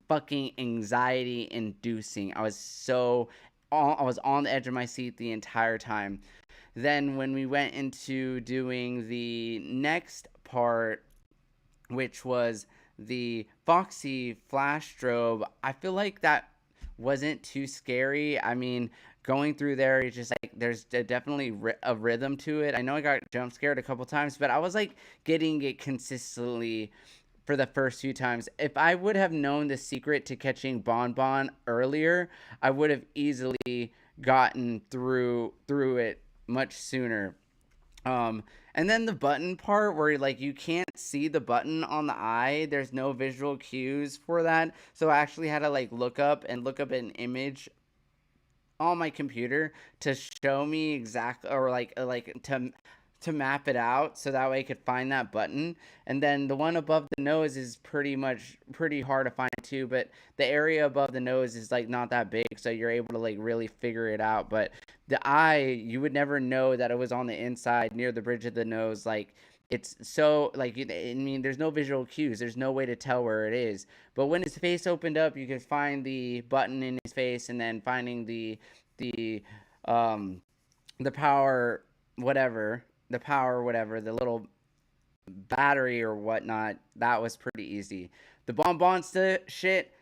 fucking anxiety inducing. I was on the edge of my seat the entire time. Then when we went into doing the next part, which was the Foxy flash strobe, I feel like that wasn't too scary. I mean, going through there, it's just like there's definitely a rhythm to it. I know I got jump scared a couple times, but I was like getting it consistently for the first few times. If I would have known the secret to catching Bon Bon earlier, I would have easily gotten through it much sooner. And then the button part, where like you can't see the button on the eye, there's no visual cues for that. So I actually had to like look up an image on my computer to show me exactly, or like to map it out, so that way I could find that button. And then the one above the nose is pretty hard to find too, but the area above the nose is like not that big, so you're able to like really figure it out. But the eye, you would never know that it was on the inside near the bridge of the nose. Like, it's so like, I mean, there's no visual cues, there's no way to tell where it is. But when his face opened up, you could find the button in his face, and then finding the power whatever, the little battery or whatnot, that was pretty easy. The bonbon shit,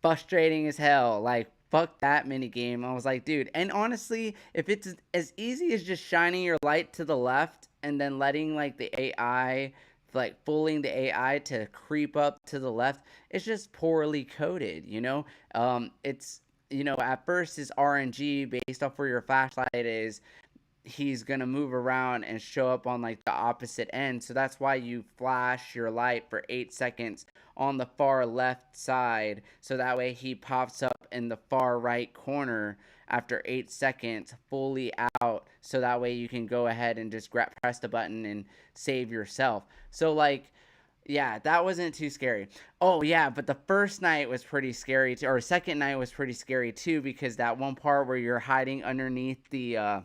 frustrating as hell. Like, fuck that mini game. I was like, dude. And honestly, if it's as easy as just shining your light to the left and then letting like the AI, like fooling the AI to creep up to the left, it's just poorly coded, It's, at first it's RNG based off where your flashlight is. He's gonna move around and show up on like the opposite end, so that's why you flash your light for 8 seconds on the far left side, so that way he pops up in the far right corner after 8 seconds fully out, so that way you can go ahead and just press the button and save yourself. So like, yeah, that wasn't too scary. Oh yeah, but the first night was pretty scary or second night was pretty scary too, because that one part where you're hiding underneath the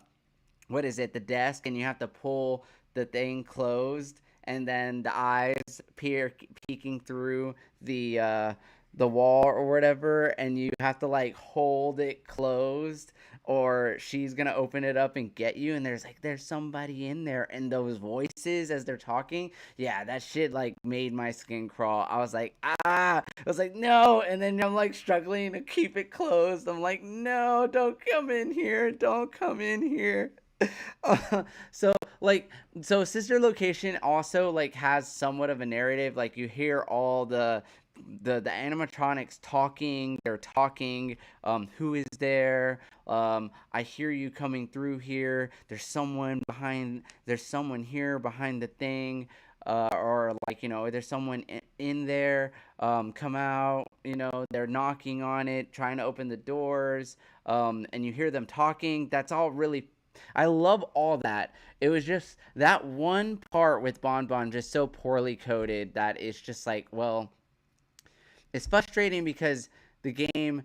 the desk, and you have to pull the thing closed, and then the eyes peeking through the wall or whatever, and you have to like hold it closed, or she's gonna open it up and get you. And there's somebody in there, and those voices as they're talking, yeah, that shit like made my skin crawl. I was like, no. And then I'm like struggling to keep it closed. I'm like, no, don't come in here, so Sister Location also like has somewhat of a narrative. Like, you hear all the animatronics talking. They're talking, who is there, I hear you coming through here, there's someone here behind the thing, or like, there's someone in there, come out, they're knocking on it, trying to open the doors, and you hear them talking. That's all really, I love all that. It was just that one part with Bon Bon just so poorly coded that it's just like, well, it's frustrating because the game,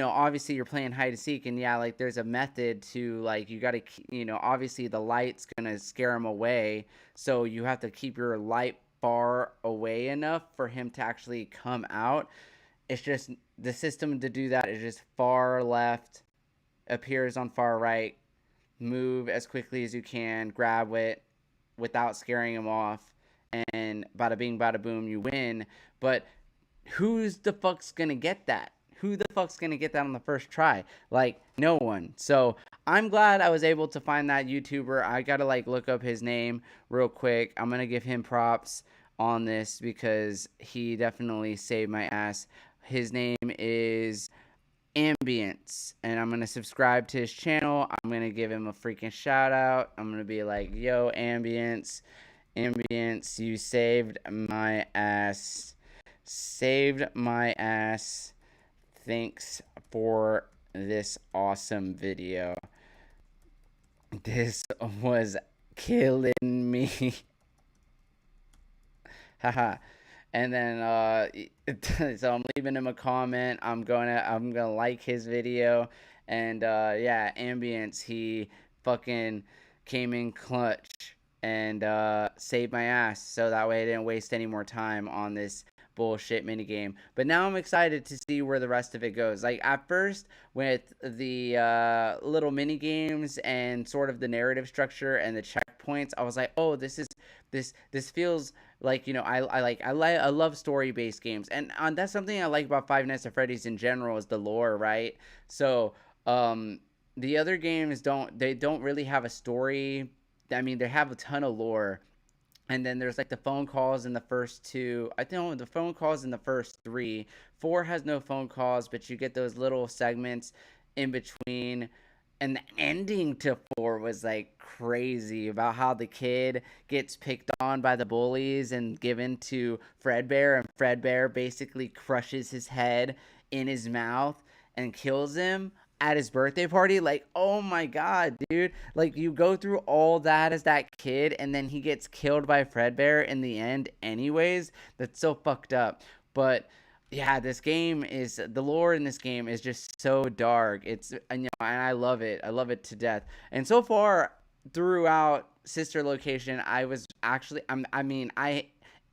obviously you're playing hide and seek, and yeah, like there's a method to like, you got to, obviously the light's gonna scare him away, so you have to keep your light far away enough for him to actually come out. It's just the system to do that is just far left, appears on far right, move as quickly as you can, grab it without scaring him off, and bada bing, bada boom, you win. But who's the fuck's gonna get that? Who the fuck's gonna get that on the first try? Like, no one. So I'm glad I was able to find that YouTuber. I gotta like look up his name real quick. I'm gonna give him props on this because he definitely saved my ass. His name is Ambience, and I'm gonna subscribe to his channel. I'm gonna give him a freaking shout out. I'm gonna be like, yo, Ambience, you saved my ass. Saved my ass. Thanks for this awesome video. This was killing me. Haha. And then so I'm leaving him a comment. I'm gonna like his video. And yeah, Ambience, he fucking came in clutch and saved my ass, so that way I didn't waste any more time on this bullshit minigame. But now I'm excited to see where the rest of it goes. Like, at first, with the little mini games and sort of the narrative structure and the checkpoints, I was like, oh, this feels like, you know, I love story-based games, and that's something I like about Five Nights at Freddy's in general, is the lore, right? So the other games don't really have a story. I mean, they have a ton of lore. And then there's like the phone calls in the first two. I think the phone calls in the first three. 4 has no phone calls, but you get those little segments in between. And the ending to 4 was like crazy, about how the kid gets picked on by the bullies and given to Fredbear, and Fredbear basically crushes his head in his mouth and kills him at his birthday party. Like, oh my god, dude. Like, you go through all that as that kid, and then he gets killed by Fredbear in the end anyways. That's so fucked up. But yeah, the lore in this game is just so dark. It's, you know, and I love it. I love it to death. And so far throughout Sister Location, I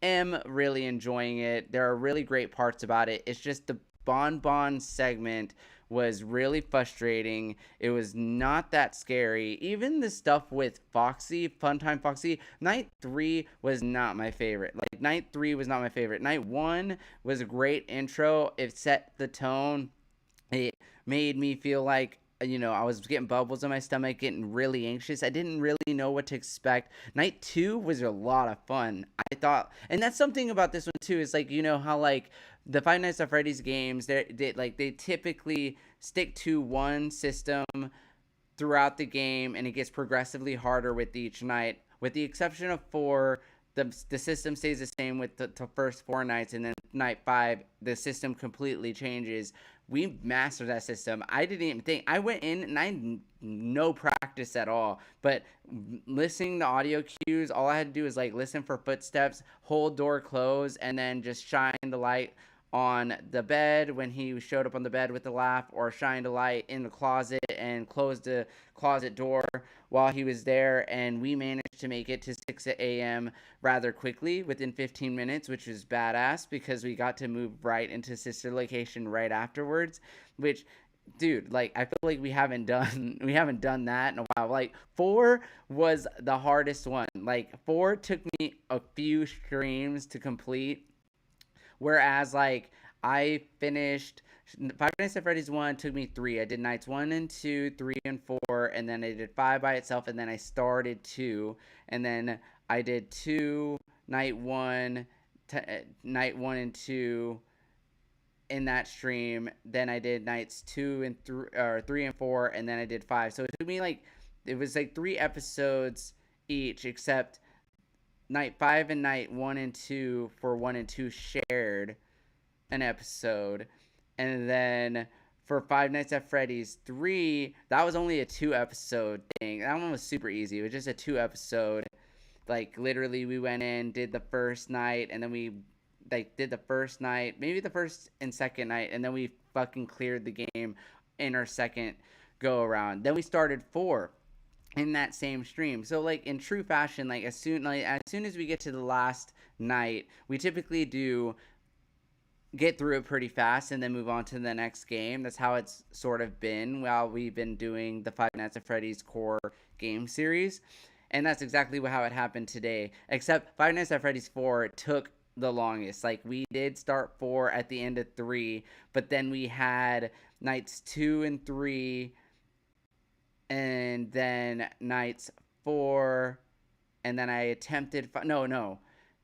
am really enjoying it. There are really great parts about it. It's just the Bon segment was really frustrating. It was not that scary. Even the stuff with Foxy, Funtime Foxy, Night 3 was not my favorite. Like, Night 3 was not my favorite. Night 1 was a great intro. It set the tone. It made me feel like, you know, I was getting bubbles in my stomach, getting really anxious. I didn't really know what to expect. Night 2 was a lot of fun, I thought. And that's something about this one too, is like, you know how like the Five Nights at Freddy's games, they typically stick to one system throughout the game, and it gets progressively harder with each night. With the exception of 4, the system stays the same with the first 4 nights, and then night 5, the system completely changes. We mastered that system. I didn't even think. I went in and I had no practice at all. But listening to audio cues, all I had to do was like listen for footsteps, hold door closed, and then just shine the light on the bed when he showed up on the bed with the laugh, or shined a light in the closet and closed the closet door while he was there. And we managed to make it to 6 a.m. rather quickly, within 15 minutes, which was badass, because we got to move right into Sister Location right afterwards. Which, dude, like, I feel like we haven't done that in a while. Like, 4 was the hardest one. Like, 4 took me a few streams to complete. Whereas, like, I finished Five Nights at Freddy's 1 took me 3. I did nights 1 and 2, 3 and 4, and then I did 5 by itself, and then I started 2, and then I did 2, night 1 and 2 in that stream. Then I did nights 2 and 3 and 4, and then I did 5. So it took me like, it was like 3 episodes each, except night 5 and night 1 and 2 for 1 and 2 shared an episode. And then for Five Nights at Freddy's 3, that was only a 2 episode thing. That one was super easy. It was just a 2 episode. Like, literally, we went in, did the first night, and then we like did the first night, maybe the first and second night, and then we fucking cleared the game in our second go around. Then we started 4 in that same stream. So, like, in true fashion, like, as soon as we get to the last night, we typically do get through it pretty fast and then move on to the next game. That's how it's sort of been while we've been doing the Five Nights at Freddy's core game series. And that's exactly how it happened today. Except Five Nights at Freddy's 4 took the longest. Like, we did start 4 at the end of 3, but then we had nights 2 and 3, and then nights 4, and then I attempted no,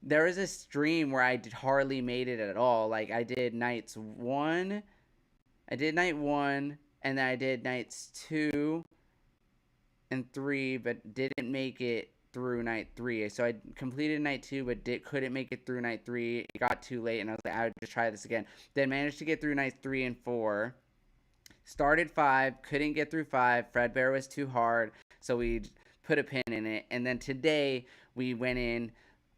there was a stream where I hardly made it at all. Like, I did nights 1, I did night 1, and then I did nights 2 and 3, but didn't make it through night 3. So I completed night 2, but couldn't make it through night 3. It got too late, and I was like, I would just try this again. Then managed to get through nights 3 and 4. Started 5, couldn't get through 5. Fredbear was too hard, so we put a pin in it. And then today we went in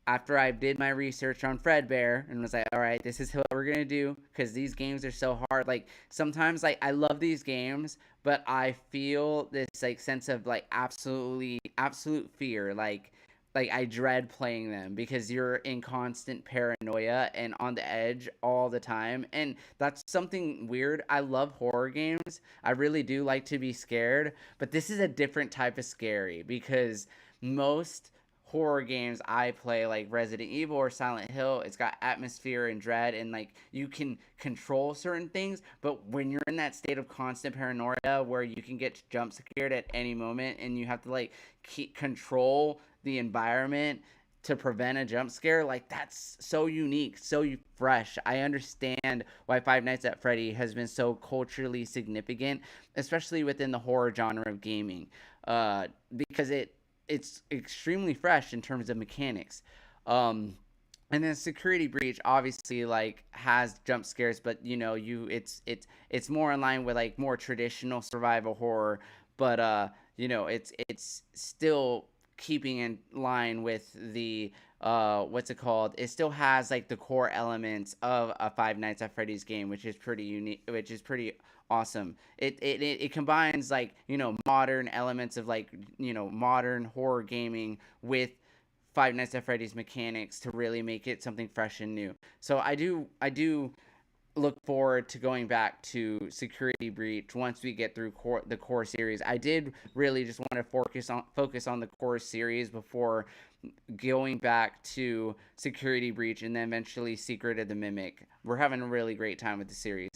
after I did my research on Fredbear and was like, all right, this is what we're gonna do, because these games are so hard. Like, sometimes, like, I love these games, but I feel this, like, sense of, like, absolute fear. Like I dread playing them because you're in constant paranoia and on the edge all the time. And that's something weird. I love horror games. I really do like to be scared, but this is a different type of scary, because most horror games I play, like Resident Evil or Silent Hill, it's got atmosphere and dread, and like you can control certain things. But when you're in that state of constant paranoia where you can get jump scared at any moment, and you have to like control the environment to prevent a jump scare, like, that's so unique, so fresh. I understand why Five Nights at Freddy has been so culturally significant, especially within the horror genre of gaming, because it's extremely fresh in terms of mechanics. And then Security Breach obviously like has jump scares, but it's more in line with like more traditional survival horror, but it's still keeping in line with the what's it called? It still has like the core elements of a Five Nights at Freddy's game, which is pretty unique, which is pretty awesome. It combines like modern elements of like modern horror gaming with Five Nights at Freddy's mechanics to really make it something fresh and new. So I do look forward to going back to Security Breach once we get through the core series. I did really just want to focus on the core series before going back to Security Breach and then eventually Secret of the Mimic. We're having a really great time with the series.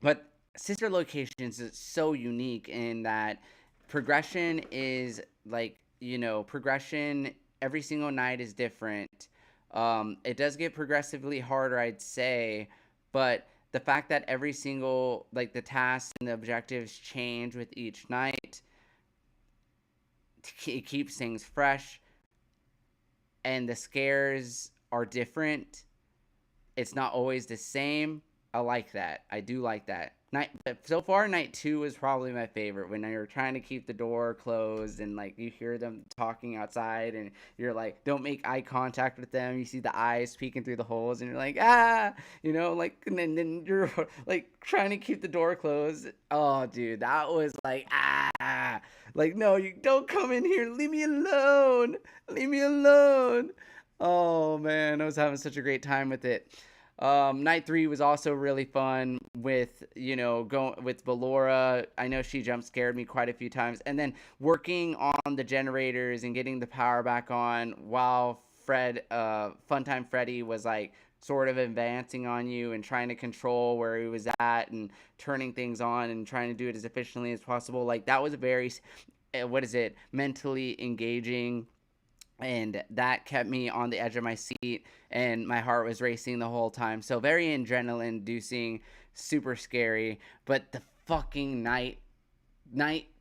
But Sister Locations is so unique in that progression is like, progression every single night is different. It does get progressively harder, I'd say, but the fact that every single, like, the tasks and the objectives change with each night, it keeps things fresh, and the scares are different. It's not always the same. I like that. I do like that. So far, night 2 is probably my favorite, when you're trying to keep the door closed and like you hear them talking outside and you're like, don't make eye contact with them. You see the eyes peeking through the holes and you're like, like, and then you're like trying to keep the door closed. Oh, dude, that was like, like, no, you don't come in here. Leave me alone. Leave me alone. Oh man, I was having such a great time with it. Night 3 was also really fun with, going with Ballora. I know she jump scared me quite a few times. And then working on the generators and getting the power back on while Funtime Freddy was like sort of advancing on you and trying to control where he was at and turning things on and trying to do it as efficiently as possible. Like, that was a very, mentally engaging. And that kept me on the edge of my seat, and my heart was racing the whole time. So very adrenaline-inducing, super scary. But the fucking night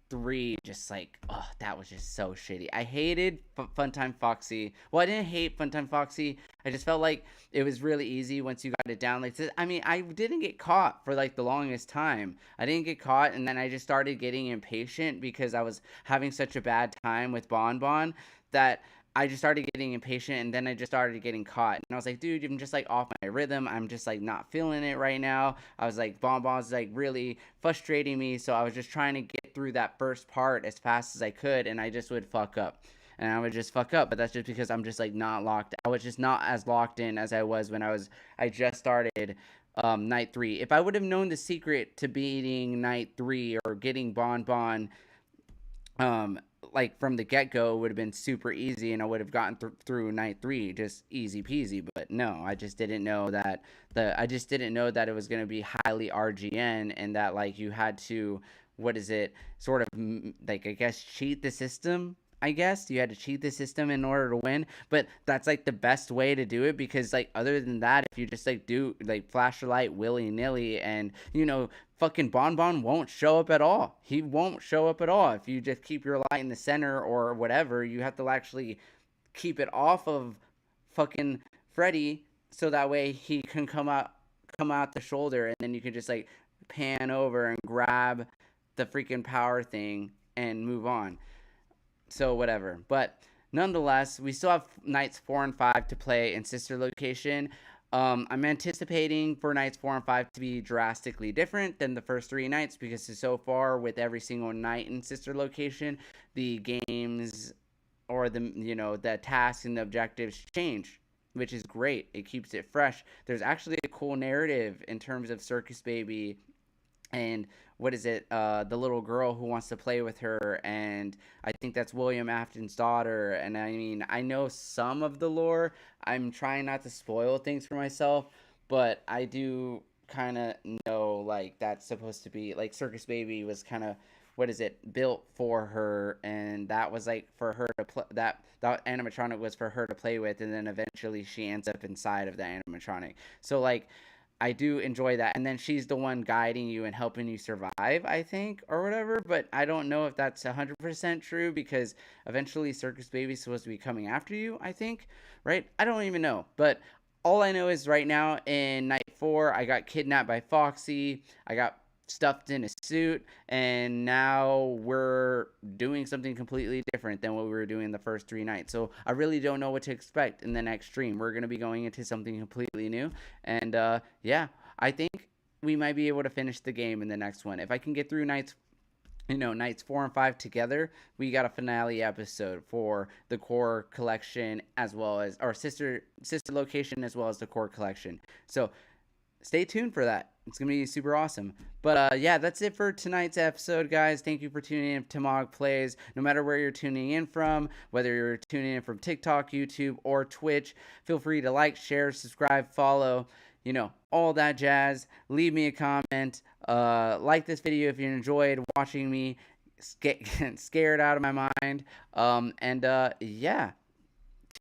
3, just like, oh, that was just so shitty. I hated Funtime Foxy. Well, I didn't hate Funtime Foxy. I just felt like it was really easy once you got it down. Like, I mean, I didn't get caught for like the longest time. I didn't get caught, and then I just started getting impatient because I was having such a bad time with Bon Bon that I just started getting impatient, and then I just started getting caught. And I was like, dude, I'm just like off my rhythm. I'm just like not feeling it right now. I was like, Bon Bon's like really frustrating me. So I was just trying to get through that first part as fast as I could, and I just would fuck up. And I would just fuck up, but that's just because I'm just like not locked. I was just not as locked in as I was when I just started night 3. If I would have known the secret to beating night 3 or getting Bon Bon, like from the get-go, would have been super easy, and I would have gotten through night 3 just easy peasy. But no, I just didn't know that it was going to be highly RGN, and that like you had to, sort of like, I guess, cheat the system. I guess you had to cheat the system in order to win, but that's like the best way to do it, because like other than that, if you just like do like flash your light willy-nilly, and fucking Bonbon won't show up at all. He won't show up at all. If you just keep your light in the center or whatever, you have to actually keep it off of fucking Freddy, so that way he can come out the shoulder, and then you can just like pan over and grab the freaking power thing and move on. So whatever. But nonetheless, we still have nights 4 and 5 to play in sister location. I'm anticipating for nights 4 and 5 to be drastically different than the first 3 nights, because so far with every single night in sister location, the games or the tasks and the objectives change, which is great. It keeps it fresh. There's actually a cool narrative in terms of Circus Baby and what is it, the little girl who wants to play with her, and I think that's William Afton's daughter. And I mean, I know some of the lore. I'm trying not to spoil things for myself, but I do kind of know like that's supposed to be like Circus Baby was kind of, what is it, built for her, and that was like for her to play, that animatronic was for her to play with, and then eventually she ends up inside of the animatronic. So like, I do enjoy that. And then she's the one guiding you and helping you survive, I think, or whatever. But I don't know if that's 100% true, because eventually Circus Baby's supposed to be coming after you, I think, right? I don't even know. But all I know is right now in night 4, I got kidnapped by Foxy. I got stuffed in a suit, and now we're doing something completely different than what we were doing the first 3 nights. So I really don't know what to expect in the next stream. We're going to be going into something completely new, and yeah, I think we might be able to finish the game in the next one. If I can get through nights 4 and 5 together, we got a finale episode for the core collection, as well as our sister location, as well as the core collection. So stay tuned for that. It's going to be super awesome. But yeah, that's it for tonight's episode, guys. Thank you for tuning in to Mog Plays. No matter where you're tuning in from, whether you're tuning in from TikTok, YouTube, or Twitch, feel free to like, share, subscribe, follow, all that jazz. Leave me a comment. Like this video if you enjoyed watching me get scared out of my mind. Yeah,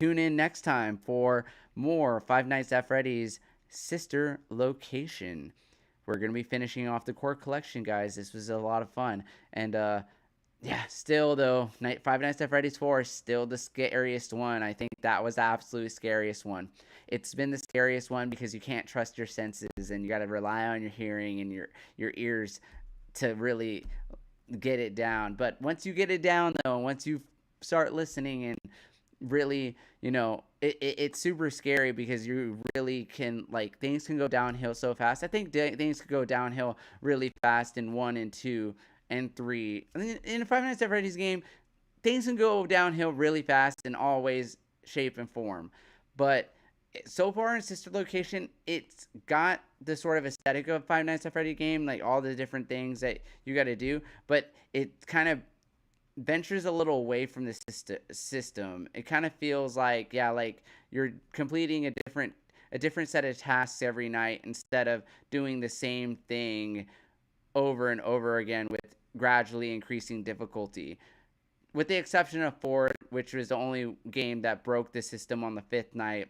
tune in next time for more Five Nights at Freddy's sister location. We're going to be finishing off the core collection, guys. This was a lot of fun. And yeah, still though, Five Nights at Freddy's 4 is still the scariest one. I think that was the absolute scariest one. It's been the scariest one because you can't trust your senses, and you got to rely on your hearing and your ears to really get it down. But once you get it down though, once you start listening and really, it's super scary, because you really can, like, things can go downhill so fast. I think things could go downhill really fast in 1 and 2 and 3. In a Five Nights at Freddy's game, things can go downhill really fast in all ways, shape, and form. But so far in Sister Location, it's got the sort of aesthetic of Five Nights at Freddy game, like all the different things that you got to do, but it kind of ventures a little away from the system. It kind of feels like, yeah, like you're completing a different set of tasks every night, instead of doing the same thing over and over again with gradually increasing difficulty. With the exception of 4, which was the only game that broke the system on the 5th night,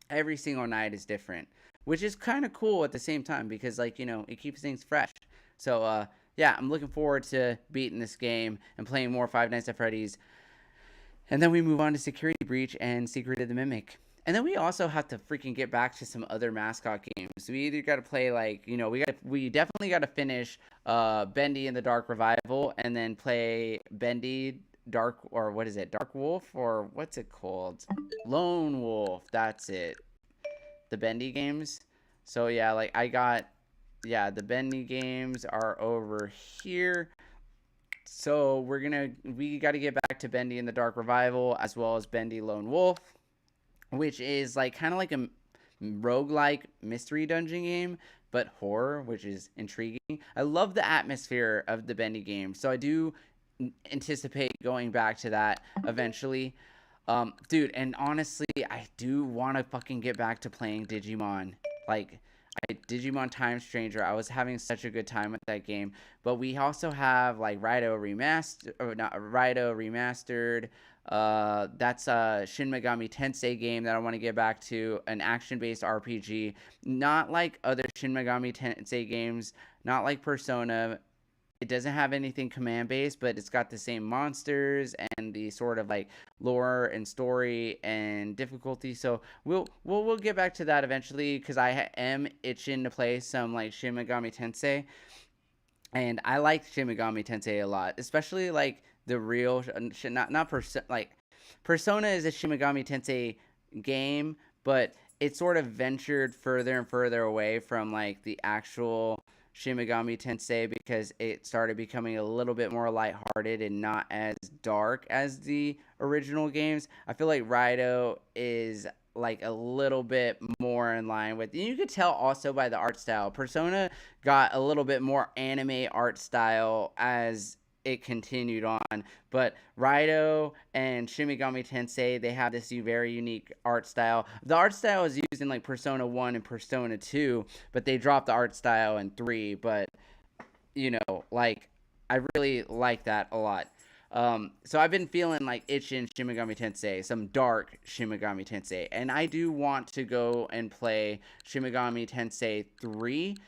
every single night is different, which is kind of cool at the same time, because like, it keeps things fresh. So yeah, I'm looking forward to beating this game and playing more Five Nights at Freddy's. And then we move on to Security Breach and Secret of the Mimic. And then we also have to freaking get back to some other mascot games. We either got to play, like, we definitely got to finish Bendy and the Dark Revival, and then play Bendy Dark, or what is it, Dark Wolf, or what's it called? Lone Wolf, that's it. The Bendy games. So yeah, like yeah, the Bendy games are over here. So we got to get back to Bendy and the Dark Revival, as well as Bendy Lone Wolf, which is like kind of like a roguelike mystery dungeon game, but horror, which is intriguing. I love the atmosphere of the Bendy game, so I do anticipate going back to that eventually. Dude, and honestly, I do want to fucking get back to playing Digimon. Like, Digimon Time Stranger. I was having such a good time with that game. But we also have like Raito Remastered, or not Raito Remastered. That's a Shin Megami Tensei game that I want to get back to, an action-based RPG. Not like other Shin Megami Tensei games, not like Persona. It doesn't have anything command based, but it's got the same monsters and the sort of like lore and story and difficulty. So we'll get back to that eventually, because am itching to play some like Shin Megami Tensei, and I like Shin Megami Tensei a lot, especially like the real not like Persona is a Shin Megami Tensei game, but it sort of ventured further and further away from like the actual Shin Megami Tensei, because it started becoming a little bit more lighthearted and not as dark as the original games. I feel like Raito is like a little bit more in line with, you could tell also by the art style. Persona got a little bit more anime art style as it continued on, but Raito and Shin Megami Tensei, they have this very unique art style. The art style is used in like Persona 1 and Persona 2, but they dropped the art style in 3. But like, I really like that a lot. So I've been feeling like itching Shin Megami Tensei, some dark Shin Megami Tensei, and I do want to go and play Shin Megami Tensei 3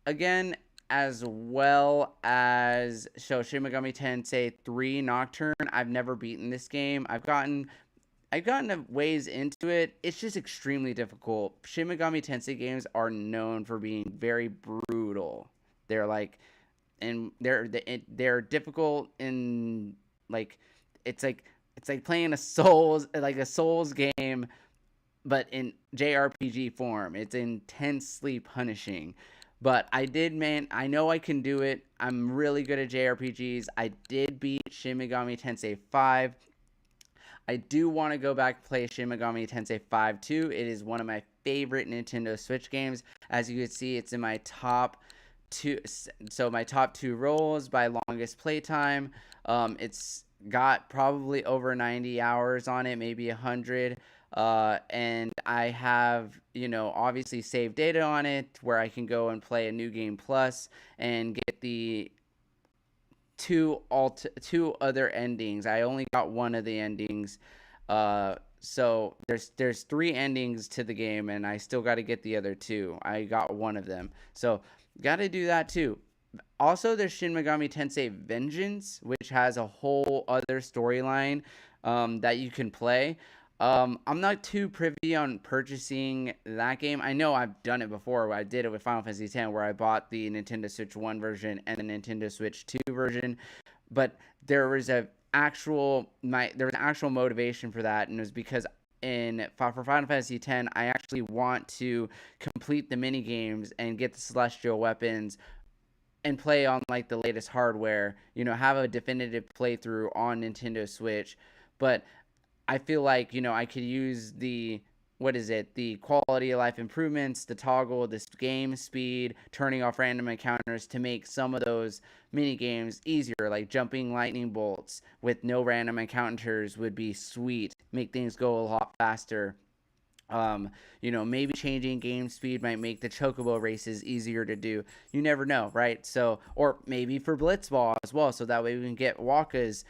again, as well as Shin Megami Tensei 3 Nocturne. I've never beaten this game. I've gotten a ways into it. It's just extremely difficult. Shin Megami Tensei games are known for being very brutal. They're like, and they're difficult in like, it's like playing a Souls game, but in JRPG form. It's intensely punishing. But I know I can do it. I'm really good at JRPGs. I did beat Shin Megami Tensei 5. I do want to go back and play Shin Megami Tensei 5 too. It is one of my favorite Nintendo Switch games. As you can see, it's in my top 2. So my top 2 roles by longest playtime. It's got probably over 90 hours on it, maybe 100. And I have, obviously saved data on it where I can go and play a new game plus and get the two other endings. I only got one of the endings. So there's 3 endings to the game, and I still got to get the other 2. I got one of them. So got to do that too. Also, there's Shin Megami Tensei Vengeance, which has a whole other storyline that you can play. I'm not too privy on purchasing that game. I know I've done it before. I did it with Final Fantasy X, where I bought the Nintendo Switch 1 version and the Nintendo Switch 2 version. But there was actual motivation for that, and it was because for Final Fantasy X, I actually want to complete the mini games and get the celestial weapons and play on like the latest hardware. Have a definitive playthrough on Nintendo Switch. But I feel like, I could use the quality of life improvements, the toggle, this game speed, turning off random encounters to make some of those mini games easier, like jumping lightning bolts with no random encounters would be sweet. Make things go a lot faster. Maybe changing game speed might make the chocobo races easier to do. You never know, right? So, or maybe for Blitzball as well, so that way we can get Waka's,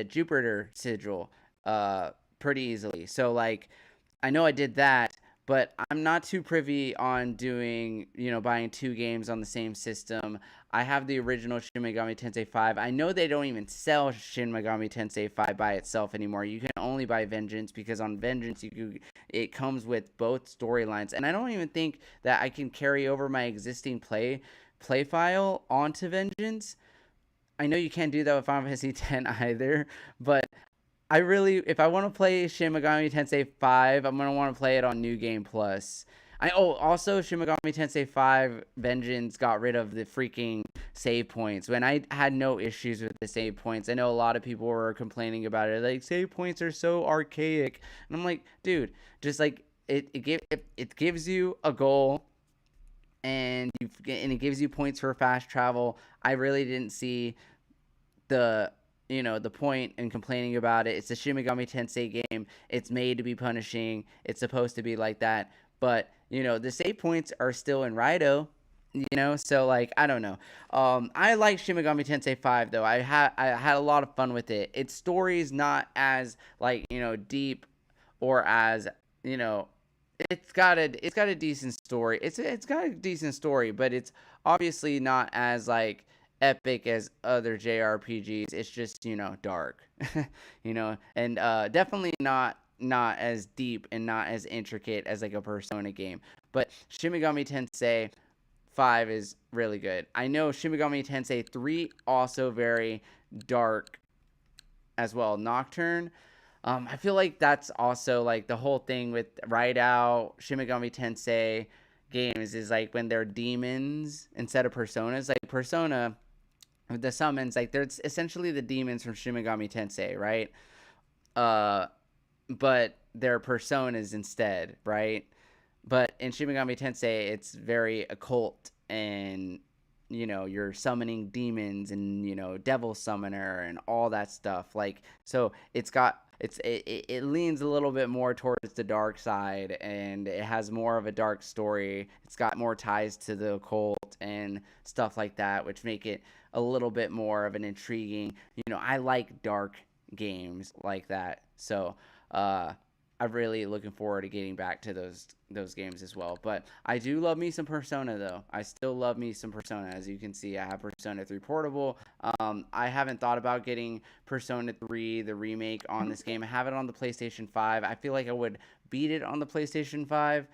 Jupiter sigil, pretty easily. So, like, I know I did that, but I'm not too privy on doing, buying 2 games on the same system. I have the original Shin Megami Tensei 5. I know they don't even sell Shin Megami Tensei 5 by itself anymore. You can only buy Vengeance, because on Vengeance it comes with both storylines. And I don't even think that I can carry over my existing play file onto Vengeance. I know you can't do that with Final Fantasy X either, but if I want to play Shin Megami Tensei 5, I'm going to want to play it on New Game Plus. Also, Shin Megami Tensei 5 Vengeance got rid of the freaking save points, when I had no issues with the save points. I know a lot of people were complaining about it, like, save points are so archaic. And I'm like, dude, just like, it gives you a goal, and it gives you points for fast travel. I really didn't see the point in complaining about it. It's a Shin Megami Tensei game. It's made to be punishing. It's supposed to be like that. But the save points are still in Raido. So like I don't know. I like Shin Megami Tensei 5 though. I had a lot of fun with it. Its story is not as like deep or as you know it's got a decent story. It's got a decent story, but it's obviously not as like epic as other JRPGs. It's just dark, and definitely not as deep and not as intricate as like a Persona game. But Shin Megami Tensei 5 is really good. I know Shin Megami Tensei 3 also very dark as well. Nocturne. I feel like that's also like the whole thing with Ride Out, Shin Megami Tensei games is like when they're demons instead of personas. Like Persona, the summons, like they're essentially the demons from Shin Megami Tensei, right? Uh, but they're personas instead, right? But in Shin Megami Tensei, it's very occult and you're summoning demons and devil summoner and all that stuff. Like so it leans a little bit more towards the dark side and it has more of a dark story. It's got more ties to the occult and stuff like that, which make it a little bit more of an intriguing. I like dark games like that. So, I'm really looking forward to getting back to those games as well. But I do love me some Persona though. I still love me some Persona. As you can see, I have Persona 3 Portable. I haven't thought about getting Persona 3 the remake on this game. I have it on the PlayStation 5. I feel like I would beat it on the PlayStation 5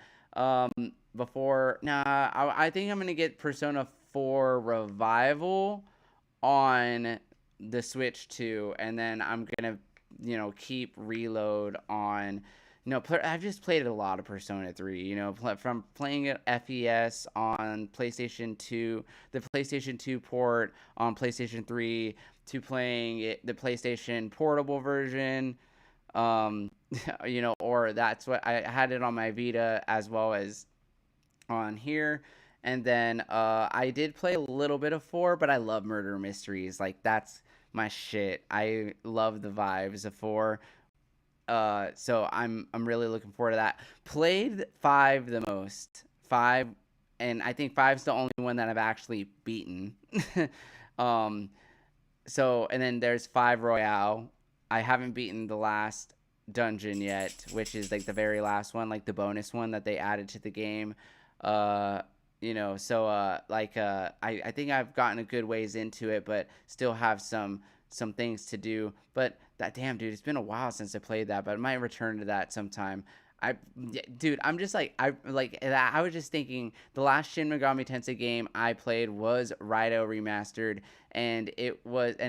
before. Nah, I think I'm gonna get Persona 4 Revival on the Switch 2, and then I'm gonna keep Reload on. I've just played a lot of Persona 3, from playing it FES on PlayStation 2, the PlayStation 2 port on PlayStation 3, to playing it, the PlayStation Portable version, or that's what I had it on my Vita as well as on here. And then I did play a little bit of 4, but I love murder mysteries. Like that's my shit. I love the vibes of 4. So I'm really looking forward to that. Played 5 the most. 5, and I think 5's the only one that I've actually beaten. So and then there's 5 Royale. I haven't beaten the last dungeon yet, which is like the very last one, like the bonus one that they added to the game. I think I've gotten a good ways into it, but still have some things to do. But that damn dude, it's been a while since I played that, but I might return to that sometime. I'm just like I was just thinking the last Shin Megami Tensei game I played was Raido Remastered, and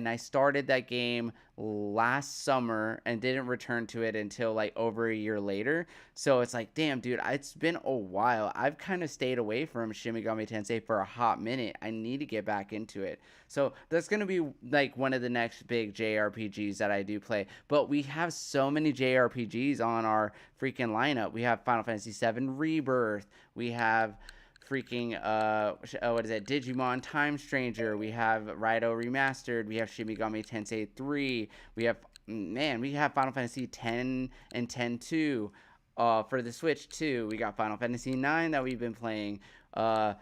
I started that game last summer and didn't return to it until like over a year later. So it's like, damn dude, it's been a while. I've kind of stayed away from Shin Megami Tensei for a hot minute. I need to get back into it. So that's going to be like one of the next big JRPGs that I do play. But we have so many JRPGs on our freaking lineup. We have Final Fantasy VII Rebirth. We have freaking what is it, Digimon Time Stranger. We have Raido Remastered. We have Shin Megami Tensei 3. We have Final Fantasy 10 and 10-2 for the Switch too. We got Final Fantasy 9 that we've been playing. There's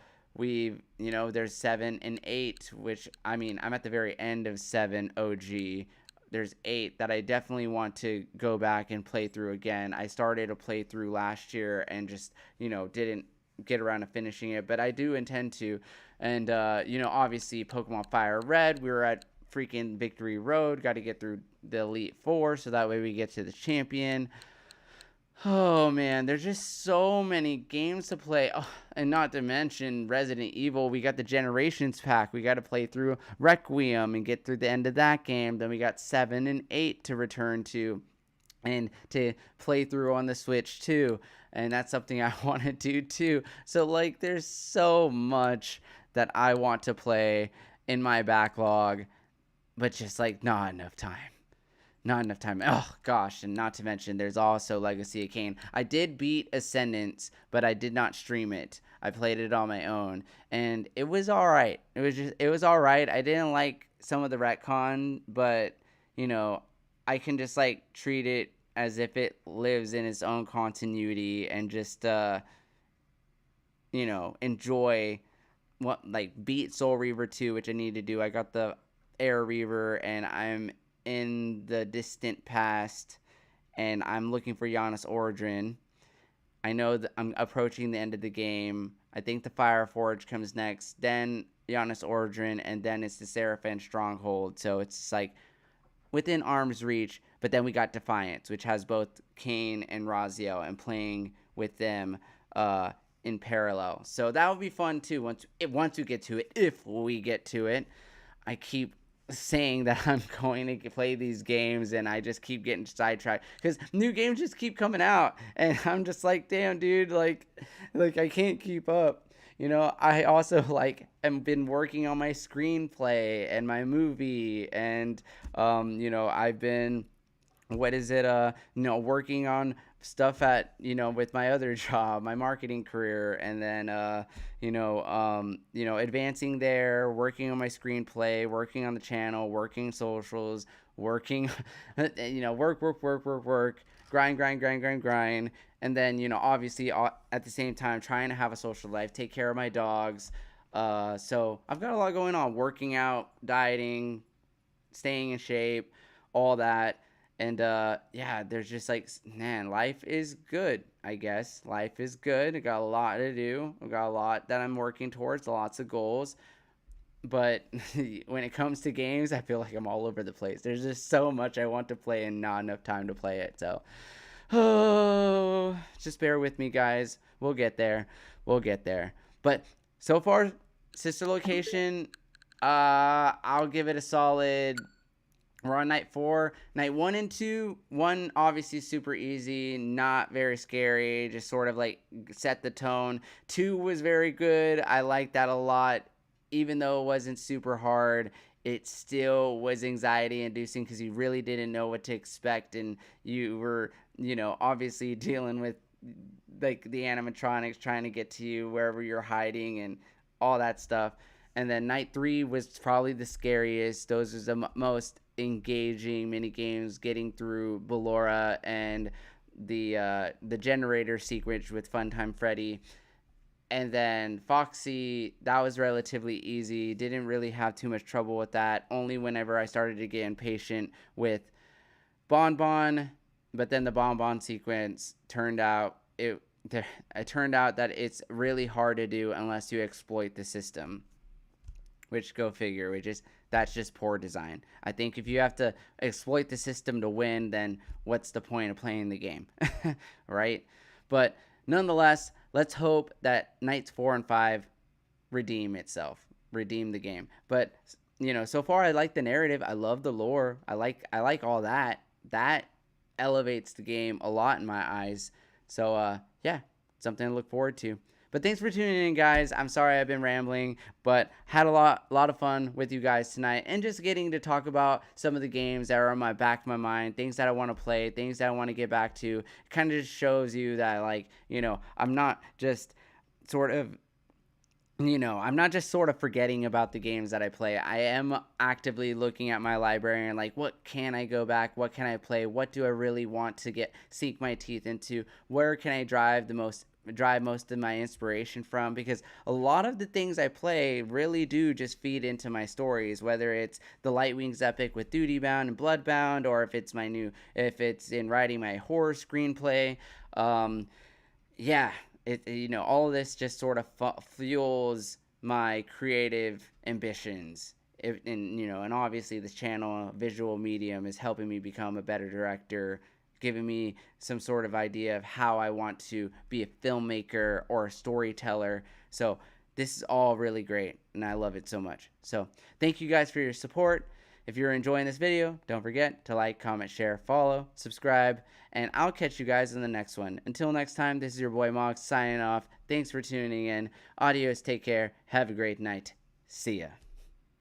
7 and 8, which I'm at the very end of 7 OG. There's 8 that I definitely want to go back and play through again. I started a playthrough last year and just didn't get around to finishing it, but I do intend to. And obviously Pokemon Fire Red, we were at freaking Victory Road, got to get through the Elite Four so that way we get to the champion. Oh man, there's just so many games to play. Oh, and not to mention Resident Evil. We got the Generations pack. We got to play through Requiem and get through the end of that game. Then we got 7 and 8 to return to and to play through on the Switch too. And that's something I want to do too. So like there's so much that I want to play in my backlog, but just like not enough time. Not enough time. Oh, gosh. And not to mention, there's also Legacy of Kain. I did beat Ascendance, but I did not stream it. I played it on my own. And it was all right. It was all right. I didn't like some of the retcon, but, I can just, treat it as if it lives in its own continuity and just, enjoy beat Soul Reaver 2, which I need to do. I got the Air Reaver, and I'm in the distant past, and I'm looking for Giannis Origin. I know that I'm approaching the end of the game. I think the Fire Forge comes next, then Giannis Origin, and then it's the Seraphim Stronghold. So it's just like within arm's reach. But then we got Defiance, which has both Kane and Razio, and playing with them in parallel. So that will be fun too once we get to it, if we get to it. I keep saying that I'm going to play these games, and I just keep getting sidetracked because new games just keep coming out, and I'm just like, damn, dude, like I can't keep up. I also have been working on my screenplay and my movie, and I've been working on stuff at with my other job, my marketing career, and then advancing there, working on my screenplay, working on the channel, working socials, working work, grind, and then obviously at the same time trying to have a social life, take care of my dogs. So I've got a lot going on, working out, dieting, staying in shape, all that. And there's just life is good, I guess. Life is good. I got a lot to do. I got a lot that I'm working towards, lots of goals. But when it comes to games, I feel like I'm all over the place. There's just so much I want to play and not enough time to play it. So, just bear with me, guys. We'll get there. But so far, Sister Location, I'll give it a solid... We're on night 4. Night 1 and 2. 1 obviously super easy, not very scary, just sort of set the tone. 2 was very good. I liked that a lot. Even though it wasn't super hard, it still was anxiety inducing because you really didn't know what to expect, and you were, obviously dealing with the animatronics trying to get to you wherever you're hiding and all that stuff. And then night 3 was probably the scariest. Those are the most engaging mini games, getting through Ballora and the generator sequence with Funtime Freddy. And then Foxy, that was relatively easy. Didn't really have too much trouble with that. Only whenever I started to get impatient with Bon. But then the Bon sequence turned out it turned out that it's really hard to do unless you exploit the system. Which, go figure, that's just poor design. I think if you have to exploit the system to win, then what's the point of playing the game, right? But nonetheless, let's hope that nights 4 and 5 redeem the game. But so far I like the narrative. I love the lore. I like all that. That elevates the game a lot in my eyes. So something to look forward to. But thanks for tuning in, guys. I'm sorry I've been rambling, but had a lot of fun with you guys tonight, and just getting to talk about some of the games that are on my back of my mind, things that I want to play, things that I want to get back to. It kind of just shows you that, I'm not just sort of forgetting about the games that I play. I am actively looking at my library and what can I go back? What can I play? What do I really want to sink my teeth into? Where can I drive most of my inspiration from? Because a lot of the things I play really do just feed into my stories, whether it's the Lightwings epic with Duty Bound and Bloodbound, or if it's if it's in writing my horror screenplay. All of this just sort of fuels my creative ambitions. And obviously this channel, visual medium, is helping me become a better director, giving me some sort of idea of how I want to be a filmmaker or a storyteller. So this is all really great, and I love it so much. So thank you guys for your support. If you're enjoying this video, don't forget to like, comment, share, follow, subscribe, and I'll catch you guys in the next one. Until next time, this is your boy Mog signing off. Thanks for tuning in. Adios, take care, have a great night. See ya.